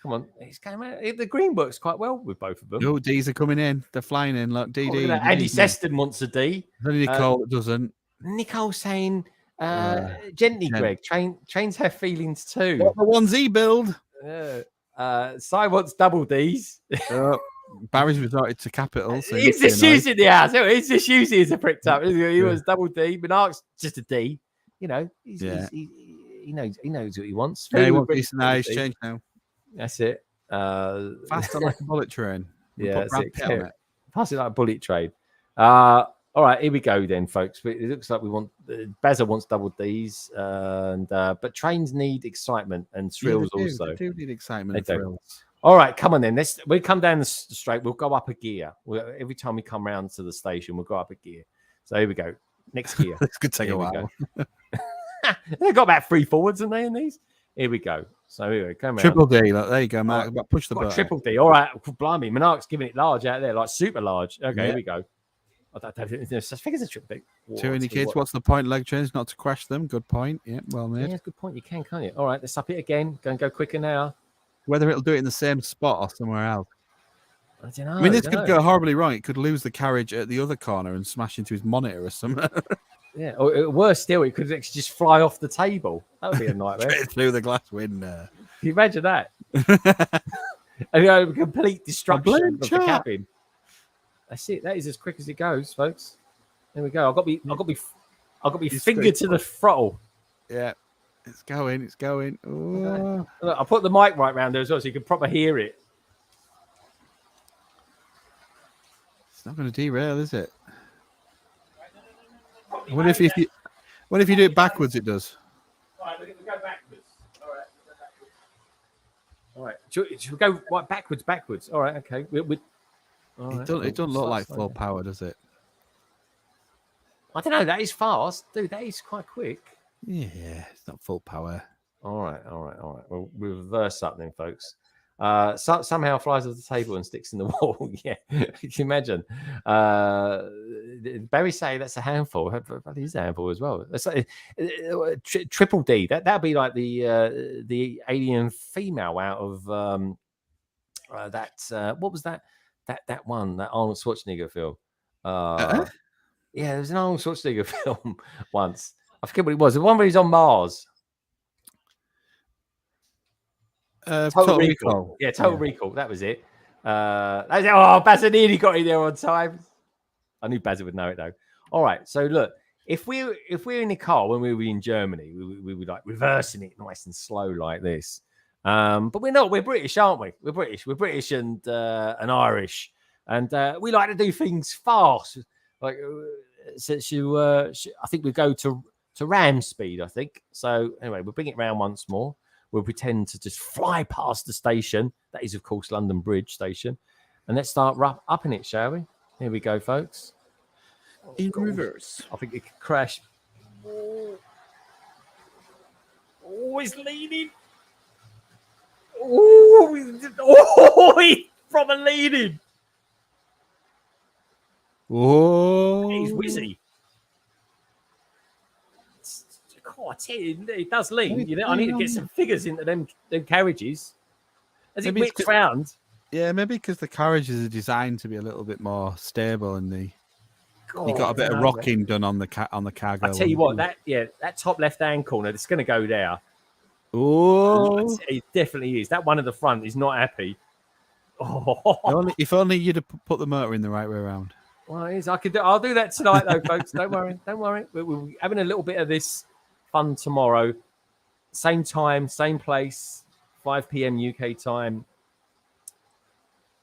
Come on, it's going out. The green works quite well with both of them. Oh, D's are coming in. They're flying in. Look, D. Andy Seston wants a D. Only Nicole doesn't. Nicole saying, gently, Greg. Trains have feelings too. What the ones he build? Si wants double D's. Barry's resorted to capital. So he's just using the house. He's just using it as a pricked up. He was double D, but Mark's just a D. You know, he knows what he wants. Yeah, he wants decent eyes. Change now. That's it. Faster like a bullet train. Yeah, that's it. Pass it like a bullet train. All right, here we go then, folks. It looks like we want Bazza wants double D's, but trains need excitement and thrills also. They do need excitement and thrills. All right, come on then. We come down the straight. We'll go up a gear. Every time we come round to the station, we'll go up a gear. So here we go. Next gear. This could take a while. They've got about 3 forwards, haven't they, in these? Here we go. So here we go. Come triple D. Look, there you go, Mark. Right. Push the button. Triple D. All right. Blimey. Monarch's giving it large out there, like super large. Okay, Here we go. I don't think there's such thing as a triple D. Too many kids. What's the point? Leg trains, not to crash them. Good point. Yeah, well made. Yeah, good point. You can't you? All right, let's up it again. Go quicker now. Whether it'll do it in the same spot or somewhere else. I don't know. I mean, this could go horribly wrong. It could lose the carriage at the other corner and smash into his monitor or something. Yeah, or worse still, it could actually just fly off the table. That would be a nightmare. Straight through the glass window. Can you imagine that? And complete destruction of the cabin. That's it. That is as quick as it goes, folks. There we go. I've got to be finger to the throttle. Yeah, it's going. Okay. Look, I put the mic right round there as well, so you can proper hear it. It's not going to derail, is it? What if you do it backwards? It does. All right, we go backwards. All right. Should we go right backwards? All right, okay. It doesn't look like full power, does it? I don't know. That is fast, dude. That is quite quick. Yeah, it's not full power. All right. Well, we'll reverse that then, folks. Somehow flies off the table and sticks in the wall. Yeah, can you imagine? Barry say that's a handful. That is a handful as well. That's like, triple D. That'd be like the alien female out of what was that? That one, that Arnold Schwarzenegger film. Yeah, there was an Arnold Schwarzenegger film once. I forget what it was. The one where he's on Mars. Total Recall. Yeah, Total Recall. That was it. Baz nearly got in there on time. I knew Baz would know it though. All right. So look, if we're in the car when we were in Germany, we were like reversing it nice and slow like this. But we're not. We're British, aren't we? We're British. We're British and Irish, and we like to do things fast. Like, I think we go to ram speed. I think so. Anyway, we'll bring it round once more. We'll pretend to just fly past the station. That is, of course, London Bridge Station, and let's start upping it, shall we? Here we go, folks. In reverse. I think it could crash. Oh, it's leaning. From a leading. Oh, He's whizzy. Oh, I tell you, it does lean. You know, I need to get some figures into them carriages as it whips round. Yeah, maybe because the carriages are designed to be a little bit more stable, and you got a bit of rocking done on the cargo. I tell you what, that top left-hand corner, it's going to go there. Oh, it definitely is. That one at the front is not happy. Oh. If only you'd have put the motor in the right way around. Well, it is. I'll do that tonight, though, folks. Don't worry. We're having a little bit of this fun tomorrow. Same time, same place, 5 p.m. UK time,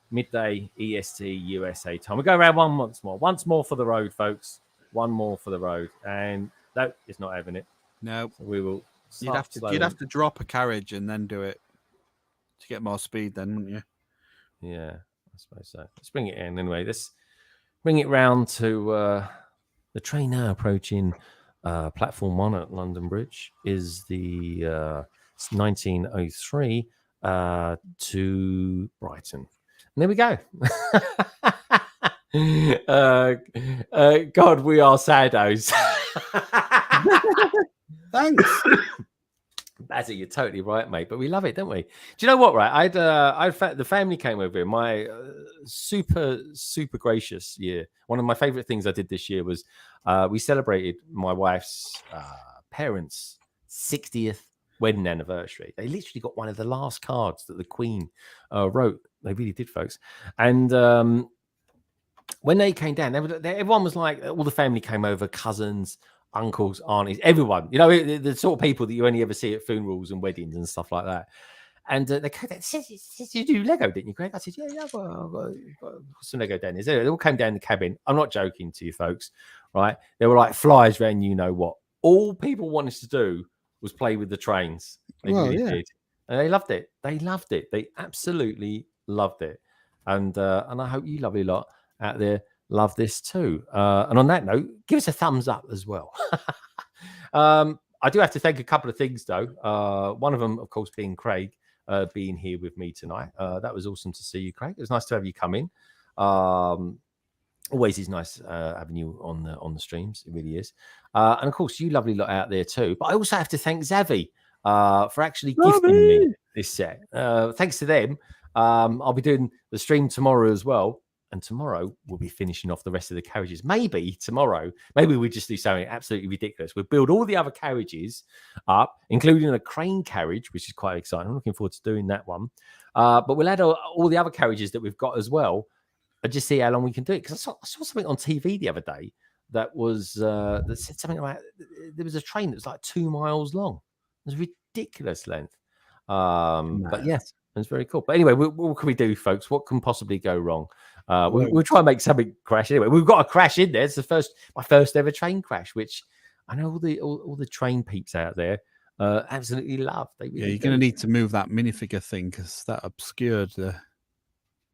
midday EST USA time. We'll go around once more for the road, folks. One more for the road, and no, it's not having it. No, so we will. You'd have to drop a carriage and then do it to get more speed, then, wouldn't you? Yeah, I suppose so. Let's bring it in anyway. Let's bring it round to the train now approaching platform 1 at London Bridge. Is the 1903 to Brighton. And there we go. God, we are saddos. Thanks. Bazzy, you're totally right, mate. But we love it, don't we? Do you know what? Right, the family came over here. My super gracious year. One of my favorite things I did this year was we celebrated my wife's parents' 60th wedding anniversary. They literally got one of the last cards that the Queen wrote. They really did, folks. And when they came down, everyone was like, all the family came over, cousins, uncles, aunties, everyone, you know, the sort of people that you only ever see at funerals and weddings and stuff like that. And they said, you do Lego, didn't you, Greg? I said, yeah, well, I've got some Lego down there. They all came down the cabin. I'm not joking to you, folks, right? They were like flies around, you know what. All people wanted to do was play with the trains. They really did. And they loved it. They absolutely loved it. And I hope you lovely lot out there love this too. And on that note, give us a thumbs up as well. I do have to thank a couple of things though. One of them, of course, being Craig being here with me tonight. That was awesome to see you, Craig. It was nice to have you come in. Always is nice having you on the streams. It really is. And of course, you lovely lot out there too. But I also have to thank Zavvi for actually gifting me this set. Thanks to them, I'll be doing the stream tomorrow as well. And tomorrow we'll be finishing off the rest of the carriages. Maybe tomorrow, we just do something absolutely ridiculous. We'll build all the other carriages up, including a crane carriage, which is quite exciting. I'm looking forward to doing that one. But we'll add all the other carriages that we've got as well, and just see how long we can do it. Because I saw something on TV the other day that was that said something about there was a train that was like 2 miles long. It was a ridiculous length. But yes, it's very cool. But anyway, what can we do, folks? What can possibly go wrong? We'll try and make something crash anyway. We've got a crash in there. It's my first ever train crash, which I know all the train peeps out there absolutely love. They really you're going to need to move that minifigure thing because that obscured the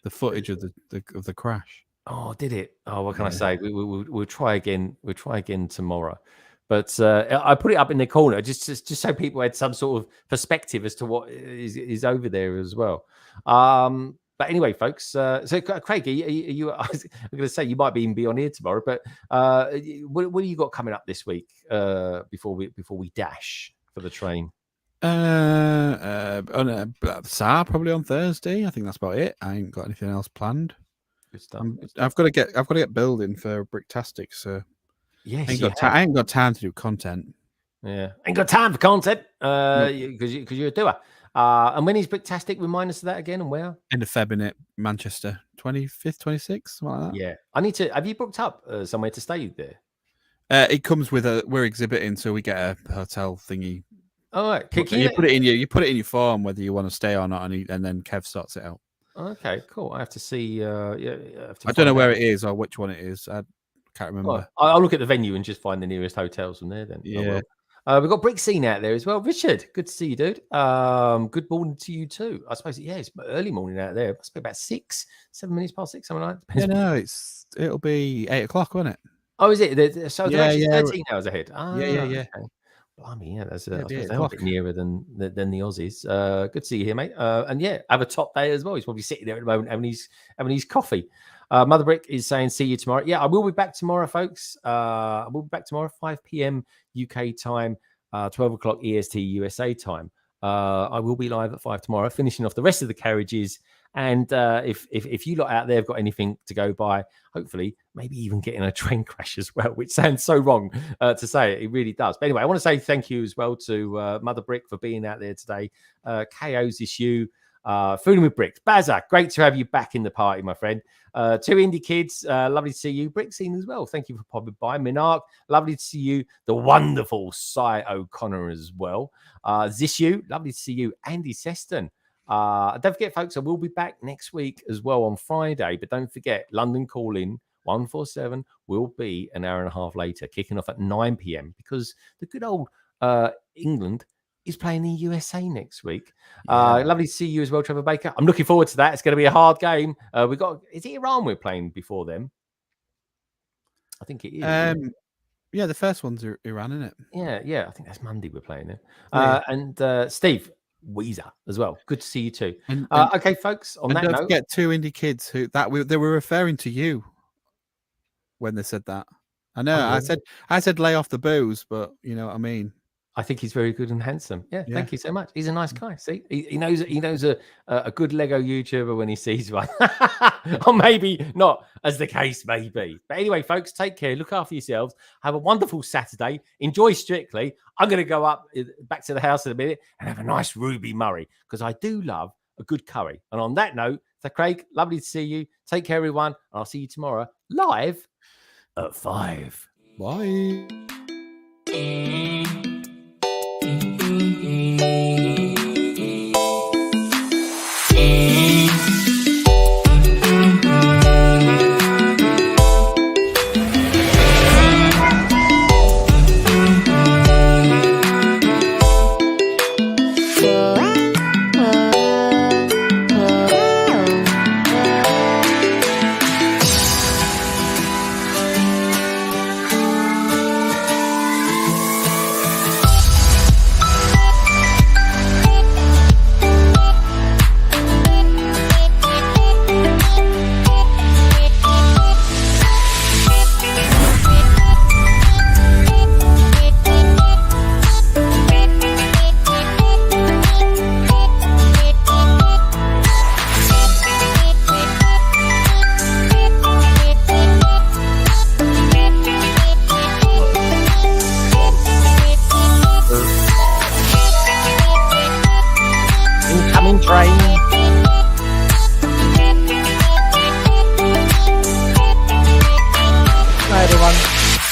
the footage of the crash. Oh, did it? Oh, what can I say? We'll try again. We'll try again tomorrow. But I put it up in the corner just so people had some sort of perspective as to what is over there as well. But anyway, folks. So Craig, are you I was going to say you might even be on here tomorrow. But what do you got coming up this week before we dash for the train? Probably on Thursday. I think that's about it. I ain't got anything else planned. Good stuff. I've got to get building for Bricktastic, so yes, I ain't got time to do content. Yeah, ain't got time for content because you're a doer. And when is Bricktastic? Remind us of that again, and where? End of Feb in Manchester, 25th, 26th, something like that. Yeah, I need to. Have you booked up somewhere to stay there? It comes with we're exhibiting, so we get a hotel thingy. All right, you put it in your form whether you want to stay or not, and then Kev sorts it out. Okay, cool. I have to see. I don't know where it is or which one it is. I can't remember. I'll look at the venue and just find the nearest hotels from there. Then. Yeah. We've got Brick Scene out there as well. Richard, good to see you, dude. Good morning to you too. I suppose it's early morning out there. It must be about 7 minutes past 6, something like that. Yeah, no, it'll be 8 o'clock, won't it? Oh, is it? So they're actually 13 hours ahead. Yeah. Okay. Blimey, yeah, that's a bit nearer than the Aussies. Good to see you here, mate. And yeah, have a top day as well. He's probably sitting there at the moment having his coffee. Mother Brick is saying, see you tomorrow. Yeah, I will be back tomorrow, folks. I will be back tomorrow, 5 p.m. UK time, 12 o'clock EST USA time. I will be live at 5 tomorrow, finishing off the rest of the carriages. And if you lot out there have got anything to go by, hopefully, maybe even getting a train crash as well, which sounds so wrong to say it. It really does. But anyway, I want to say thank you as well to Mother Brick for being out there today. KO's issue. Fooling with Bricks. Bazza, great to have you back in the party, my friend. 2 indie kids, lovely to see you. Brick Scene as well. Thank you for popping by. Minark, lovely to see you. The wonderful Cy O'Connor as well. Zishu, lovely to see you. Andy Seston. Don't forget, folks, I will be back next week as well on Friday. But don't forget, London Calling 147 will be an hour and a half later, kicking off at 9 p.m. because the good old England is playing the USA next week. Lovely to see you as well, Trevor Baker. I'm looking forward to that. It's going to be a hard game. Is it Iran we're playing before them? I think it is. Yeah, the first one's Iran, isn't it? Yeah. I think that's Monday we're playing them. And Steve Weezer as well. Good to see you too. Okay, folks. On that note, don't forget 2 indie kids they were referring to you when they said that. I know. I said lay off the booze, but you know what I mean. I think he's very good and handsome. Yeah, thank you so much. He's a nice guy. See, he knows a good Lego YouTuber when he sees one, or maybe not, as the case may be. But anyway, folks, take care. Look after yourselves. Have a wonderful Saturday. Enjoy Strictly. I'm going to go back to the house in a minute and have a nice Ruby Murray because I do love a good curry. And on that note, so Craig, lovely to see you. Take care, everyone. I'll see you tomorrow live at 5. Bye.